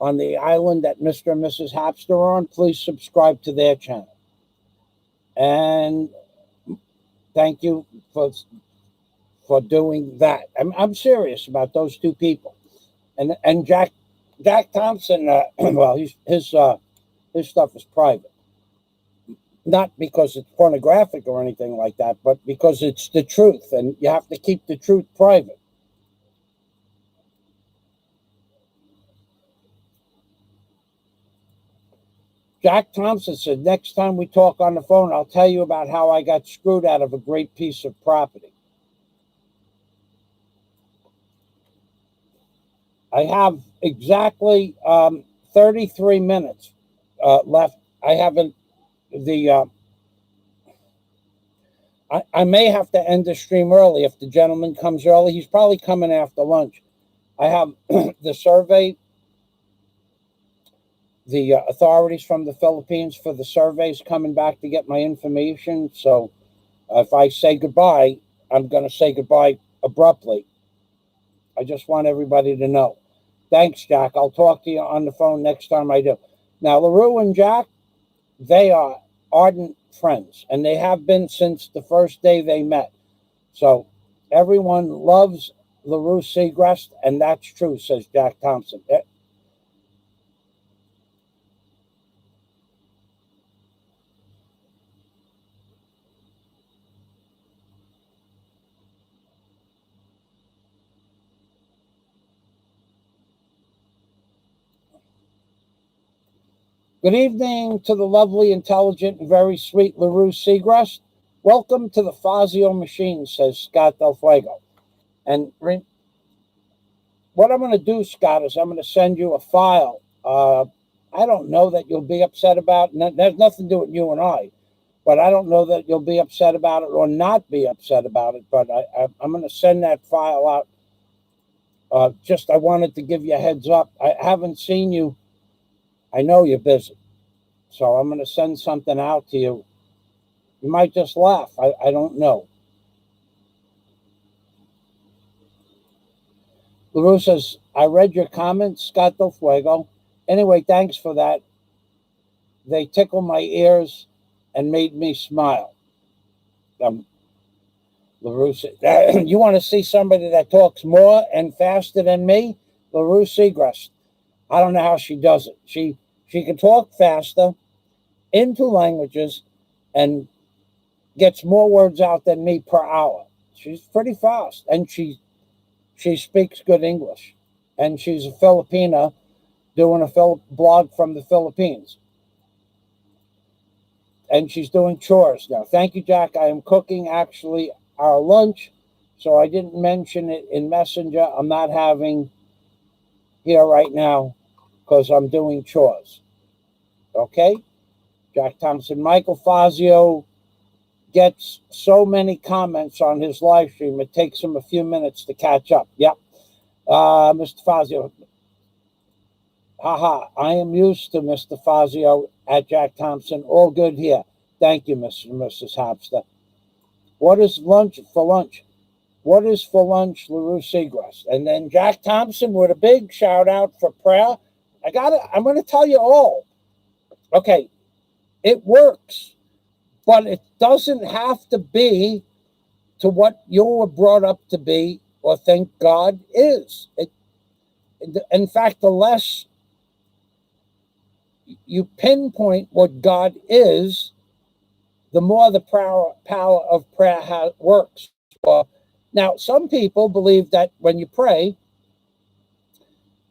on the island that Mr. and Mrs. Hapster are on, please subscribe to their channel. And thank you for doing that. I'm serious about those 2 people. And Jack Thompson, well, his stuff is private. Not because it's pornographic or anything like that, but because it's the truth, and you have to keep the truth private. Jack Thompson said, next time we talk on the phone, I'll tell you about how I got screwed out of a great piece of property. I have exactly 33 minutes left. I haven't I may have to end the stream early if the gentleman comes early. He's probably coming after lunch. I have the survey, the authorities from the Philippines for the surveys coming back to get my information. So if I say goodbye, I'm going to say goodbye abruptly. I just want everybody to know. Thanks, Jack. I'll talk to you on the phone next time I do. Now, LaRue and Jack, they are ardent friends, and they have been since the first day they met. So everyone loves LaRue Segrest, and that's true, says Jack Thompson. Good evening to the lovely, intelligent, and very sweet LaRue Segrest. Welcome to the Fazio machine, says Scott Del Fuego. And what I'm going to do, Scott, is I'm going to send you a file. I don't know that you'll be upset about it. There's nothing to do with you and I, but I don't know that you'll be upset about it or not be upset about it. But I'm going to send that file out. I wanted to give you a heads up. I haven't seen you. I know you're busy. So I'm going to send something out to you. You might just laugh. I don't know. LaRue says, I read your comments, Scott Del Fuego. Anyway, thanks for that. They tickle my ears and made me smile. LaRue says, you want to see somebody that talks more and faster than me? LaRue Segrest. I don't know how she does it. She can talk faster in 2 languages and gets more words out than me per hour. She's pretty fast, and she speaks good English, and she's a Filipina doing a blog from the Philippines, and she's doing chores now. Thank you, Jack. I am cooking actually our lunch, so I didn't mention it in Messenger. I'm not having here right now because I'm doing chores. Okay? Jack Thompson. Michael Fazio gets so many comments on his live stream, it takes him a few minutes to catch up. Yep. Mr. Fazio. Haha, I am used to Mr. Fazio at Jack Thompson. All good here. Thank you, Mr. and Mrs. Hapster. What is lunch for lunch? What is for lunch, LaRue Segrest? And then Jack Thompson with a big shout out for prayer. I'm going to tell you all. Okay, it works, but it doesn't have to be to what you were brought up to be or think God is. In fact, the less you pinpoint what God is, the more the power of prayer works. Now, some people believe that when you pray,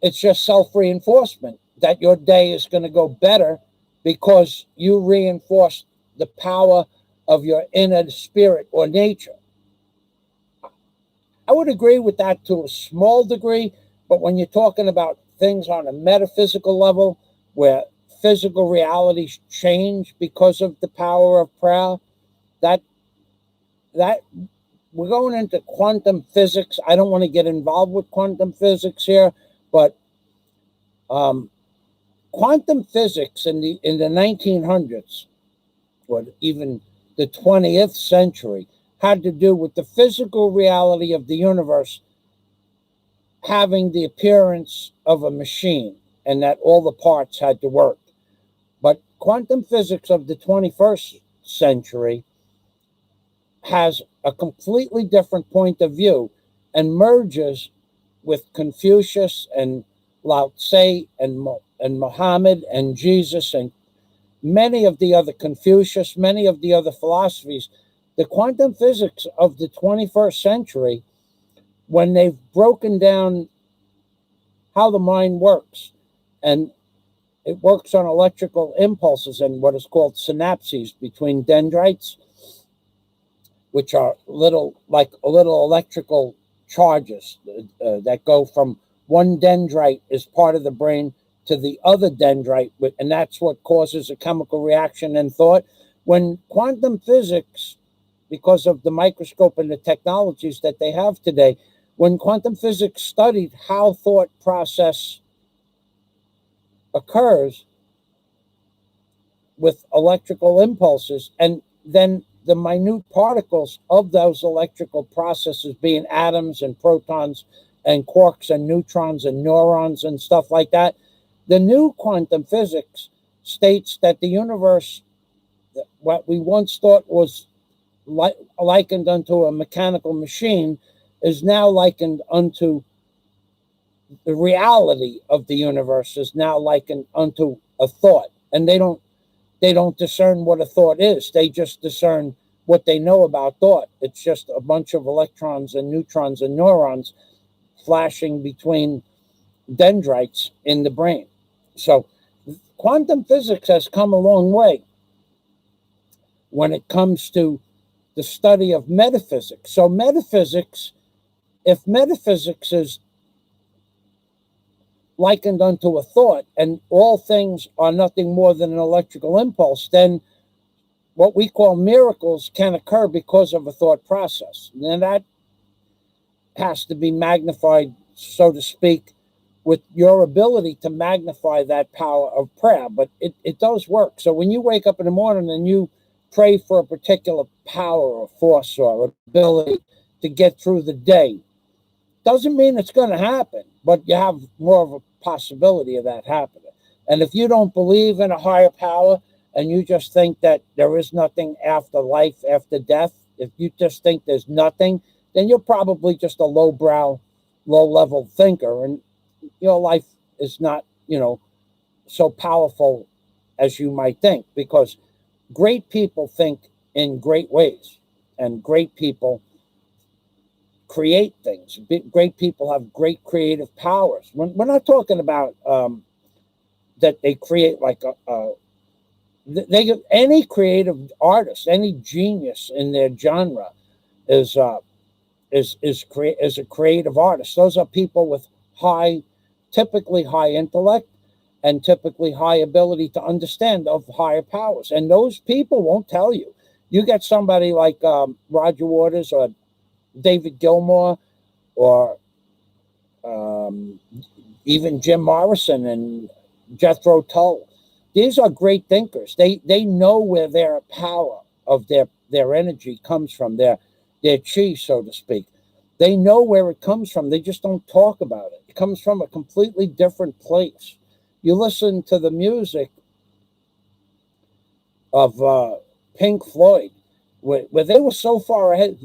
it's just self-reinforcement, that your day is going to go better because you reinforce the power of your inner spirit or nature. I would agree with that to a small degree, but when you're talking about things on a metaphysical level where physical realities change because of the power of prayer, that we're going into quantum physics. I don't want to get involved with quantum physics here, but quantum physics in the 1900s, or even the 20th century, had to do with the physical reality of the universe having the appearance of a machine, and that all the parts had to work. But quantum physics of the 21st century has a completely different point of view and merges with Confucius and Lao Tse and Muhammad and Jesus and many of the other Confucius, many of the other philosophies. The quantum physics of the 21st century, when they've broken down how the mind works, and it works on electrical impulses and what is called synapses between dendrites, which are little electrical charges that go from one dendrite as part of the brain to the other dendrite, and that's what causes a chemical reaction in thought. When quantum physics, because of the microscope and the technologies that they have today, when quantum physics studied how thought process occurs with electrical impulses, and then the minute particles of those electrical processes being atoms and protons and quarks and neutrons and neurons and stuff like that, the new quantum physics states that the universe, what we once thought was likened unto a mechanical machine, is now likened unto the reality of the universe, is now likened unto a thought. And they don't discern what a thought is. They just discern what they know about thought. It's just a bunch of electrons and neutrons and neurons flashing between dendrites in the brain. So quantum physics has come a long way when it comes to the study of metaphysics. So metaphysics, if metaphysics is likened unto a thought and all things are nothing more than an electrical impulse, then what we call miracles can occur because of a thought process. And that has to be magnified, so to speak, with your ability to magnify that power of prayer. But it does work. So when you wake up in the morning and you pray for a particular power or force or ability to get through the day, doesn't mean it's going to happen, but you have more of a possibility of that happening. And if you don't believe in a higher power and you just think that there is nothing after life, after death, if you just think there's nothing, then you're probably just a lowbrow, low-level thinker, and your life is not, so powerful as you might think, because great people think in great ways, and great people create things. Great people have great creative powers. We're not talking about that they create like any creative artist, any genius in their genre is a creative artist. Those are people with typically high intellect and typically high ability to understand of higher powers. And those people won't tell you. You get somebody like Roger Waters or David Gilmour or even Jim Morrison and Jethro Tull. These are great thinkers. They know where their power of their energy comes from, their chi, so to speak. They know where it comes from. They just don't talk about it. It comes from a completely different place. You listen to the music of Pink Floyd, where they were so far ahead.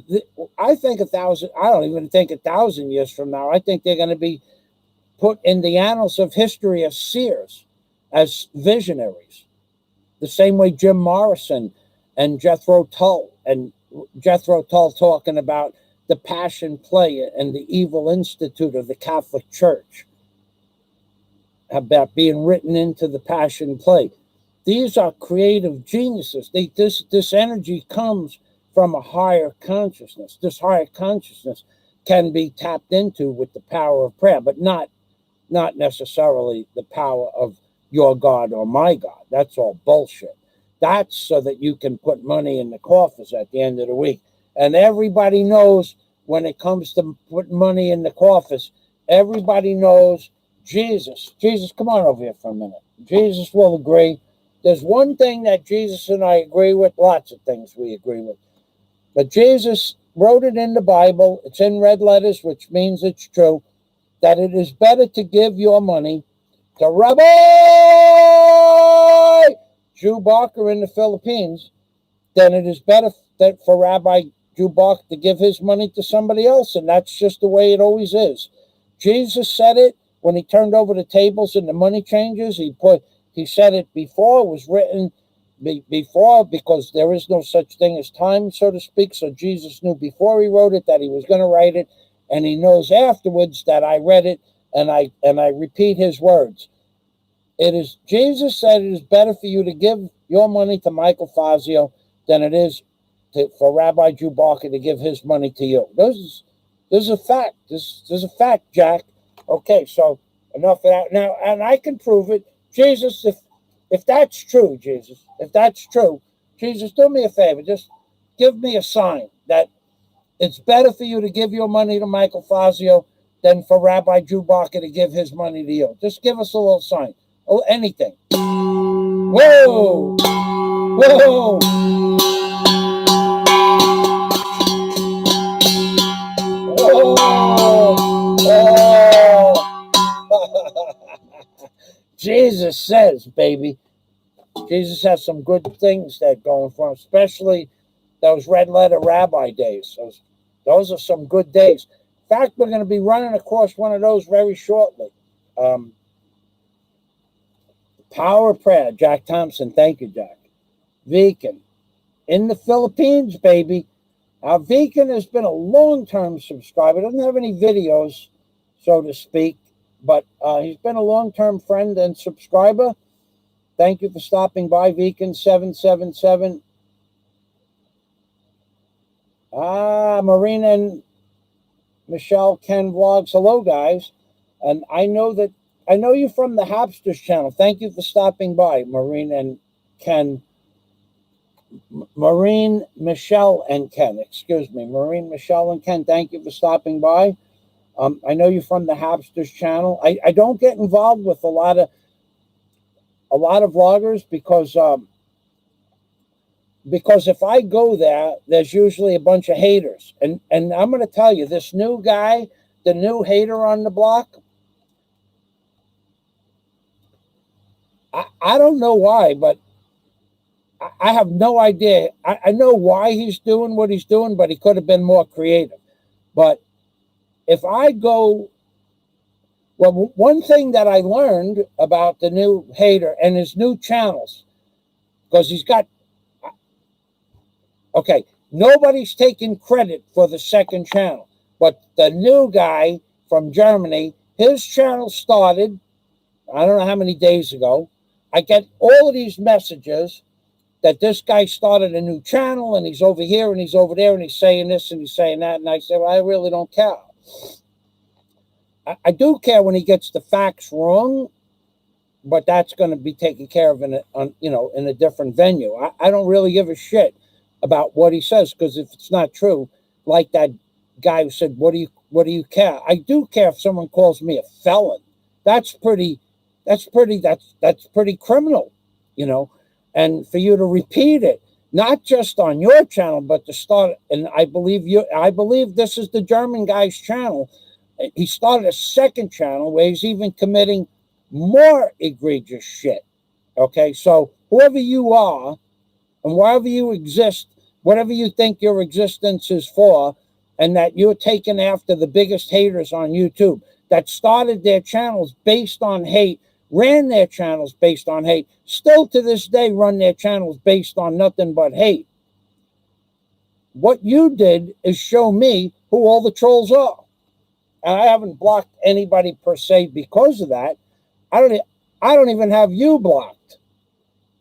I don't even think 1,000 years from now, I think they're going to be put in the annals of history as seers, as visionaries. The same way Jim Morrison and Jethro Tull talking about the Passion Play and the Evil Institute of the Catholic Church, about being written into the Passion Play. These are creative geniuses. This energy comes from a higher consciousness. This higher consciousness can be tapped into with the power of prayer, but not necessarily the power of your God or my God. That's all bullshit. That's so that you can put money in the coffers at the end of the week. And everybody knows when it comes to putting money in the coffers, everybody knows Jesus, come on over here for a minute. Jesus will agree. There's one thing that Jesus and I agree with, lots of things we agree with. But Jesus wrote it in the Bible, it's in red letters, which means it's true, that it is better to give your money to Rabbi Jew Barker in the Philippines than it is better for Rabbi Jew Barker to give his money to somebody else. And that's just the way it always is. Jesus said it when he turned over the tables and the money changers. He said it before it was written before, because there is no such thing as time, so to speak. So Jesus knew before he wrote it that he was going to write it, and he knows afterwards that I read it and I repeat his words. It is, Jesus said it is better for you to give your money to Michael Fazio than it is for Rabbi Jew Barker to give his money to you. This is a fact. This is a fact, Jack. Okay, so enough of that. Now, and I can prove it. Jesus, if that's true, Jesus, if that's true, Jesus, do me a favor. Just give me a sign that it's better for you to give your money to Michael Fazio than for Rabbi Jew Barker to give his money to you. Just give us a little sign. Oh, anything. Whoa! Whoa! Jesus says, baby. Jesus has some good things that going for him, especially those red letter rabbi days. Those are some good days. In fact, we're going to be running across one of those very shortly. Power of Prayer, Jack Thompson. Thank you, Jack. Viken. In the Philippines, baby. Now, Viken has been a long-term subscriber. Doesn't have any videos, so to speak, but he's been a long-term friend and subscriber. Thank you for stopping by, Viken777. Marina and Michelle Ken Vlogs. Hello, guys. And I know you from the Hapsters channel. Thank you for stopping by, Marina and Ken. Maureen, Michelle, and Ken. Excuse me. Maureen, Michelle, and Ken, thank you for stopping by. I know you from the Hapsters channel. I don't get involved with a lot of vloggers because if I go there, there's usually a bunch of haters. And I'm going to tell you, this new guy, the new hater on the block, I don't know why, but I have no idea. I know why he's doing what he's doing, but he could have been more creative. But if I go, well, one thing that I learned about the new hater and his new channels, because he's got, okay, nobody's taking credit for the second channel, but the new guy from Germany, his channel started, I don't know how many days ago. I get all of these messages that this guy started a new channel and he's over here and he's over there and he's saying this and he's saying that. And I say, well, I really don't care. I do care when he gets the facts wrong, but that's going to be taken care of in a different venue. I don't really give a shit about what he says, because if it's not true, like that guy who said, what do you care? I do care if someone calls me a felon. That's pretty criminal, and for you to repeat it, not just on your channel, but to start, and I believe this is the German guy's channel. He started a second channel where he's even committing more egregious shit. Okay, so whoever you are and wherever you exist, whatever you think your existence is for, and that you're taking after the biggest haters on YouTube that started their channels based on hate, ran their channels based on hate, still to this day run their channels based on nothing but hate. What you did is show me who all the trolls are. And I haven't blocked anybody per se because of that. I don't even have you blocked,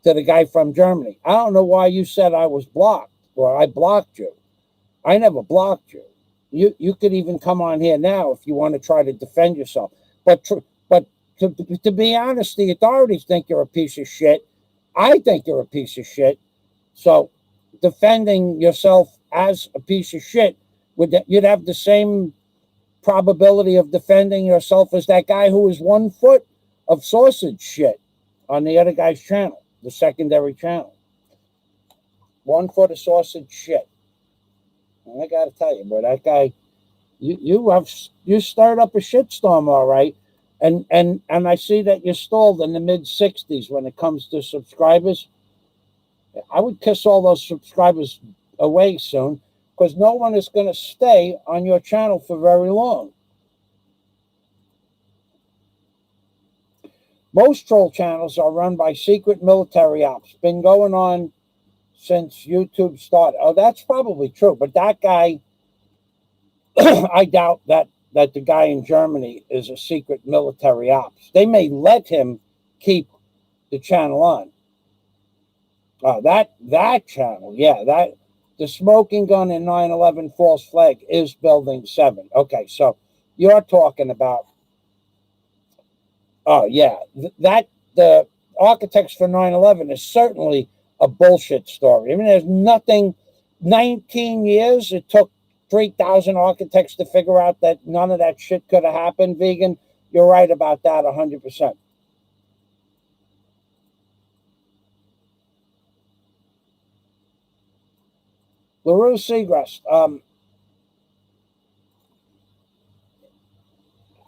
to the guy from Germany. I don't know why you said I was blocked or I blocked you. I never blocked you. You could even come on here now if you want to try to defend yourself. But to be honest, the authorities think you're a piece of shit. I think you're a piece of shit. So defending yourself as a piece of shit, you'd have the same probability of defending yourself as that guy who was 1 foot of sausage shit on the other guy's channel, the secondary channel. 1 foot of sausage shit. And I gotta tell you, boy, that guy, you stirred up a shitstorm, all right. And I see that you're stalled in the mid-60s when it comes to subscribers. I would kiss all those subscribers away soon, because no one is going to stay on your channel for very long. Most troll channels are run by secret military ops. Been going on since YouTube started. Oh, that's probably true. But that guy, I doubt that the guy in Germany is a secret military ops. They may let him keep the channel on. That channel, yeah, that the smoking gun in 9/11 false flag is Building 7. Okay, so you're talking about, oh yeah, that the architects for 9/11 is certainly a bullshit story. I mean, there's nothing. 19 years it took 3,000 architects to figure out that none of that shit could have happened. Vegan, you're right about that 100%. LaRue Seagrass,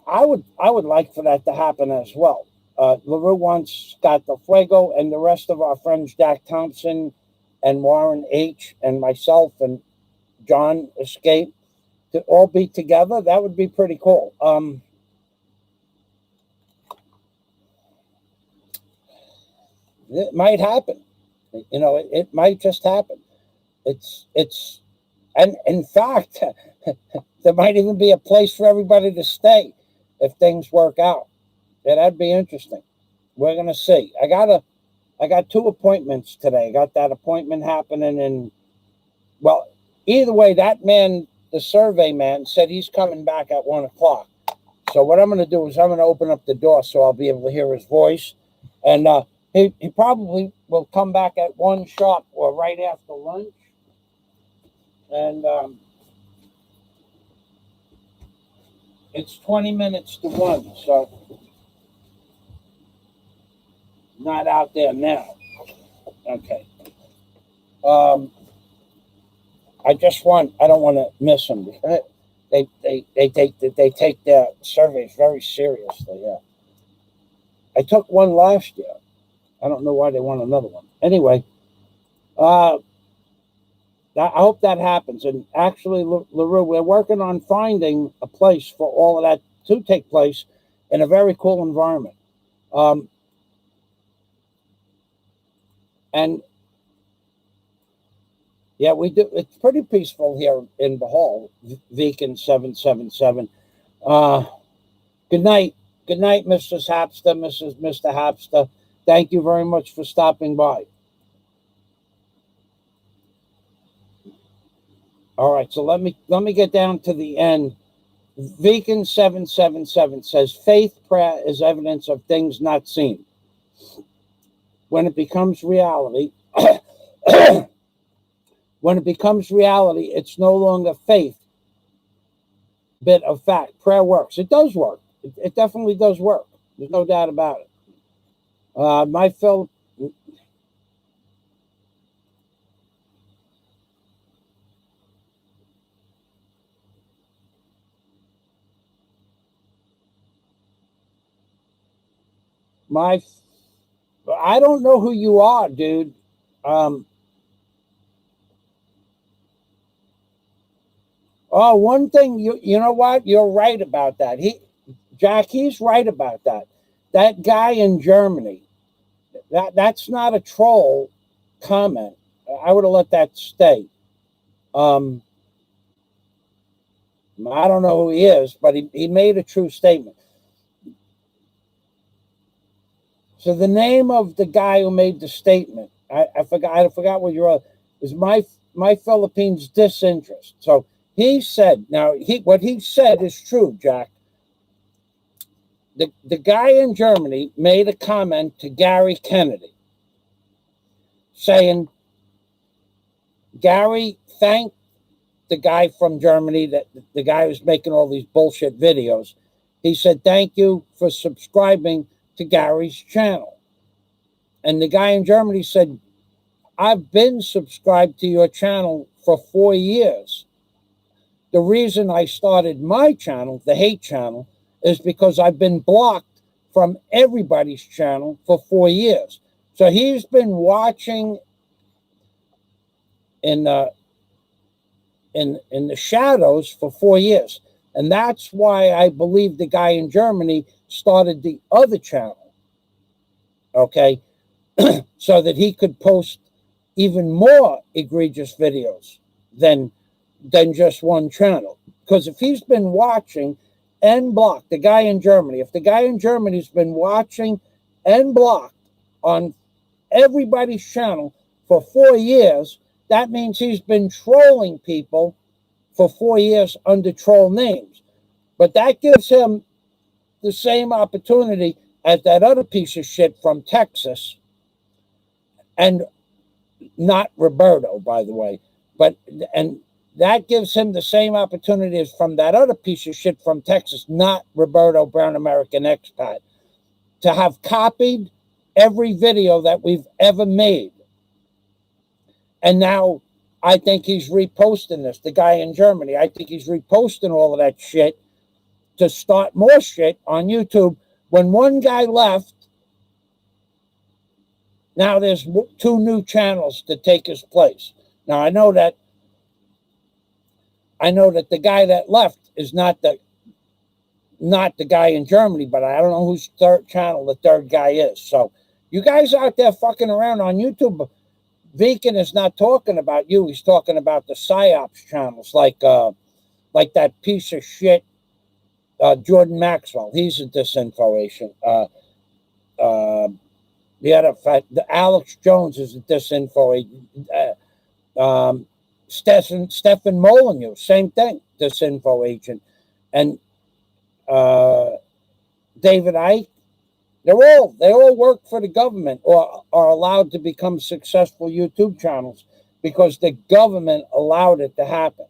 I would like for that to happen as well. LaRue wants Scott Del Fuego and the rest of our friends, Jack Thompson and Warren H. and myself and John Escape, to all be together. That would be pretty cool. It might happen. You know, it might just happen. And in fact, there might even be a place for everybody to stay if things work out. Yeah, that'd be interesting. We're gonna see. I got 2 appointments today. I got that appointment happening in, well, either way, that man, the survey man, said he's coming back at 1 o'clock. So what I'm gonna do is I'm gonna open up the door so I'll be able to hear his voice. And he probably will come back at 1 sharp or right after lunch. And it's 20 minutes to 1, so not out there now. Okay. I don't want to miss them. They take their surveys very seriously. Yeah. I took one last year. I don't know why they want another one. Anyway, I hope that happens. And actually, LaRue, we're working on finding a place for all of that to take place in a very cool environment. And yeah, we do. It's pretty peaceful here in the hall. Vegan 777. Good night. Good night, Mrs. Hapster, Mr. Hapster. Thank you very much for stopping by. All right, so let me get down to the end. Vegan 777 says faith prayer is evidence of things not seen. When it becomes reality, it's no longer faith, bit of fact. Prayer works. It does work. It definitely does work. There's no doubt about it. I don't know who you are, dude. One thing, you know what? You're right about that. He's right about that. That guy in Germany, that's not a troll comment. I would have let that stay. I don't know who he is, but he made a true statement. So the name of the guy who made the statement, I forgot what you're, is my Philippines disinterest. So he said, what he said is true, Jack. The guy in Germany made a comment to Gary Kennedy saying, Gary, thank the guy from Germany, that the guy who's making all these bullshit videos, he said, "Thank you for subscribing to Gary's channel." And the guy in Germany said, "I've been subscribed to your channel for 4 years. The reason I started my channel, the hate channel, is because I've been blocked from everybody's channel for 4 years." So he's been watching in the shadows for 4 years. And that's why I believe the guy in Germany started the other channel, okay, so that he could post even more egregious videos than just one channel. Because if he's been watching and blocked, the guy in Germany, if the guy in Germany's been watching and blocked on everybody's channel for 4 years, that means he's been trolling people for 4 years under troll names. But that gives him the same opportunity as that other piece of shit from Texas, and not Roberto, by the way, and that gives him the same opportunity as from that other piece of shit from Texas, not Roberto Brown American Expat, to have copied every video that we've ever made. And now I think he's reposting this, the guy in Germany. I think he's reposting all of that shit to start more shit on YouTube. When one guy left, now there's 2 new channels to take his place. Now I know that the guy that left is not the guy in Germany, but I don't know whose third channel the third guy is. So you guys out there fucking around on YouTube, Viken is not talking about you. He's talking about the PsyOps channels, like that piece of shit Jordan Maxwell. He's a disinfo agent. The Alex Jones is a disinfo agent. Stefan Molyneux, same thing, disinfo agent. And David Icke, they all work for the government, or are allowed to become successful YouTube channels because the government allowed it to happen.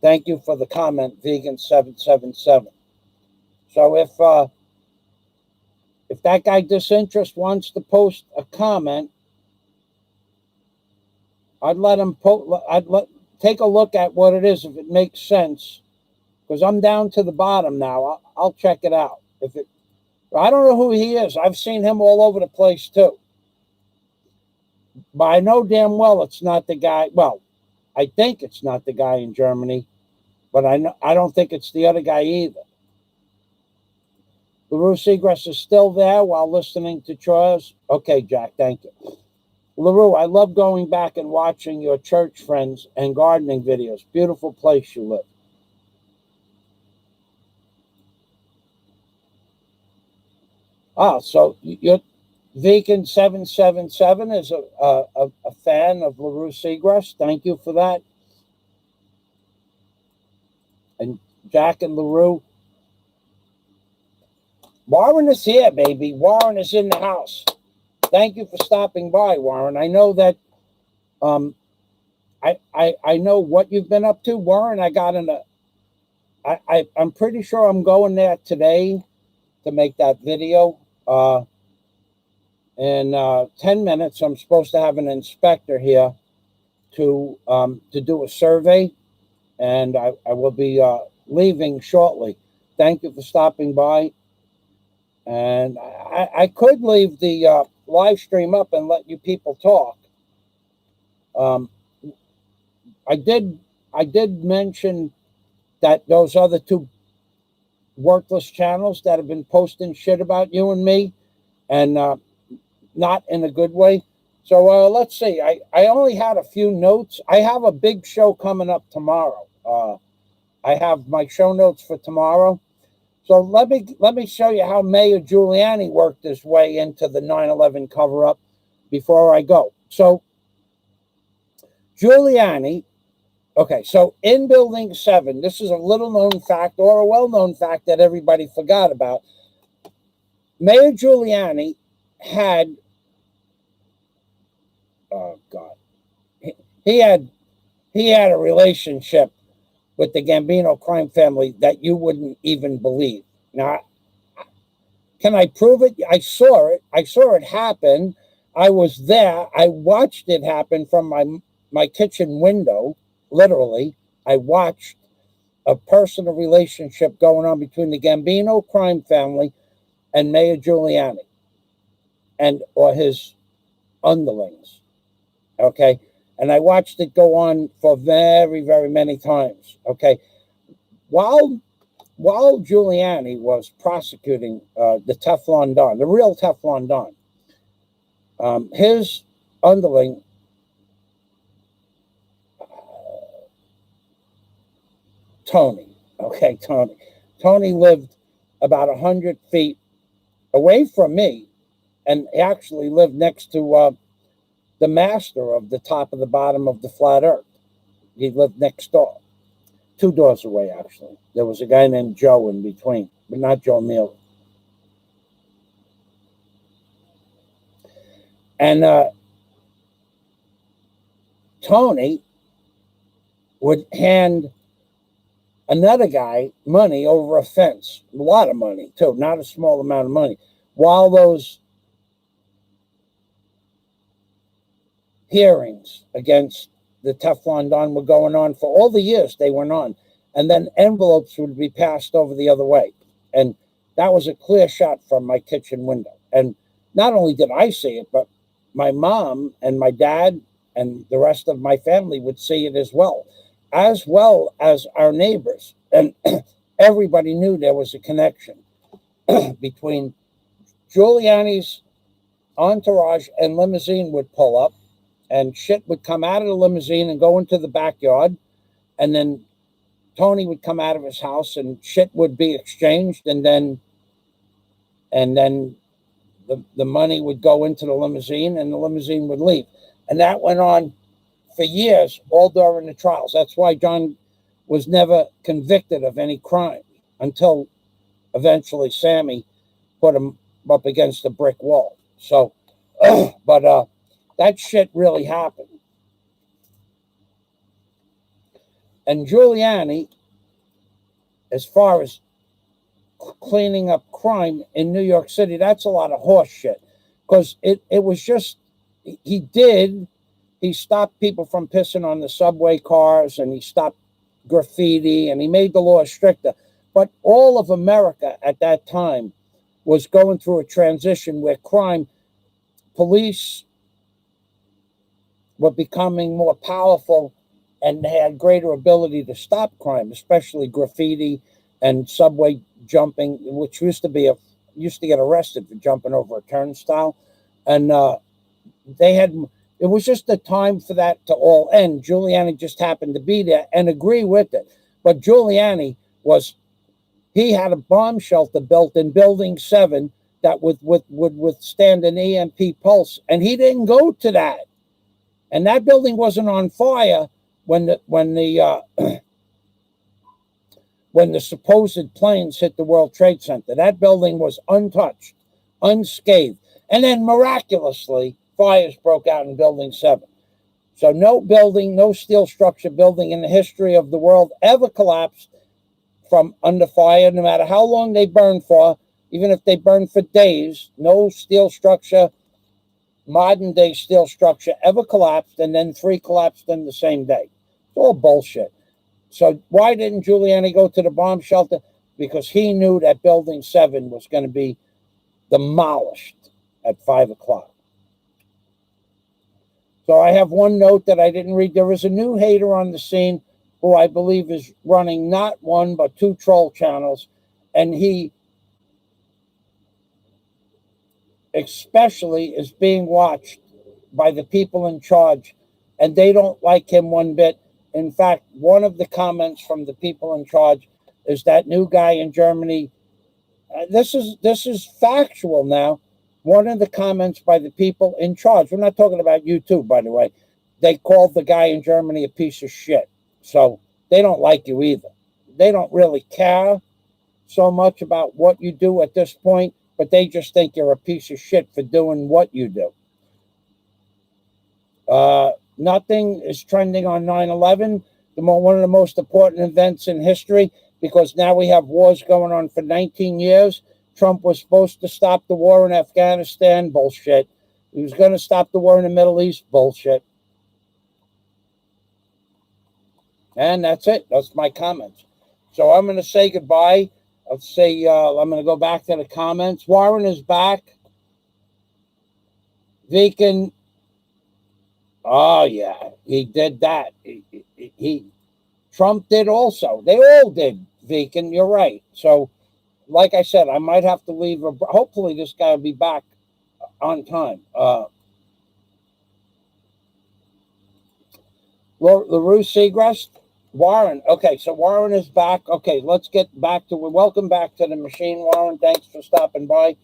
Thank you for the comment, Vegan777. So if that guy Disinterest wants to post a comment, I'd let him take a look at what it is, if it makes sense, because I'm down to the bottom now. I'll check it out. I don't know who he is. I've seen him all over the place too. But I know damn well it's not the guy. Well, I think it's not the guy in Germany, but I don't think it's the other guy either. LaRue Seagrass is still there while listening to chores. Okay, Jack, thank you. LaRue, I love going back and watching your church friends and gardening videos. Beautiful place you live. So you're Vegan777 is a fan of LaRue Seagrass. Thank you for that. And Jack and LaRue. Warren is here, baby. Warren is in the house. Thank you for stopping by, Warren. I know that I know what you've been up to, Warren. I'm pretty sure I'm going there today to make that video. In 10 minutes, I'm supposed to have an inspector here to do a survey, and I will be leaving shortly. Thank you for stopping by. And I could leave the live stream up and let you people talk. I did mention that those other 2 worthless channels that have been posting shit about you and me, and not in a good way. So let's see. I only had a few notes. I have a big show coming up tomorrow. I have my show notes for tomorrow. So let me show you how Mayor Giuliani worked his way into the 9/11 cover-up before I go. So Giuliani, okay, so in Building 7, this is a little-known fact, or a well-known fact that everybody forgot about. Mayor Giuliani had, oh God, he he had a relationship with the Gambino crime family that you wouldn't even believe. Now, can I prove it? I saw it. I saw it happen. I was there. I watched it happen from my kitchen window, literally. I watched a personal relationship going on between the Gambino crime family and Mayor Giuliani or his underlings. Okay. And I watched it go on for very, very many times. Okay. While Giuliani was prosecuting the Teflon Don, the real Teflon Don, his underling, Tony, Tony lived about 100 feet away from me, and he actually lived next to the master of the top of the bottom of the flat earth. He lived next door, 2 doors away, actually. There was a guy named Joe in between, but not Joe MIELE. And Tony would hand another guy money over a fence, a lot of money too, not a small amount of money, while those hearings against the Teflon Don were going on for all the years they went on. And then envelopes would be passed over the other way. And that was a clear shot from my kitchen window. And not only did I see it, but my mom and my dad and the rest of my family would see it as well as our neighbors. And everybody knew there was a connection between Giuliani's entourage and limousine would pull up, and shit would come out of the limousine and go into the backyard. And then Tony would come out of his house and shit would be exchanged. And then the money would go into the limousine and the limousine would leave. And that went on for years, all during the trials. That's why John was never convicted of any crime until eventually Sammy put him up against a brick wall. So, but that shit really happened. And Giuliani, as far as cleaning up crime in New York City, that's a lot of horse shit. Because it was just, he stopped people from pissing on the subway cars, and he stopped graffiti, and he made the law stricter. But all of America at that time was going through a transition where police were becoming more powerful and had greater ability to stop crime, especially graffiti and subway jumping, which used to get arrested for jumping over a turnstile. And it was just a time for that to all end. Giuliani just happened to be there and agree with it. But Giuliani he had a bomb shelter built in Building 7 that would withstand an EMP pulse, and he didn't go to that. And that building wasn't on fire when the supposed planes hit the World Trade Center. That building was untouched, unscathed. And then miraculously, fires broke out in Building 7. So no steel structure building in the history of the world ever collapsed from under fire, no matter how long they burned for, even if they burned for days. No steel structure, modern day steel structure, ever collapsed, and then 3 collapsed in the same day. It's all bullshit. So why didn't Giuliani go to the bomb shelter? Because he knew that Building 7 was going to be demolished at 5 o'clock. So I have one note that I didn't read. There is a new hater on the scene who I believe is running not 1 but 2 troll channels, and he especially is being watched by the people in charge, and they don't like him one bit. In fact, one of the comments from the people in charge is that new guy in Germany. This is factual now. One of the comments by the people in charge, we're not talking about YouTube, by the way, they called the guy in Germany a piece of shit. So they don't like you either. They don't really care so much about what you do at this point, but they just think you're a piece of shit for doing what you do. Nothing is trending on 9/11, one of the most important events in history, because now we have wars going on for 19 years. Trump was supposed to stop the war in Afghanistan. Bullshit. He was going to stop the war in the Middle East. Bullshit. And that's it. That's my comments. So I'm going to say goodbye. I'm going to go back to the comments. Warren is back. Deacon. Oh, yeah. He did that. Trump did also. They all did, Deacon. You're right. So, like I said, I might have to leave. Hopefully this guy will be back on time. LaRue Segrest. Warren. Okay, so Warren is back. Okay, let's get back to welcome back to the machine, Warren. Thanks for stopping by.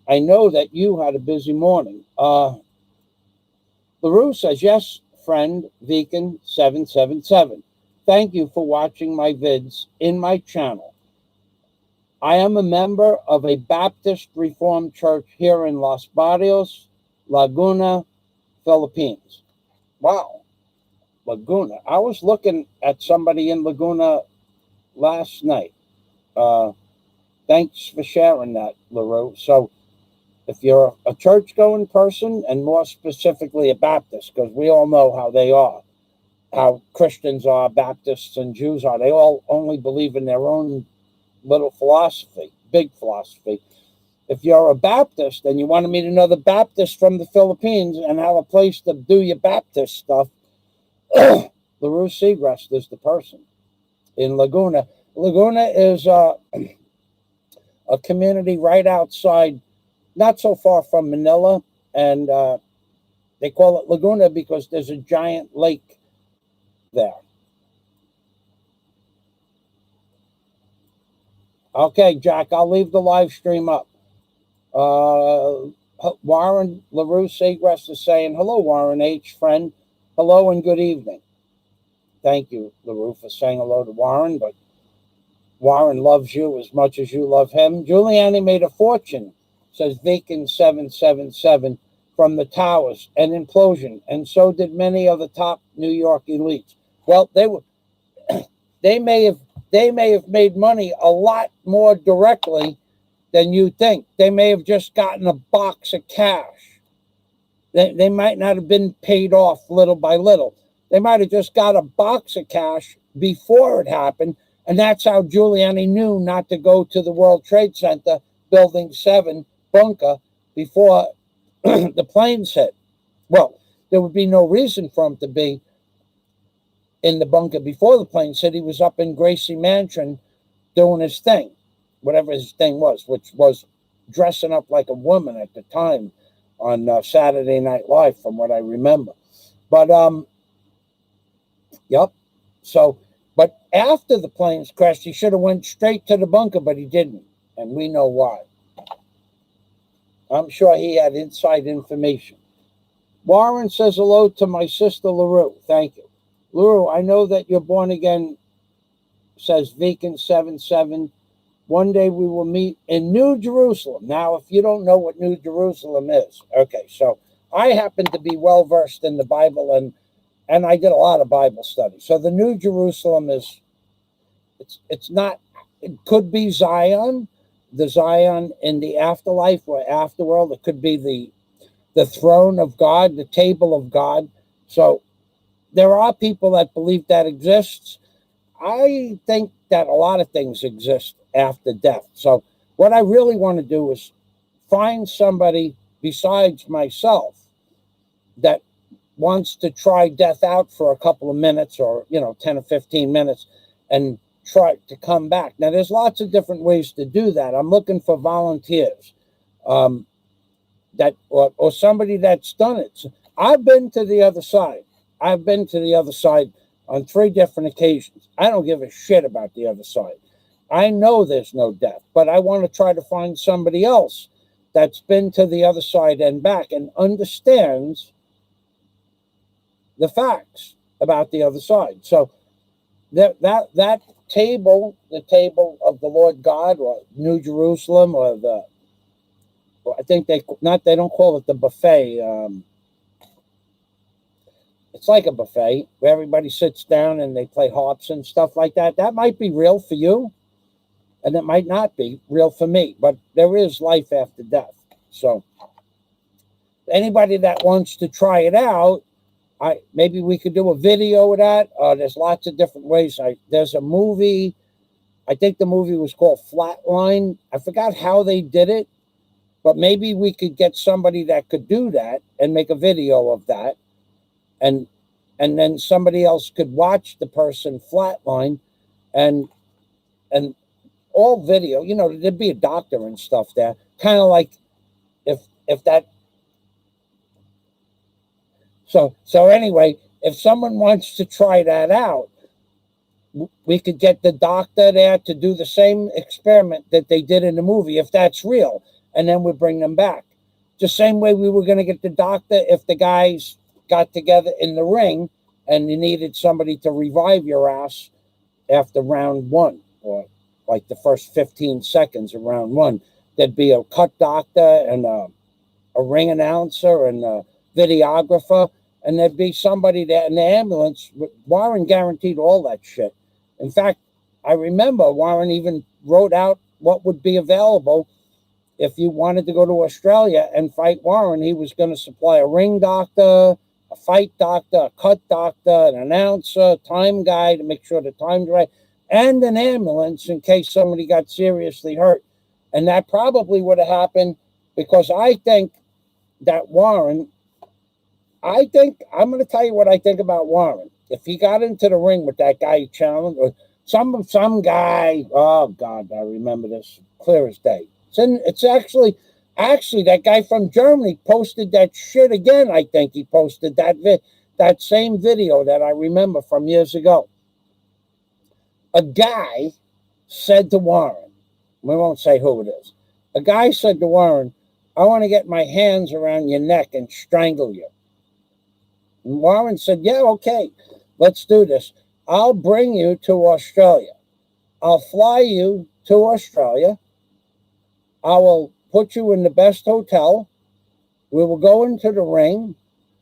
I know that you had a busy morning. LaRue says, yes, friend, Deacon 777. Thank you for watching my vids in my channel. I am a member of a Baptist Reformed church here in Los Barrios, Laguna, Philippines. Wow. Laguna. I was looking at somebody in Laguna last night. Thanks for sharing that, LaRue. So if you're a church-going person, and more specifically a Baptist, because we all know how they are, how Christians are, Baptists and Jews are, they all only believe in their own little philosophy, big philosophy. If you're a Baptist and you want to meet another Baptist from the Philippines and have a place to do your Baptist stuff, LaRue Segrest is the person in Laguna. Laguna is a community right outside, not so far from Manila, and they call it Laguna because there's a giant lake there. Okay, Jack, I'll leave the live stream up. Warren LaRue Segrest is saying, hello, Warren H. friend. Hello and good evening. Thank you, LaRue, for saying hello to Warren, but Warren loves you as much as you love him. Giuliani made a fortune, says Deacon 777, from the towers and implosion, and so did many of the top New York elites. Well, they may have made money a lot more directly than you think. They may have just gotten a box of cash. They might not have been paid off little by little. They might have just got a box of cash before it happened, and that's how Giuliani knew not to go to the World Trade Center, Building 7 bunker, before the planes hit. Well, there would be no reason for him to be in the bunker before the planes hit. He was up in Gracie Mansion doing his thing, whatever his thing was, which was dressing up like a woman at the time on Saturday Night Live, from what I remember. But, yep. So, but after the planes crashed, he should have went straight to the bunker, but he didn't. And we know why. I'm sure he had inside information. Warren says hello to my sister LaRue. Thank you. LaRue, I know that you're born again, says Deacon 77. One day we will meet in New Jerusalem. Now, if you don't know what New Jerusalem is, okay, so I happen to be well versed in the Bible, and I did a lot of Bible study. So the New Jerusalem is, it's not, it could be Zion, the Zion in the afterlife or afterworld. It could be the throne of God, the table of God. So there are people that believe that exists. I think that a lot of things exist after death. So what I really want to do is find somebody besides myself that wants to try death out for a couple of minutes, or 10 or 15 minutes, and try to come back. Now there's lots of different ways to do that. I'm looking for volunteers, that or somebody that's done it. I've been to the other side. I've been to the other side on 3 different occasions. I don't give a shit about the other side. I know there's no death, but I want to try to find somebody else that's been to the other side and back and understands the facts about the other side. So that table, the table of the Lord God, or New Jerusalem, or I think they don't call it the buffet. It's like a buffet where everybody sits down and they play harps and stuff like that. That might be real for you, and it might not be real for me, but there is life after death. So anybody that wants to try it out, maybe we could do a video of that. There's lots of different ways. There's a movie, I think the movie was called Flatline. I forgot how they did it, but maybe we could get somebody that could do that and make a video of that. And then somebody else could watch the person flatline and all video, you know, there'd be a doctor and stuff there. Kind of like if that. So anyway, if someone wants to try that out, we could get the doctor there to do the same experiment that they did in the movie, if that's real, and then we bring them back. The same way we were going to get the doctor if the guys got together in the ring and you needed somebody to revive your ass after round one, or like the first 15 seconds of round one. There'd be a cut doctor and a ring announcer and a videographer, and there'd be somebody there in the ambulance. Warren guaranteed all that shit. In fact, I remember Warren even wrote out what would be available if you wanted to go to Australia and fight Warren. He was going to supply a ring doctor, a fight doctor, a cut doctor, an announcer, time guy to make sure the time's right, and an ambulance in case somebody got seriously hurt. And that probably would have happened because I think that Warren, I'm going to tell you what I think about Warren. If he got into the ring with that guy he challenged, or some guy, oh God, I remember this clear as day. It's actually that guy from Germany posted that shit again. I think he posted that same video that I remember from years ago. A guy said to Warren, we won't say who it is. A guy said to Warren, I want to get my hands around your neck and strangle you. And Warren said, yeah, okay, let's do this. I'll bring you to Australia. I'll fly you to Australia. I will put you in the best hotel. We will go into the ring.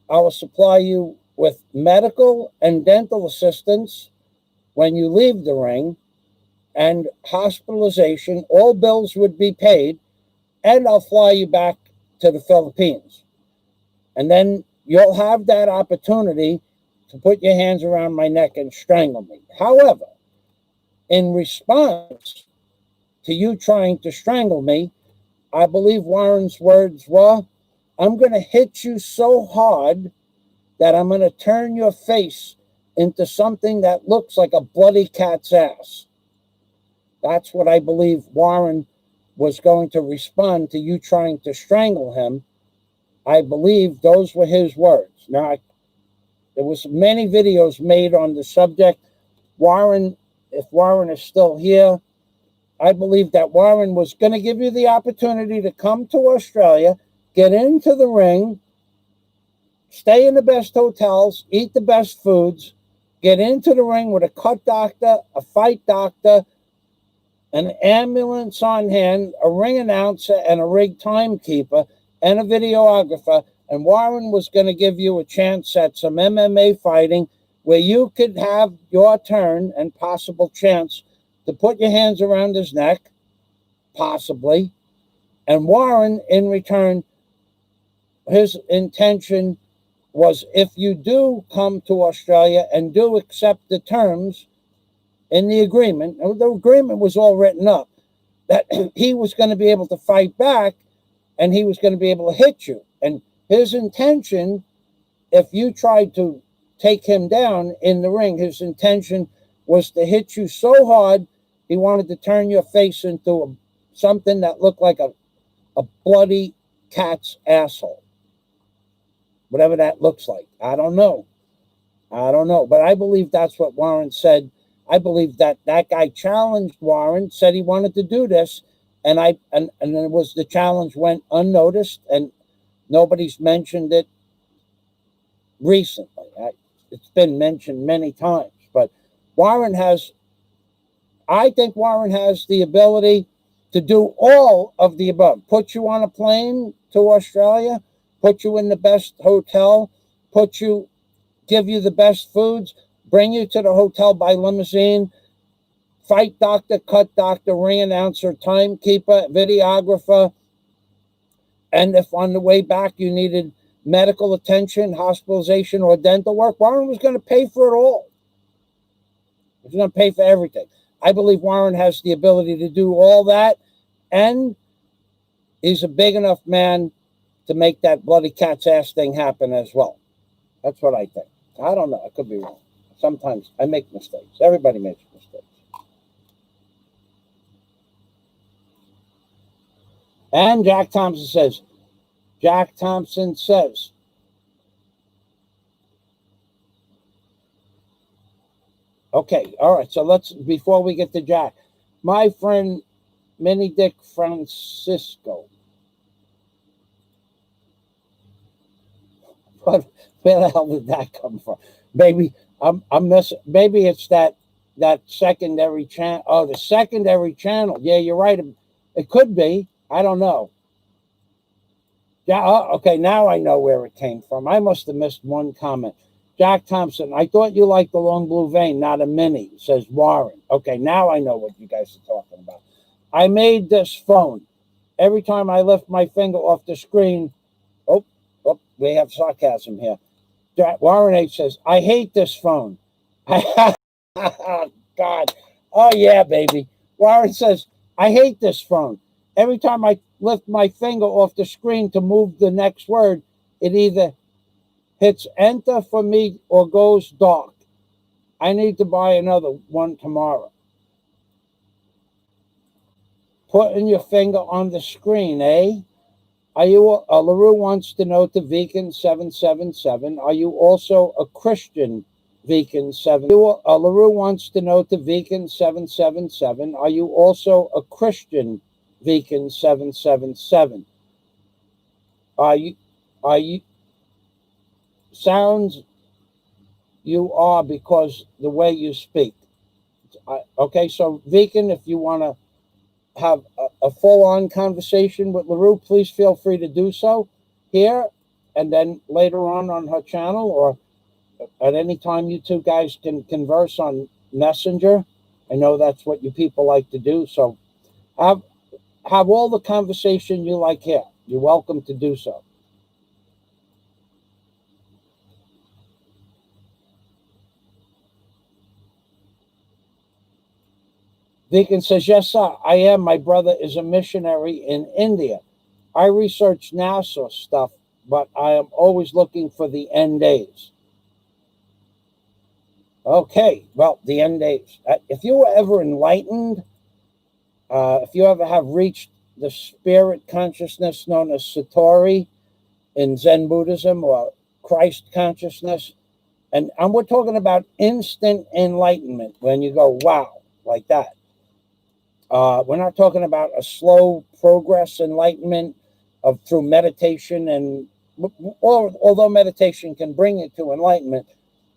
I will supply you with medical and dental assistance when you leave the ring, and hospitalization. All bills would be paid, and I'll fly you back to the Philippines. And then you'll have that opportunity to put your hands around my neck and strangle me. However, in response to you trying to strangle me, I believe Warren's words were, I'm going to hit you so hard that I'm going to turn your face into something that looks like a bloody cat's ass. That's what I believe Warren was going to respond to you trying to strangle him. I believe those were his words. Now, there was many videos made on the subject. Warren, if Warren is still here, I believe that Warren was going to give you the opportunity to come to Australia, get into the ring, stay in the best hotels, eat the best foods, get into the ring with a cut doctor, a fight doctor, an ambulance on hand, a ring announcer, and a ring timekeeper, and a videographer. And Warren was going to give you a chance at some MMA fighting where you could have your turn and possible chance to put your hands around his neck, possibly. And Warren, in return, his intention was, if you do come to Australia and do accept the terms in the agreement was all written up, that he was going to be able to fight back and he was going to be able to hit you. And his intention, if you tried to take him down in the ring, his intention was to hit you so hard, he wanted to turn your face into something that looked like a bloody cat's asshole. Whatever that looks like. I don't know. But I believe that's what Warren said. I believe that guy challenged Warren, said he wanted to do this, and it was, the challenge went unnoticed, and nobody's mentioned it recently. It's been mentioned many times, but I think Warren has the ability to do all of the above. Put you on a plane to Australia, put you in the best hotel, give you the best foods, bring you to the hotel by limousine, fight doctor, cut doctor, ring announcer, timekeeper, videographer. And if on the way back you needed medical attention, hospitalization, or dental work, Warren was going to pay for it all. He was going to pay for everything. I believe Warren has the ability to do all that, and he's a big enough man to make that bloody cat's ass thing happen as well. That's what I think. I don't know. I could be wrong. Sometimes I make mistakes. Everybody makes mistakes. And Jack Thompson says, okay, all right, so let's, before we get to Jack, my friend Mini Dick Francisco. Where the hell did that come from? Maybe I'm missing. Maybe it's that secondary channel. Oh, the secondary channel. Yeah, you're right. It could be. I don't know. Yeah. Okay, now I know where it came from. I must have missed one comment. Jack Thompson, I thought you liked the long blue vein, not a mini, says Warren. Okay, now I know what you guys are talking about. I made this phone. Every time I lift my finger off the screen, oh, we have sarcasm here. Warren H says, I hate this phone. Oh, God. Oh, yeah, baby. Warren says, I hate this phone. Every time I lift my finger off the screen to move the next word, it either hits enter for me or goes dark. I need to buy another one tomorrow. Putting your finger on the screen, eh? Are you, LaRue wants to know to Vegan 777, are you also a Christian Vegan 7? LaRue wants to know to Vegan 777, are you also a Christian Vegan 777? Are you, sounds you are because the way you speak. Okay, so Vegan, if you want to have a full-on conversation with LaRue, please feel free to do so here and then later on her channel, or at any time you two guys can converse on Messenger. I know that's what you people like to do, so have all the conversation you like here. You're welcome to do so. Deacon says, yes, sir, I am. My brother is a missionary in India. I research NASA stuff, but I am always looking for the end days. Okay, well, the end days. If you were ever enlightened, if you ever have reached the spirit consciousness known as Satori in Zen Buddhism, or Christ consciousness, and we're talking about instant enlightenment, when you go, wow, like that. We're not talking about a slow progress enlightenment through meditation, and although meditation can bring you to enlightenment,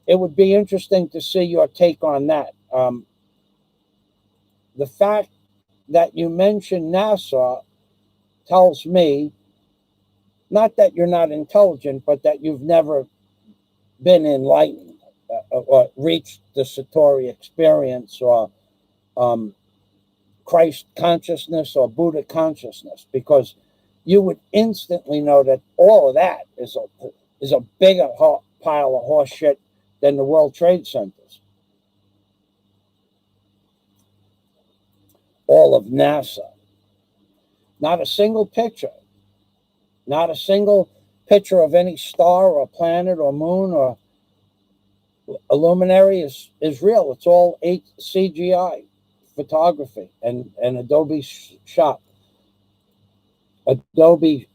it would be interesting to see your take on that. The fact that you mentioned NASA tells me not that you're not intelligent, but that you've never been enlightened or reached the Satori experience, or Christ consciousness or Buddha consciousness, because you would instantly know that all of that is a bigger pile of horse shit than the World Trade Centers. All of NASA. Not a single picture. Not a single picture of any star or planet or moon or luminary is real. It's all CGI photography and Adobe Shop. Adobe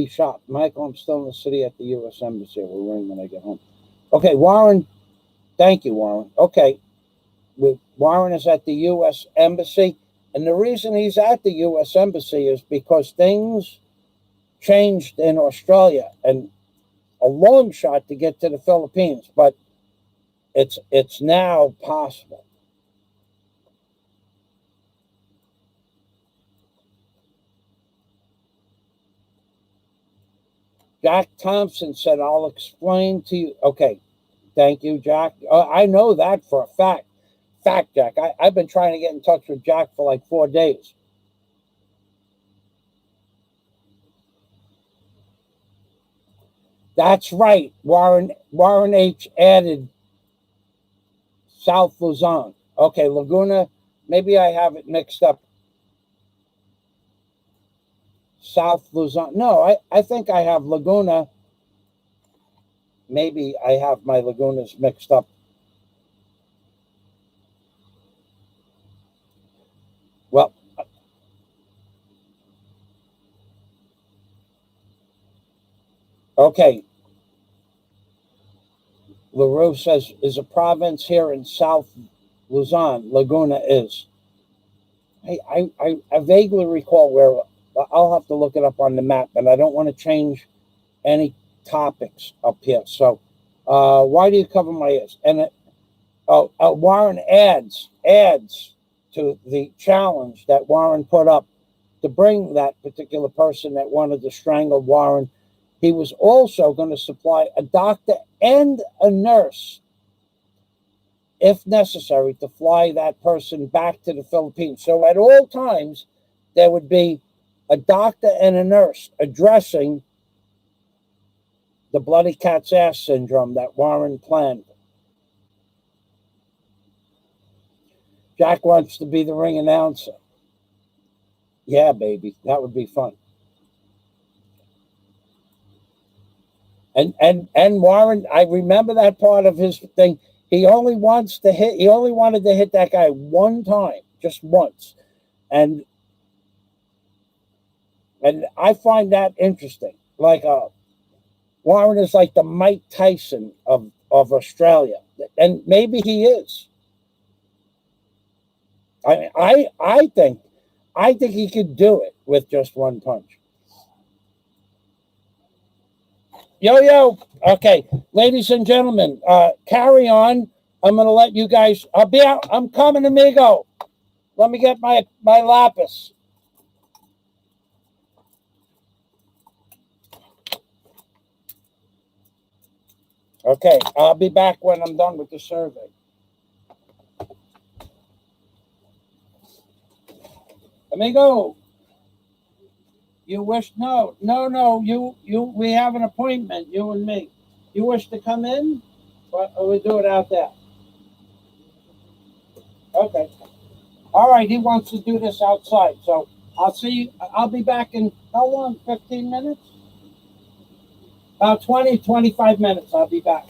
Shop. Michael, I'm still in the city at the U.S. Embassy. We'll ring when I get home. Okay, Warren. Thank you, Warren. Okay, Warren is at the U.S. Embassy, and the reason he's at the U.S. Embassy is because things changed in Australia, and a long shot to get to the Philippines, but it's now possible. Jack Thompson said, I'll explain to you. Okay, Thank you, Jack. I know that for a fact. Fact, Jack. I've been trying to get in touch with Jack for like 4 days. That's right. Warren H. added South Luzon. Okay, Laguna. Maybe I have it mixed up. South Luzon. No, I think I have Laguna. Maybe I have my Lagunas mixed up. Well, okay. LaRue says, is a province here in South Luzon. Laguna is. I vaguely recall where. I'll have to look it up on the map, and I don't want to change any topics up here. So, why do you cover my ears? And Warren adds to the challenge that Warren put up to bring that particular person that wanted to strangle Warren. He was also going to supply a doctor and a nurse, if necessary, to fly that person back to the Philippines. So at all times, there would be a doctor and a nurse addressing the bloody cat's ass syndrome that Warren planned. Jack wants to be the ring announcer. Yeah, baby, that would be fun. And Warren, I remember that part of his thing. He only wanted to hit that guy one time, just once. And I find that interesting. Like Warren is like the Mike Tyson of Australia. And maybe he is. I think he could do it with just one punch. Yo. Okay, ladies and gentlemen, carry on. I'm gonna let you guys. I'll be out. I'm coming, amigo. Let me get my lapis. Okay, I'll be back when I'm done with the survey. Amigo, you wish no. You we have an appointment, you and me. You wish to come in? Or we do it out there? Okay. All right, he wants to do this outside. So I'll see you. I'll be back in how long? 15 minutes? About 25 minutes. I'll be back.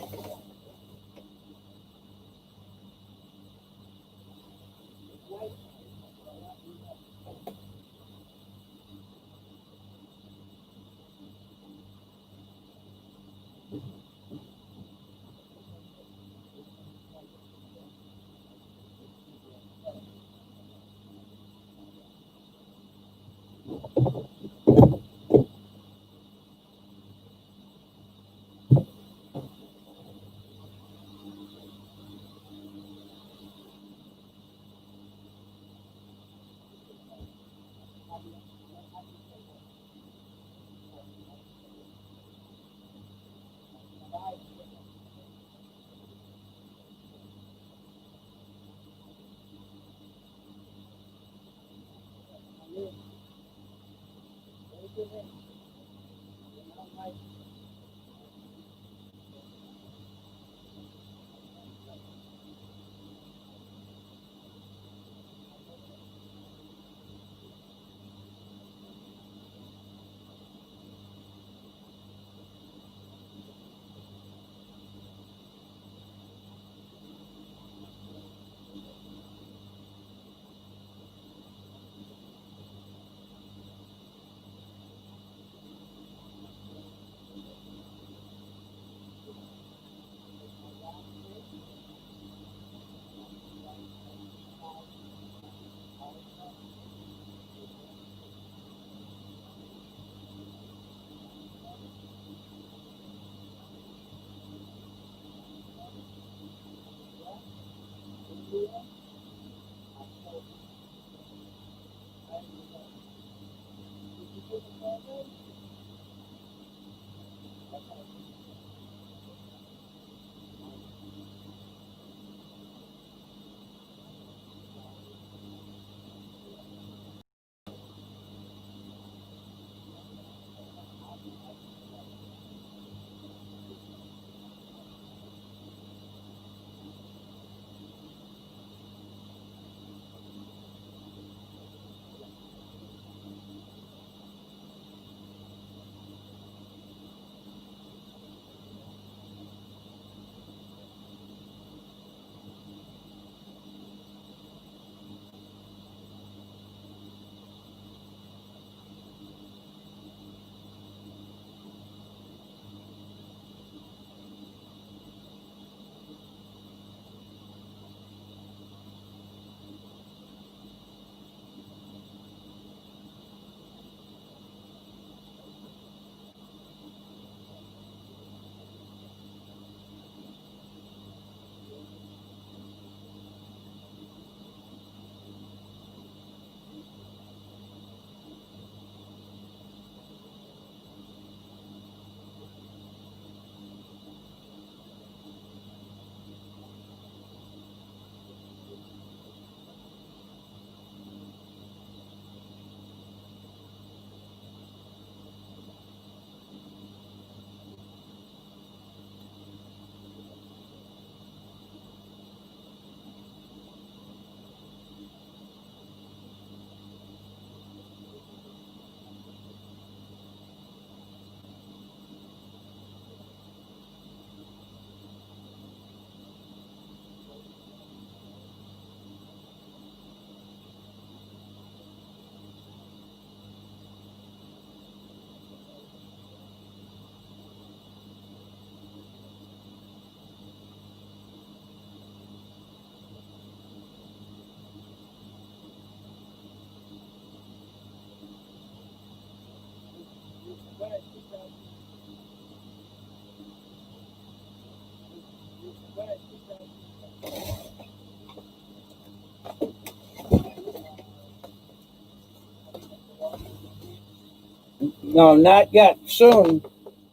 No, not yet. Soon.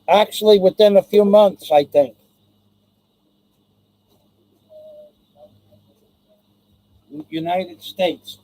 Actually, within a few months, I think. United States.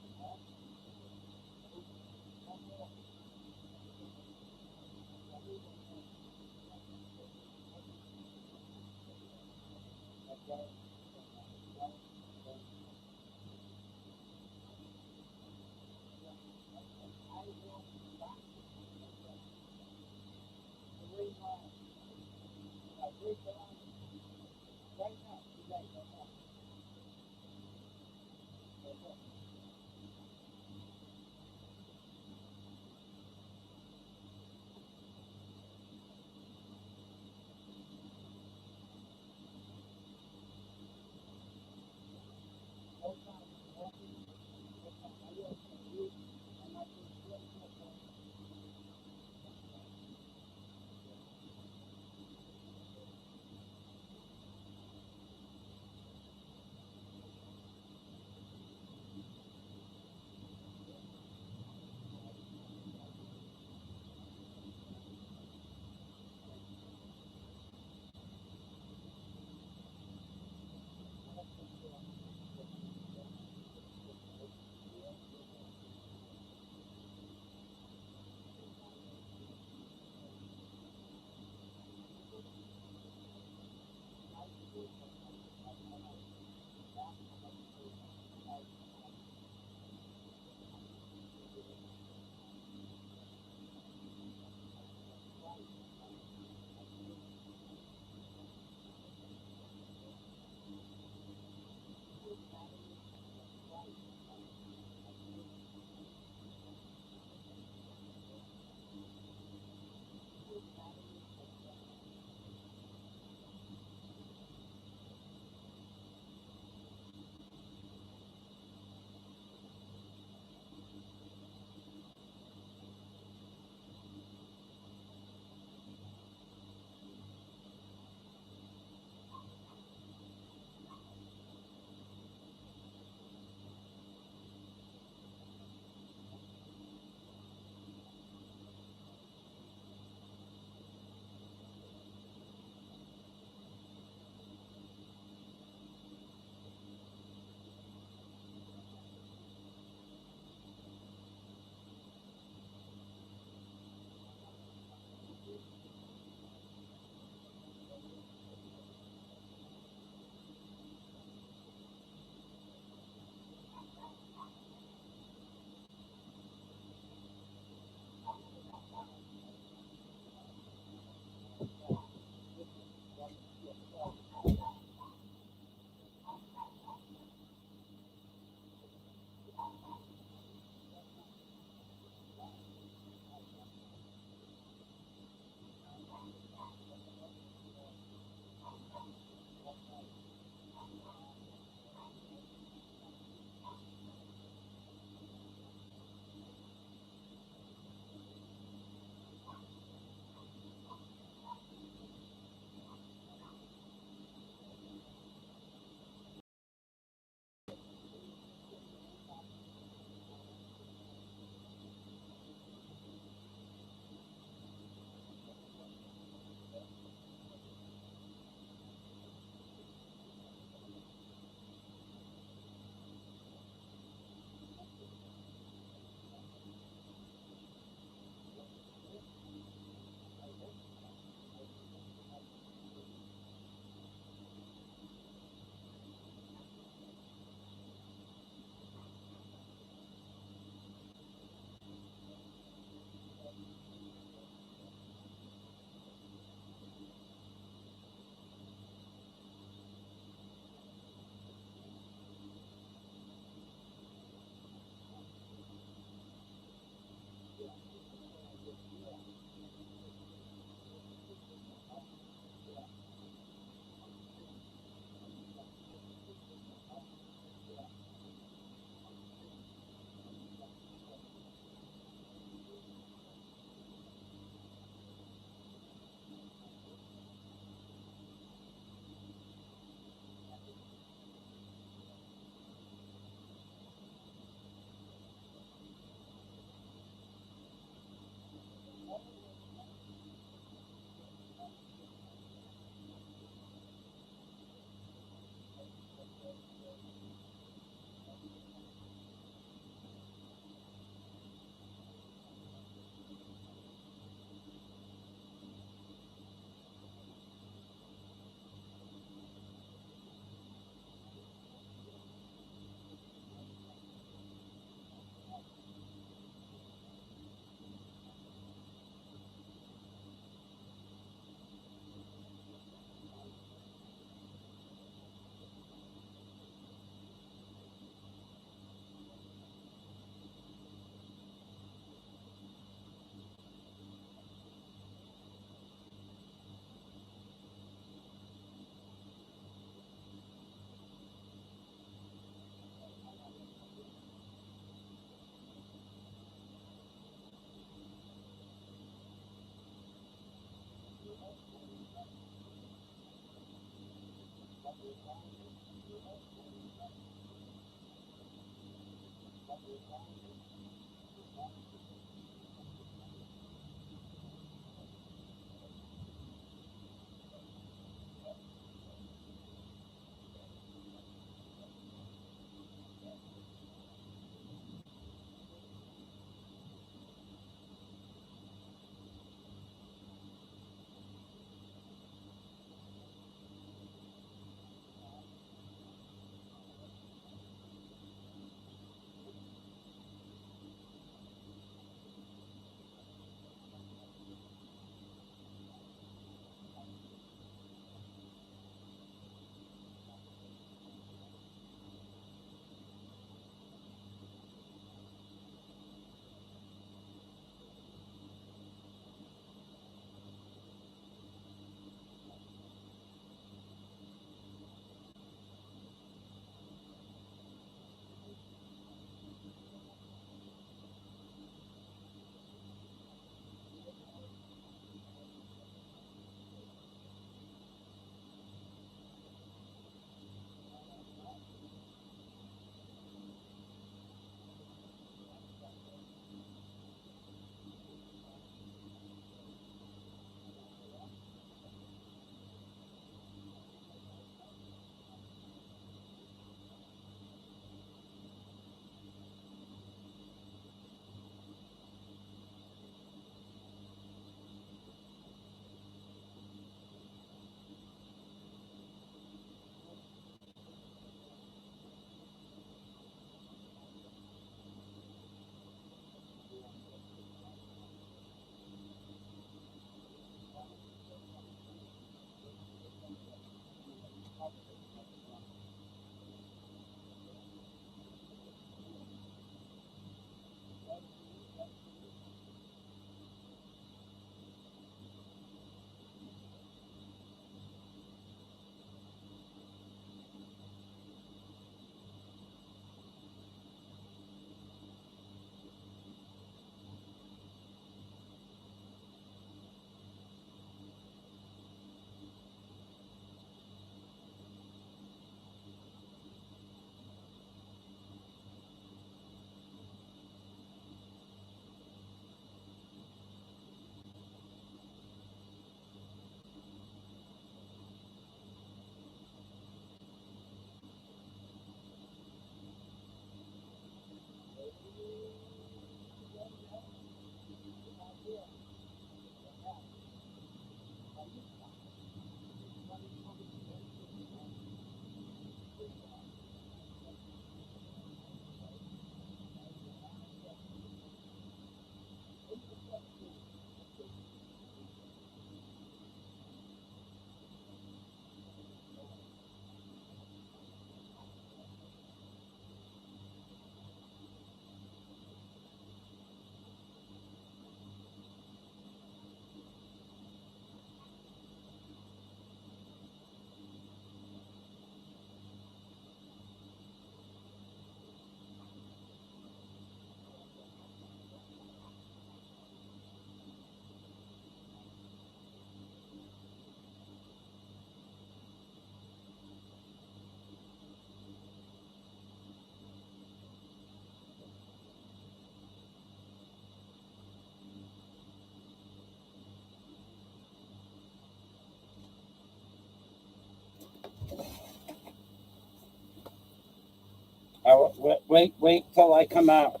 Wait till I come out.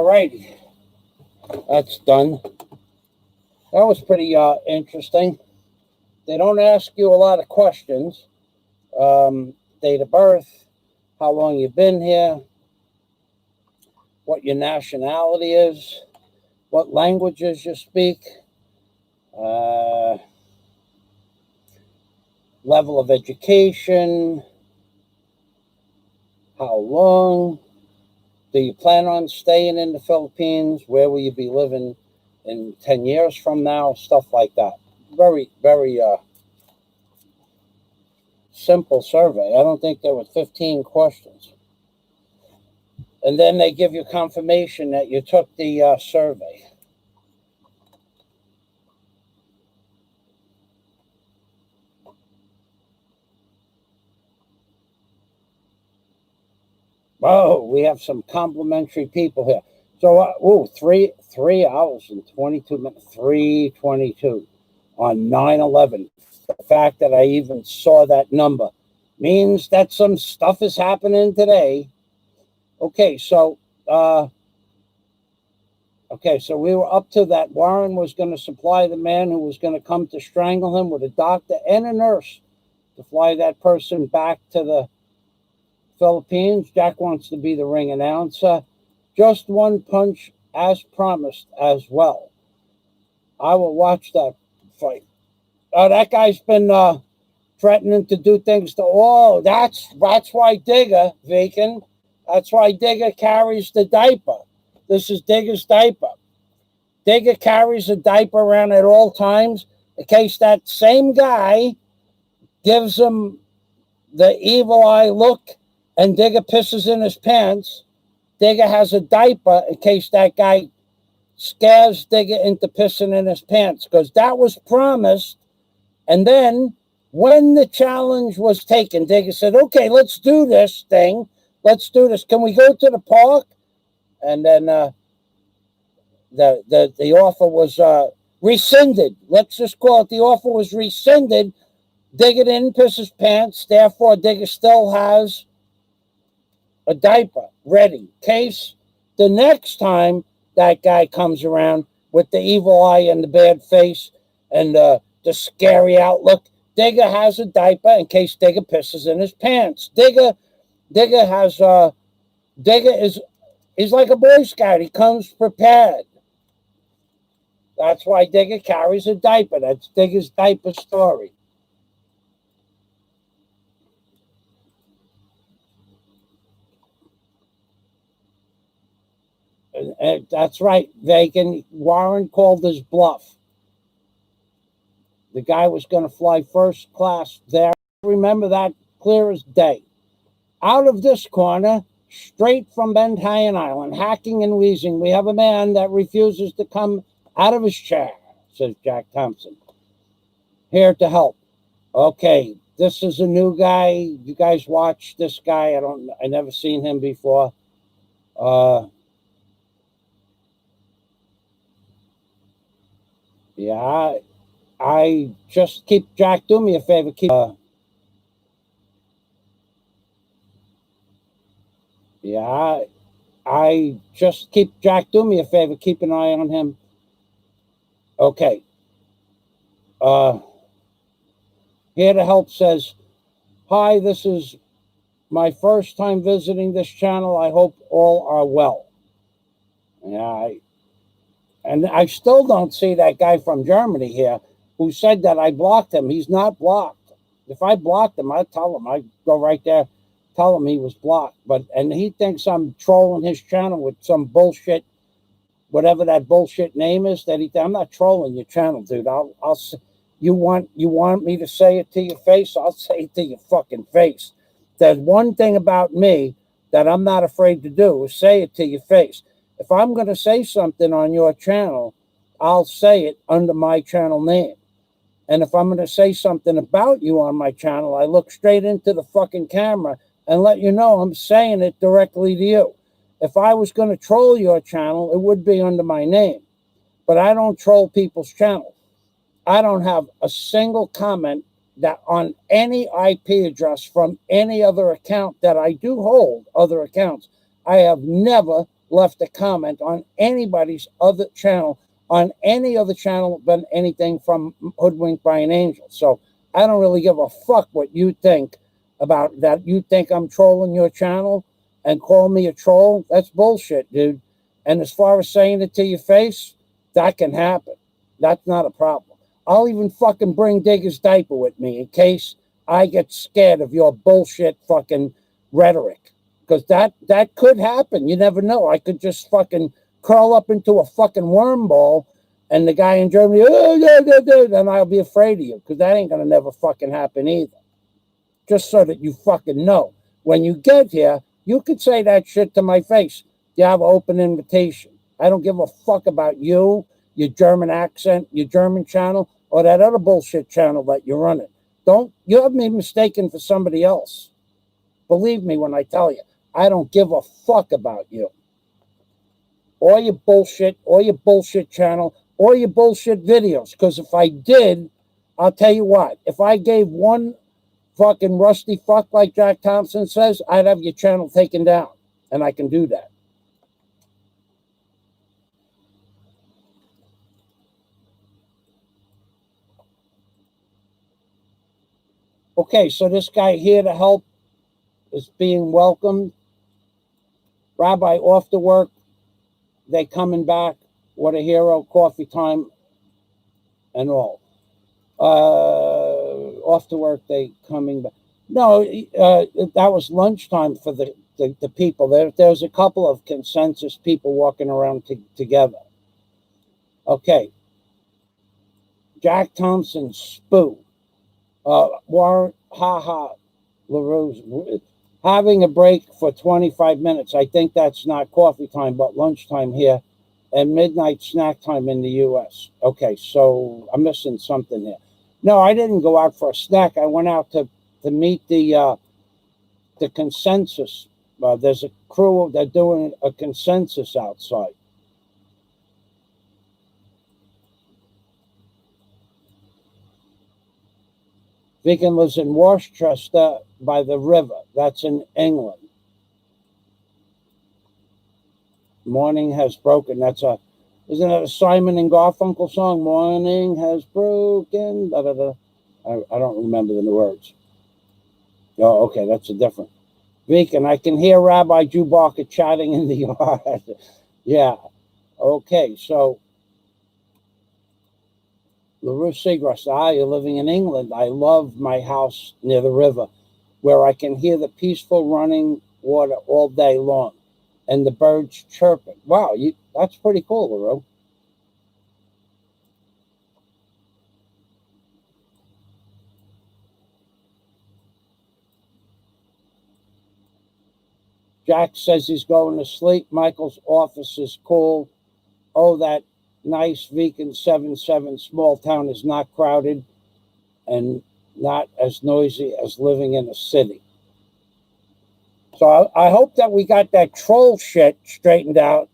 righty. That's done. That was pretty interesting. They don't ask you a lot of questions. Date of birth, how long you've been here, what your nationality is, what languages you speak, level of education, how long, do you plan on staying in the Philippines, where will you be living in 10 years from now, stuff like that. Very, very simple survey. I don't think there were 15 questions. And then they give you confirmation that you took the survey. Oh, we have some complimentary people here. So, 3 hours and 22 minutes, 3:22 on 9/11. The fact that I even saw that number means that some stuff is happening today. Okay, so we were up to that. Warren was going to supply the man who was going to come to strangle him with a doctor and a nurse to fly that person back to the Philippines. Jack wants to be the ring announcer. Just one punch as promised as well. I will watch that fight. That guy's been threatening to do things to all. That's why Digger, Vacant. That's why Digger carries the diaper. This is Digger's diaper. Digger carries a diaper around at all times in case that same guy gives him the evil eye look and Digger pisses in his pants. Digger has a diaper in case that guy scares Digger into pissing in his pants, because that was promised. And then when the challenge was taken, Digger said, okay, let's do this thing. Let's do this. Can we go to the park? And then the offer was rescinded. Let's just call it the offer was rescinded. Digger didn't piss his pants. Therefore, Digger still has a diaper ready in case the next time that guy comes around with the evil eye and the bad face and the scary outlook. Digger has a diaper in case Digger pisses in his pants. Digger is like a Boy Scout. He comes prepared. That's why Digger carries a diaper. That's Digger's diaper story. And that's right, Vacant. Warren called his bluff. The guy was going to fly first class there. Remember that clear as day. Out of this corner, straight from Benthayan Island, hacking and wheezing, we have a man that refuses to come out of his chair, says Jack Thompson. Here to help. Okay, this is a new guy. You guys watch this guy. I never seen him before. Yeah, I just keep, Jack, do me a favor, keep I just keep, Jack, do me a favor, keep an eye on him. Okay. Here to help says, hi, this is my first time visiting this channel. I hope all are well. Yeah, and I still don't see that guy from Germany here who said that I blocked him. He's not blocked. If I blocked him, I'd tell him. I'd go right there, tell him he was blocked. And he thinks I'm trolling his channel with some bullshit, whatever that bullshit name is. I'm not trolling your channel, dude. You want me to say it to your face? I'll say it to your fucking face. There's one thing about me that I'm not afraid to do is say it to your face. If I'm going to say something on your channel, I'll say it under my channel name. And if I'm going to say something about you on my channel, I look straight into the fucking camera and let you know I'm saying it directly to you. If I was going to troll your channel, it would be under my name. But I don't troll people's channels. I don't have a single comment that on any IP address from any other account that I do hold, other accounts. I have never left a comment on anybody's other channel, on any other channel than anything from Hoodwinked by an Angel. So I don't really give a fuck what you think about that. You think I'm trolling your channel and call me a troll? That's bullshit, dude. And as far as saying it to your face, that can happen. That's not a problem. I'll even fucking bring Digger's diaper with me in case I get scared of your bullshit fucking rhetoric. Because that could happen. You never know. I could just fucking curl up into a fucking worm ball and the guy in Germany, then I'll be afraid of you, because that ain't going to never fucking happen either. Just so that you fucking know. When you get here, you could say that shit to my face. You have an open invitation. I don't give a fuck about you, your German accent, your German channel, or that other bullshit channel that you're running. You have me mistaken for somebody else. Believe me when I tell you, I don't give a fuck about you. Or your bullshit channel, or your bullshit videos. Because if I did, I'll tell you what, if I gave one fucking rusty fuck like Jack Thompson says, I'd have your channel taken down. And I can do that. Okay, so this guy here to help is being welcomed. Rabbi, off to work, they coming back. What a hero, coffee time, and all. Off to work, they coming back. No, that was lunchtime for the people. There was a couple of consensus people walking around together. Okay. Jack Thompson, Spoo. Warren, LaRue's having a break for 25 minutes. I think that's not coffee time, but lunchtime here, and midnight snack time in the U.S. Okay, so I'm missing something here. No, I didn't go out for a snack. I went out to meet the consensus. There's a crew, they're doing a consensus outside. Vicken lives in Worcester by the river. That's in England. Morning has broken. Isn't that a Simon and Garfunkel song? Morning has broken. Da, da, da. I don't remember the words. Oh, okay, that's a different. Vicken, I can hear Rabbi Chewbacca chatting in the yard. Yeah. Okay, so LaRue Seagrass, you're living in England. I love my house near the river where I can hear the peaceful running water all day long and the birds chirping. Wow, that's pretty cool, LaRue. Jack says he's going to sleep. Michael's office is cool. Oh, that nice Vicken 7-7 small town is not crowded and not as noisy as living in a city. So I hope that we got that troll shit straightened out,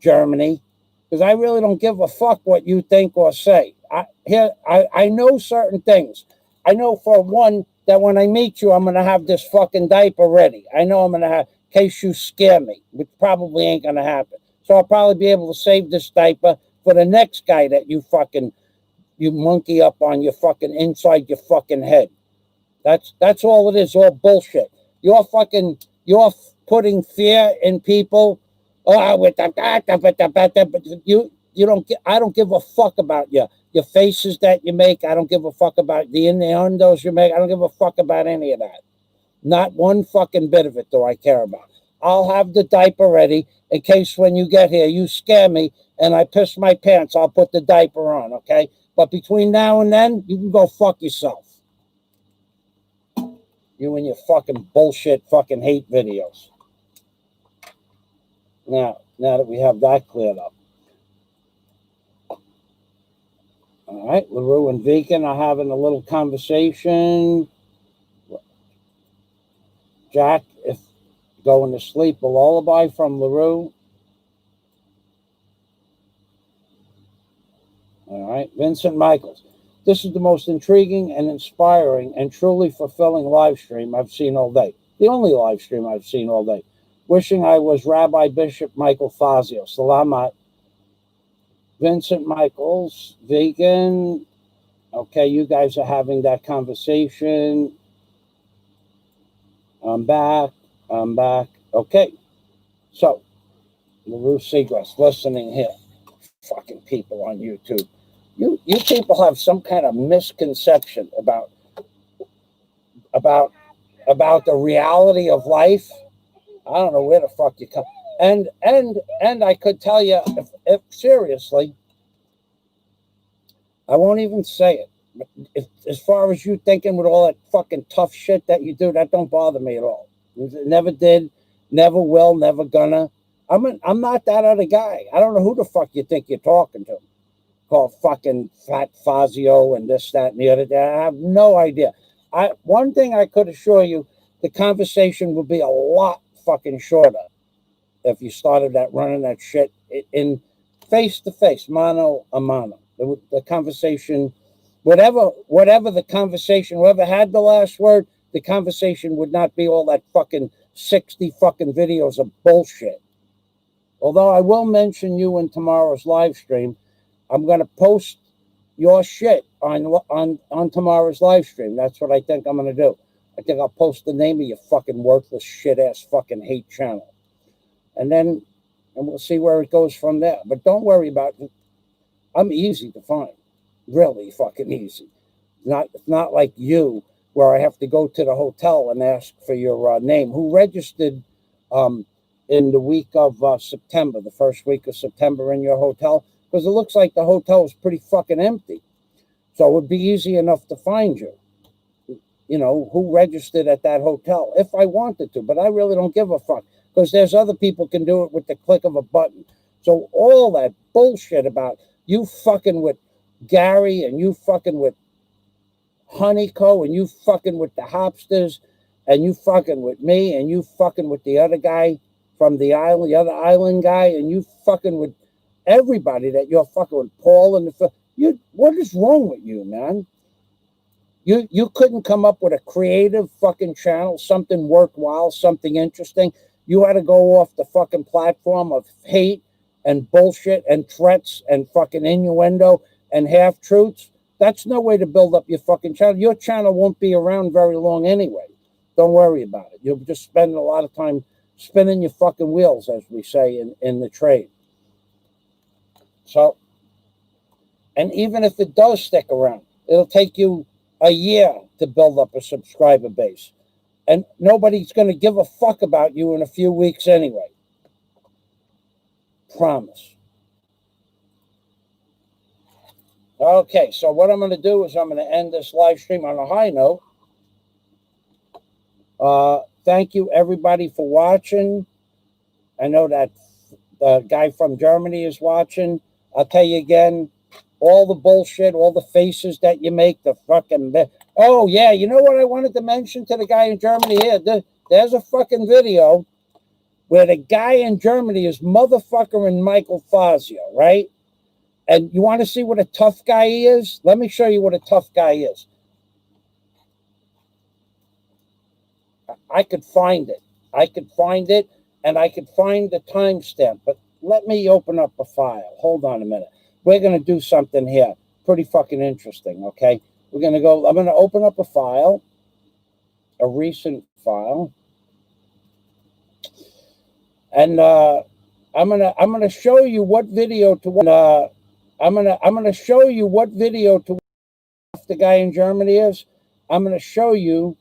Germany, because I really don't give a fuck what you think or say. I know certain things. I know for one that when I meet you, I'm going to have this fucking diaper ready. I know I'm going to have, in case you scare me, which probably ain't going to happen. So I'll probably be able to save this diaper for the next guy that you monkey up on your fucking inside your fucking head. That's all it is, all bullshit. You're putting fear in people. Oh, with you don't get. I don't give a fuck about your faces that you make. I don't give a fuck about the innuendos you make. I don't give a fuck about any of that. Not one fucking bit of it do I care about. I'll have the diaper ready in case when you get here you scare me and I piss my pants. I'll put the diaper on, okay? But between now and then, you can go fuck yourself. You and your fucking bullshit fucking hate videos. Now that we have that cleared up. All right, LaRue and Vicken are having a little conversation. Jack, if going to sleep, a lullaby from LaRue. All right, Vincent Michaels. This is the most intriguing and inspiring and truly fulfilling live stream I've seen all day. The only live stream I've seen all day. Wishing I was Rabbi Bishop Michael Fazio. Salamat. Vincent Michaels, vegan. Okay, you guys are having that conversation. I'm back. Okay. So, LaRue Seagrass listening here. Fucking people on YouTube. You people have some kind of misconception about the reality of life. I don't know where the fuck you come. And I could tell you, if seriously, I won't even say it. If, as far as you thinking with all that fucking tough shit that you do, that don't bother me at all. It never did, never will, never gonna. I'm not that other guy. I don't know who the fuck you think you're talking to. Called fucking Fat Fazio and this, that, and the other. I have no idea. One thing I could assure you, the conversation would be a lot fucking shorter if you started that running that shit in face to face, mano a mano. The conversation, whatever the conversation, whoever had the last word, the conversation would not be all that fucking 60 fucking videos of bullshit. Although I will mention you in tomorrow's live stream, I'm going to post your shit on tomorrow's live stream. That's what I think I'm going to do. I think I'll post the name of your fucking worthless shit ass fucking hate channel. And we'll see where it goes from there. But don't worry about it. I'm easy to find. Really fucking easy. It's not like you, where I have to go to the hotel and ask for your name. Who registered in the week of September, the first week of September in your hotel? Because it looks like the hotel is pretty fucking empty. So it would be easy enough to find you. You know, who registered at that hotel, if I wanted to. But I really don't give a fuck. Because there's other people can do it with the click of a button. So all that bullshit about you fucking with Gary and you fucking with Honeyco and you fucking with the Hopsters and you fucking with me and you fucking with the other guy from the island, the other island guy, and you fucking with everybody that you're fucking with, Paul and what is wrong with you, man? You couldn't come up with a creative fucking channel, something worthwhile, something interesting. You had to go off the fucking platform of hate and bullshit and threats and fucking innuendo and half-truths. That's no way to build up your fucking channel. Your channel won't be around very long anyway. Don't worry about it. You'll just spend a lot of time spinning your fucking wheels, as we say in the trade. So, and even if it does stick around, it'll take you a year to build up a subscriber base. And nobody's going to give a fuck about you in a few weeks anyway. Promise. Okay, so what I'm going to do is I'm going to end this live stream on a high note. Thank you, everybody, for watching. I know that the guy from Germany is watching. I'll tell you again, all the bullshit, all the faces that you make, the fucking... Oh, yeah, you know what I wanted to mention to the guy in Germany here? There's a fucking video where the guy in Germany is motherfucker and Michael Fazio, right? And you want to see what a tough guy he is? Let me show you what a tough guy is. I could find it. And I could find the timestamp. But let me open up a file. Hold on a minute. We're going to do something here. Pretty fucking interesting, okay? I'm going to open up a file, a recent file. And I'm gonna show you what video to watch. I'm gonna show you what video to watch. The guy in Germany is. I'm gonna show you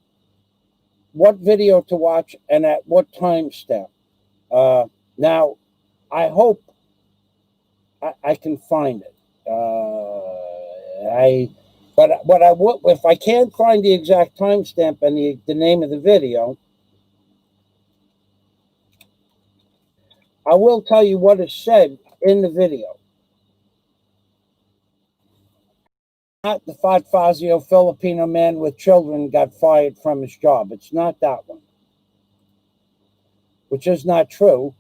what video to watch and at what timestamp. Now, I hope I can find it. But I will, if I can't find the exact timestamp and the name of the video, I will tell you what is said in the video. Not the Fat Fazio Filipino man with children got fired from his job. It's not that one, which is not true.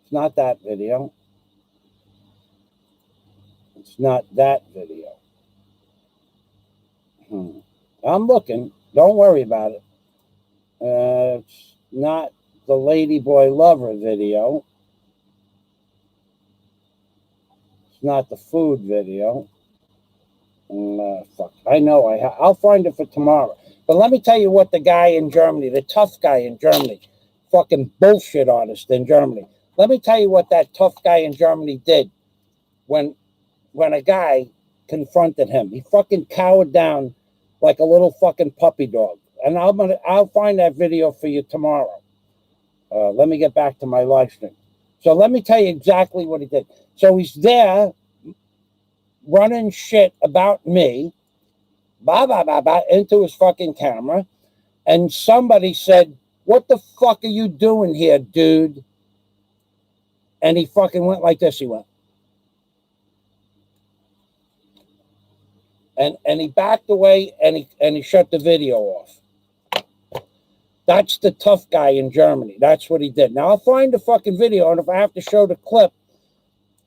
It's not that video. It's not that video. I'm looking. Don't worry about it. It's not the Ladyboy Lover video. It's not the food video. Fuck. I know. I'll find it for tomorrow. But let me tell you what the guy in Germany, the tough guy in Germany, fucking bullshit artist in Germany. Let me tell you what that tough guy in Germany did when a guy confronted him. He fucking cowered down like a little fucking puppy dog. And I'll find that video for you tomorrow. Let me get back to my live stream. So let me tell you exactly what he did. So he's there running shit about me, into his fucking camera. And somebody said, "What the fuck are you doing here, dude?" And he fucking went like this. He went. And he backed away and he shut the video off. That's the tough guy in Germany. That's what he did. Now I'll find the fucking video, and if I have to show the clip,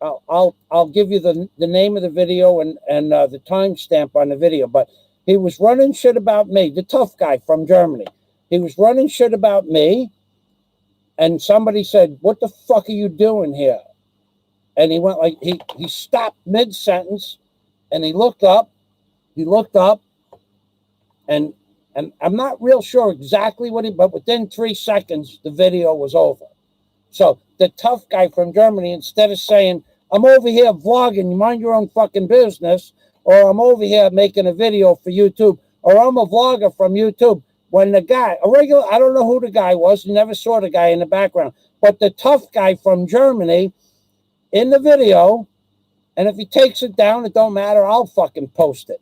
I'll give you the name of the video and the timestamp on the video. But he was running shit about me, the tough guy from Germany. He was running shit about me, and somebody said, "What the fuck are you doing here?" And he went like he stopped mid-sentence, and he looked up. And I'm not real sure exactly but within 3 seconds, the video was over. So the tough guy from Germany, instead of saying, "I'm over here vlogging, you mind your own fucking business," or "I'm over here making a video for YouTube," or "I'm a vlogger from YouTube," when the guy, I don't know who the guy was, never saw the guy in the background, but the tough guy from Germany in the video, and if he takes it down, it don't matter, I'll fucking post it.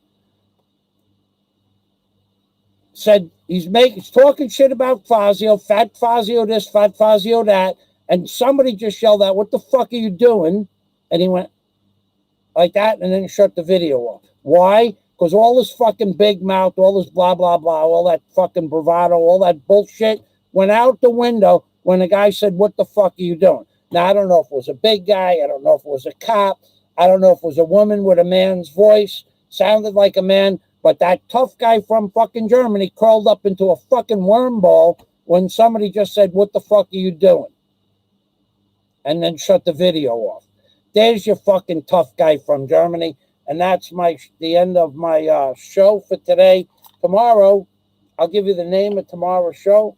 Said he's talking shit about Fazio, fat Fazio this, fat Fazio that, and somebody just yelled out, "What the fuck are you doing?" And he went like that and then shut the video off. Why? Because all this fucking big mouth, all this blah, blah, blah, all that fucking bravado, all that bullshit went out the window when the guy said, "What the fuck are you doing?" Now, I don't know if it was a big guy. I don't know if it was a cop. I don't know if it was a woman with a man's voice. Sounded like a man. But that tough guy from fucking Germany crawled up into a fucking worm ball when somebody just said, "What the fuck are you doing?" And then shut the video off. There's your fucking tough guy from Germany. And that's the end of my show for today. Tomorrow, I'll give you the name of tomorrow's show.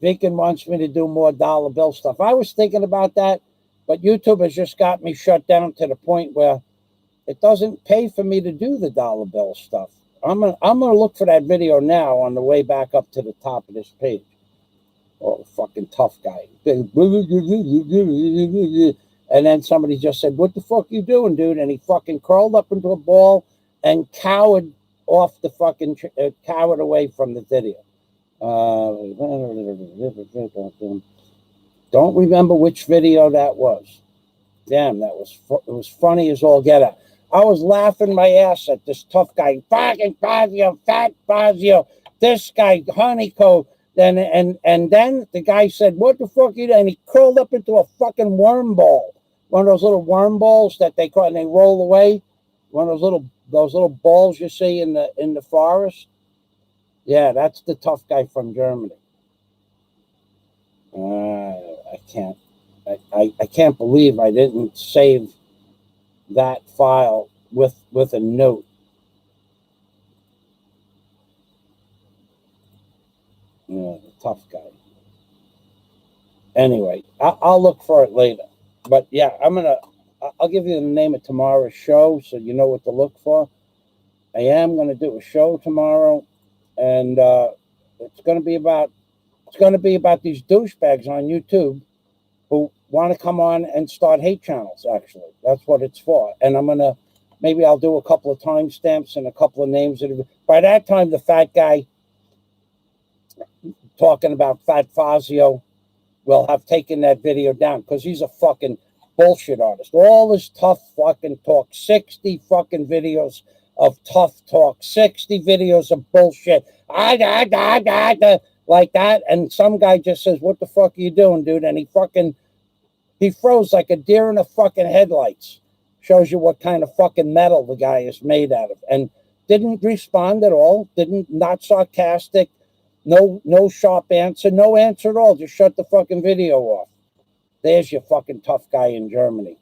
Viken wants me to do more dollar bill stuff. I was thinking about that. But YouTube has just got me shut down to the point where it doesn't pay for me to do the dollar bill stuff. I'm gonna look for that video now on the way back up to the top of this page. Oh, fucking tough guy. And then somebody just said, "What the fuck are you doing, dude?" And he fucking crawled up into a ball and cowered off the fucking cowered away from the video. Don't remember which video that was. Damn, it was funny as all get out. I was laughing my ass at this tough guy. Fucking Fazio, fat Fazio. This guy, honeycomb. And then the guy said, "What the fuck are you doing?" And he curled up into a fucking worm ball. One of those little worm balls that they caught and they roll away. One of those little balls you see in the forest. Yeah, that's the tough guy from Germany. I can't believe I didn't save that file with a note. Yeah, the tough guy. Anyway, I'll look for it later. But yeah, I'll give you the name of tomorrow's show so you know what to look for. I am going to do a show tomorrow, and it's going to be about these douchebags on YouTube who want to come on and start hate channels. Actually, that's what it's for. And maybe I'll do a couple of timestamps and a couple of names. By that time, the fat guy talking about Fat Fazio will have taken that video down because he's a fucking bullshit artist. All this tough fucking talk, 60 fucking videos of tough talk, 60 videos of bullshit, like that. And some guy just says, "What the fuck are you doing, dude?" And he froze like a deer in the fucking headlights. Shows you what kind of fucking metal the guy is made out of. And didn't respond at all. Not sarcastic. No sharp answer. No answer at all. Just shut the fucking video off. There's your fucking tough guy in Germany.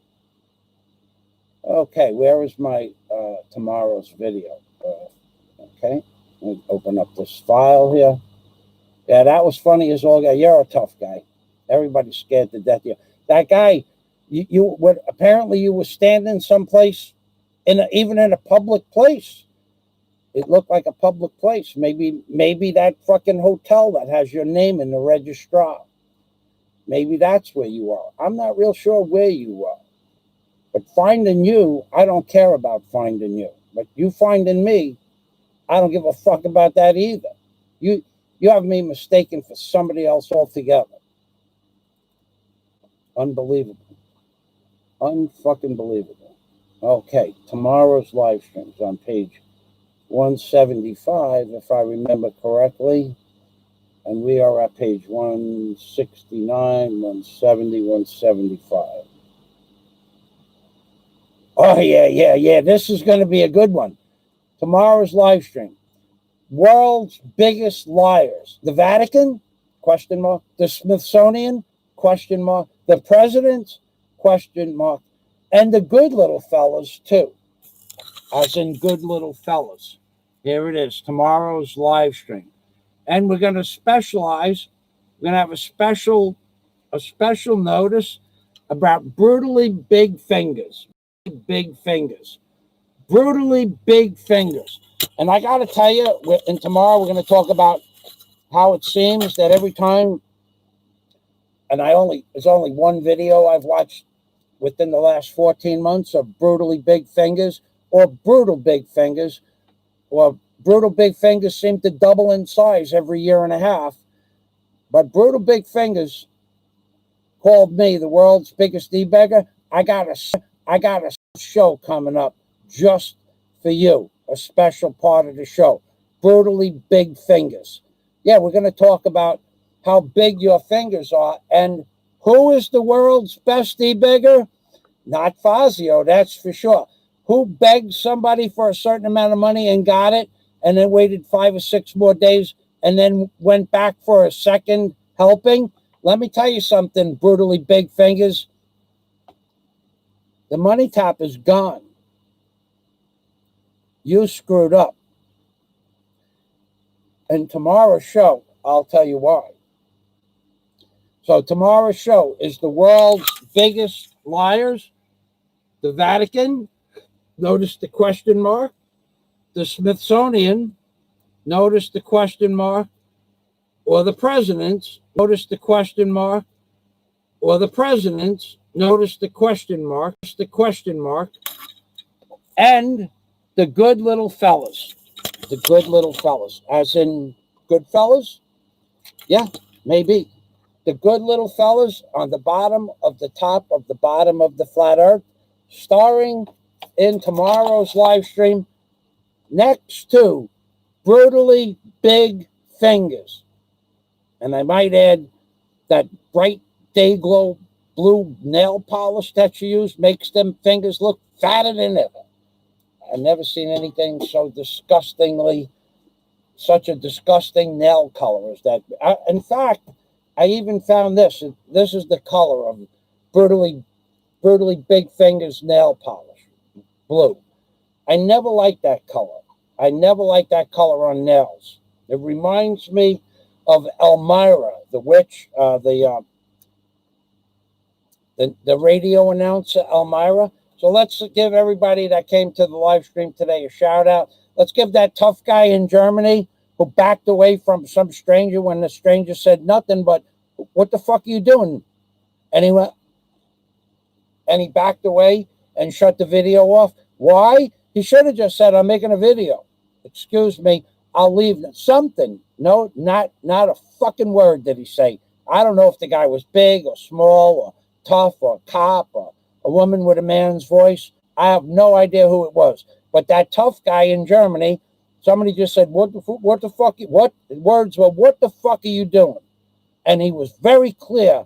Okay, where is my tomorrow's video? Okay, let me open up this file here. Yeah, that was funny as all. You're a tough guy. Everybody's scared to death of you. That guy, you were apparently you were standing someplace even in a public place. It looked like a public place. Maybe that fucking hotel that has your name in the registrar. Maybe that's where you are. I'm not real sure where you are. But finding you, I don't care about finding you. But you finding me, I don't give a fuck about that either. You have me mistaken for somebody else altogether. Unbelievable. Unfucking believable. Okay, tomorrow's live streams on page 175, if I remember correctly. And we are at page 169, 170, 175. Oh, yeah. This is going to be a good one. Tomorrow's live stream. World's biggest liars. The Vatican? Question mark. The Smithsonian? Question mark. The president? Question mark. And the good little fellas, too. As in good little fellas. Here it is. Tomorrow's live stream. And we're going to specialize. We're going to have a special notice about brutally big fingers. Big fingers. Brutally big fingers. And I got to tell you, and tomorrow we're going to talk about how it seems that every time, and there's only one video I've watched within the last 14 months of brutally big fingers or brutal big fingers, or brutal big fingers seem to double in size every year and a half. But brutal big fingers called me the world's biggest debugger. I got a show coming up just for you, a special part of the show. Brutally big fingers. Yeah, we're going to talk about how big your fingers are. And who is the world's best debugger? Not Fazio, that's for sure. Who begged somebody for a certain amount of money and got it, and then waited 5 or 6 more days, and then went back for a second helping? Let me tell you something, brutally big fingers. The money tap is gone. You screwed up. And tomorrow's show, I'll tell you why. So tomorrow's show is the world's biggest liars, the Vatican, notice the question mark, the Smithsonian, notice the question mark, or the presidents, notice the question mark, or the presidents, notice the question mark, and the good little fellas. The good little fellas, as in good fellas? Yeah, maybe. The good little fellas on the bottom of the top of the bottom of the flat earth, starring in tomorrow's live stream next to brutally big fingers. And I might add that bright day glow blue nail polish that you use makes them fingers look fatter than ever. I've never seen anything so such a disgusting nail color as that. In fact, I even found this. This is the color of brutally big fingers nail polish, blue. I never liked that color. I never liked that color on nails. It reminds me of Elmira, the witch, the radio announcer, Elmira. So let's give everybody that came to the live stream today a shout out. Let's give that tough guy in Germany who backed away from some stranger when the stranger said nothing but, "What the fuck are you doing?" And he backed away and shut the video off. Why? He should have just said, "I'm making a video. Excuse me, I'll leave." Something. No, not a fucking word did he say. I don't know if the guy was big or small or tough or a cop or a woman with a man's voice. I have no idea who it was. But that tough guy in Germany, somebody just said, what the fuck, what words were, "What the fuck are you doing?" And he was very clear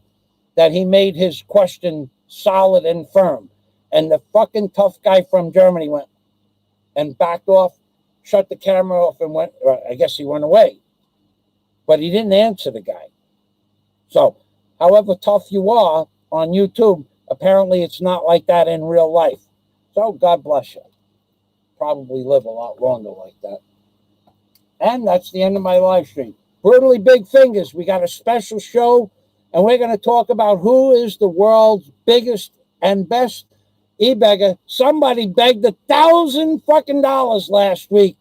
that he made his question solid and firm. And the fucking tough guy from Germany went and backed off, shut the camera off, and went, or I guess he went away. But he didn't answer the guy. So, however tough you are on YouTube, apparently it's not like that in real life. So, God bless you. Probably live a lot longer like that. And that's the end of my live stream. Brutally Big Fingers. We got a special show, and we're going to talk about who is the world's biggest and best e-beggar. Somebody begged $1,000 fucking dollars last week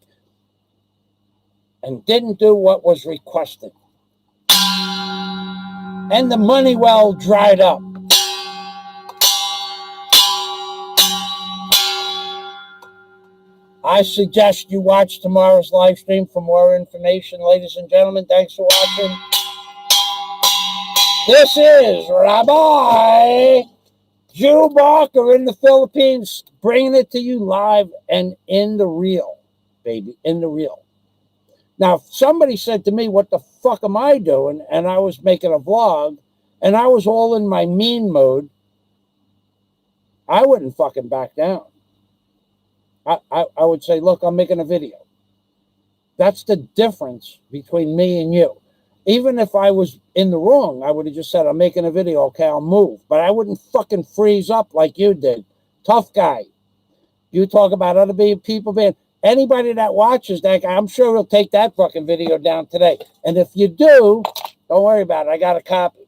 and didn't do what was requested. And the money well dried up. I suggest you watch tomorrow's live stream for more information. Ladies and gentlemen, thanks for watching. This is Rabbi Jew Barker in the Philippines, bringing it to you live and in the real, baby, in the real. Now, if somebody said to me, what the fuck am I doing? And I was making a vlog, and I was all in my mean mode, I wouldn't fucking back down. I would say, look, I'm making a video. That's the difference between me and you. Even if I was in the wrong, I would have just said, I'm making a video, okay, I'll move. But I wouldn't fucking freeze up like you did. Tough guy. You talk about other people being... Anybody that watches that guy, I'm sure he'll take that fucking video down today. And if you do, don't worry about it. I got a copy.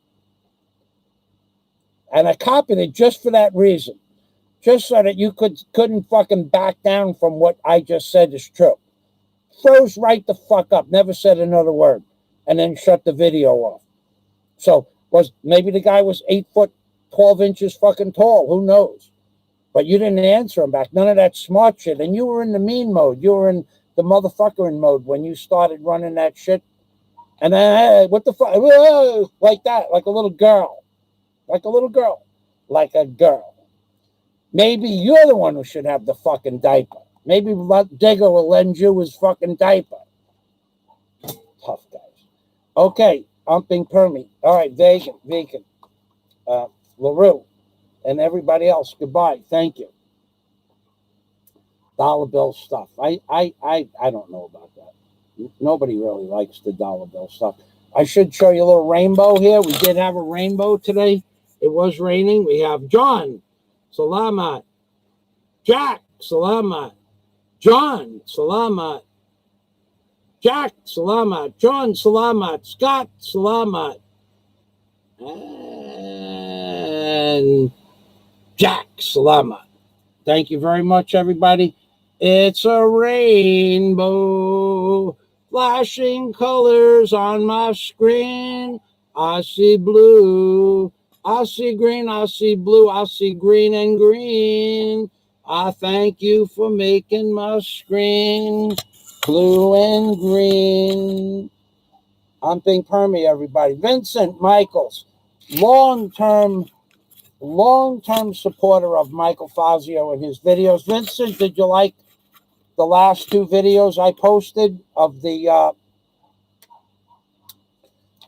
And I copied it just for that reason. Just so that you couldn't fucking back down from what I just said is true. Froze right the fuck up. Never said another word. And then shut the video off. So, maybe the guy was 8 foot, 12 inches fucking tall. Who knows? But you didn't answer him back. None of that smart shit. And you were in the mean mode. You were in the motherfuckering mode when you started running that shit. And then, hey, what the fuck? Like that. Like a little girl. Like a little girl. Like a girl. Maybe you're the one who should have the fucking diaper. Maybe Digger will lend you his fucking diaper. Tough guys. Okay, Umping Permy. All right, Vegan, LaRue, and everybody else. Goodbye. Thank you. Dollar bill stuff. I don't know about that. Nobody really likes the dollar bill stuff. I should show you a little rainbow here. We did have a rainbow today. It was raining. We have John. Salamat. Jack, salamat. John, salamat. Jack, salamat. John, salamat. Scott, salamat. And Jack, salamat. Thank you very much, everybody. It's a rainbow, flashing colors on my screen. I see blue. I see green, I see blue, I see green and green. I thank you for making my screen blue and green. I'm being Permy, everybody. Vincent Michaels, long-term supporter of Michael Fazio and his videos. Vincent, did you like the last 2 videos I posted of the...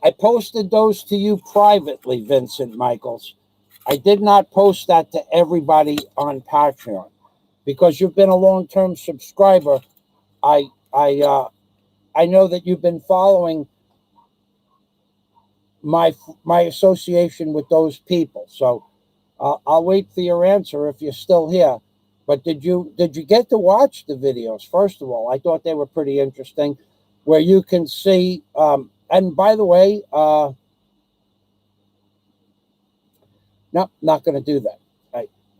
I posted those to you privately, Vincent Michaels. I did not post that to everybody on Patreon because you've been a long-term subscriber. I know that you've been following my association with those people. So I'll wait for your answer if you're still here. But did you get to watch the videos? First of all, I thought they were pretty interesting, where you can see. And by the way, no, not going to do that.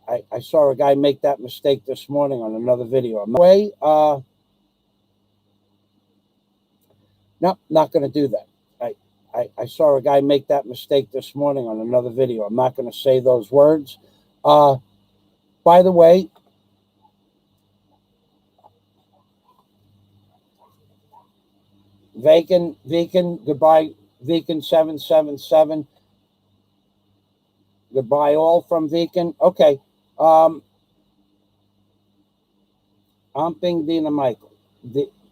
I saw a guy make that mistake this morning on another video. No, not going to do that. I saw a guy make that mistake this morning on another video. I'm not going to say those words. By the way, Vegan, goodbye, Vegan 777. Goodbye, all from Vegan. Okay. Amping Dina Michael.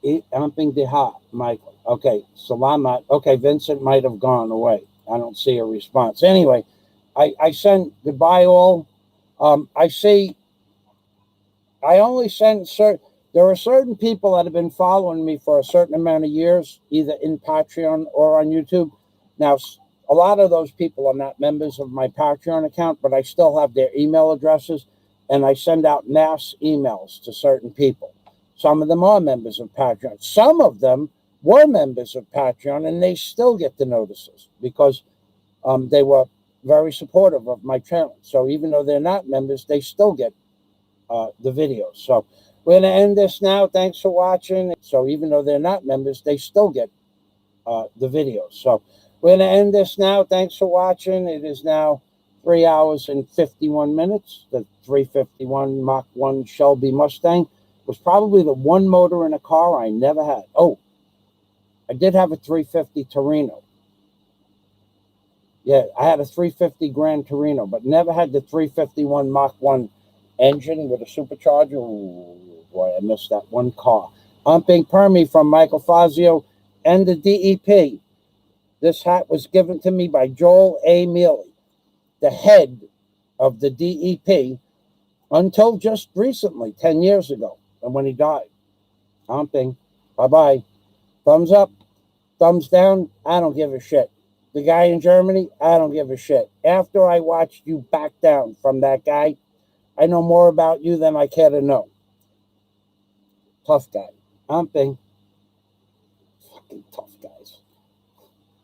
Amping Diha Michael. Okay. Salamat. Okay, Vincent might have gone away. I don't see a response. Anyway, I sent goodbye all. I see, I only send there are certain people that have been following me for a certain amount of years, either in Patreon or on YouTube. Now, a lot of those people are not members of my Patreon account, but I still have their email addresses, and I send out mass emails to certain people. Some of them are members of Patreon. Some of them were members of Patreon, and they still get the notices because they were very supportive of my channel. So even though they're not members, they still get the videos. So we're going to end this now. Thanks for watching. So even though they're not members, they still get the videos. So we're going to end this now. Thanks for watching. It is now 3 hours and 51 minutes. The 351 Mach 1 Shelby Mustang was probably the one motor in a car I never had. Oh, I did have a 350 Torino. Yeah, I had a 350 Grand Torino, but never had the 351 Mach 1 engine with a supercharger. Ooh, boy, I missed that one car. Humping Permy from Michael Fazio and the DEP. This hat was given to me by Joel A. MIELE, the head of the DEP, until just recently, 10 years ago, and when he died. Humping. Bye-bye. Thumbs up, thumbs down, I don't give a shit. The guy in Germany, I don't give a shit. After I watched you back down from that guy, I know more about you than I care to know. Tough guy. Humping.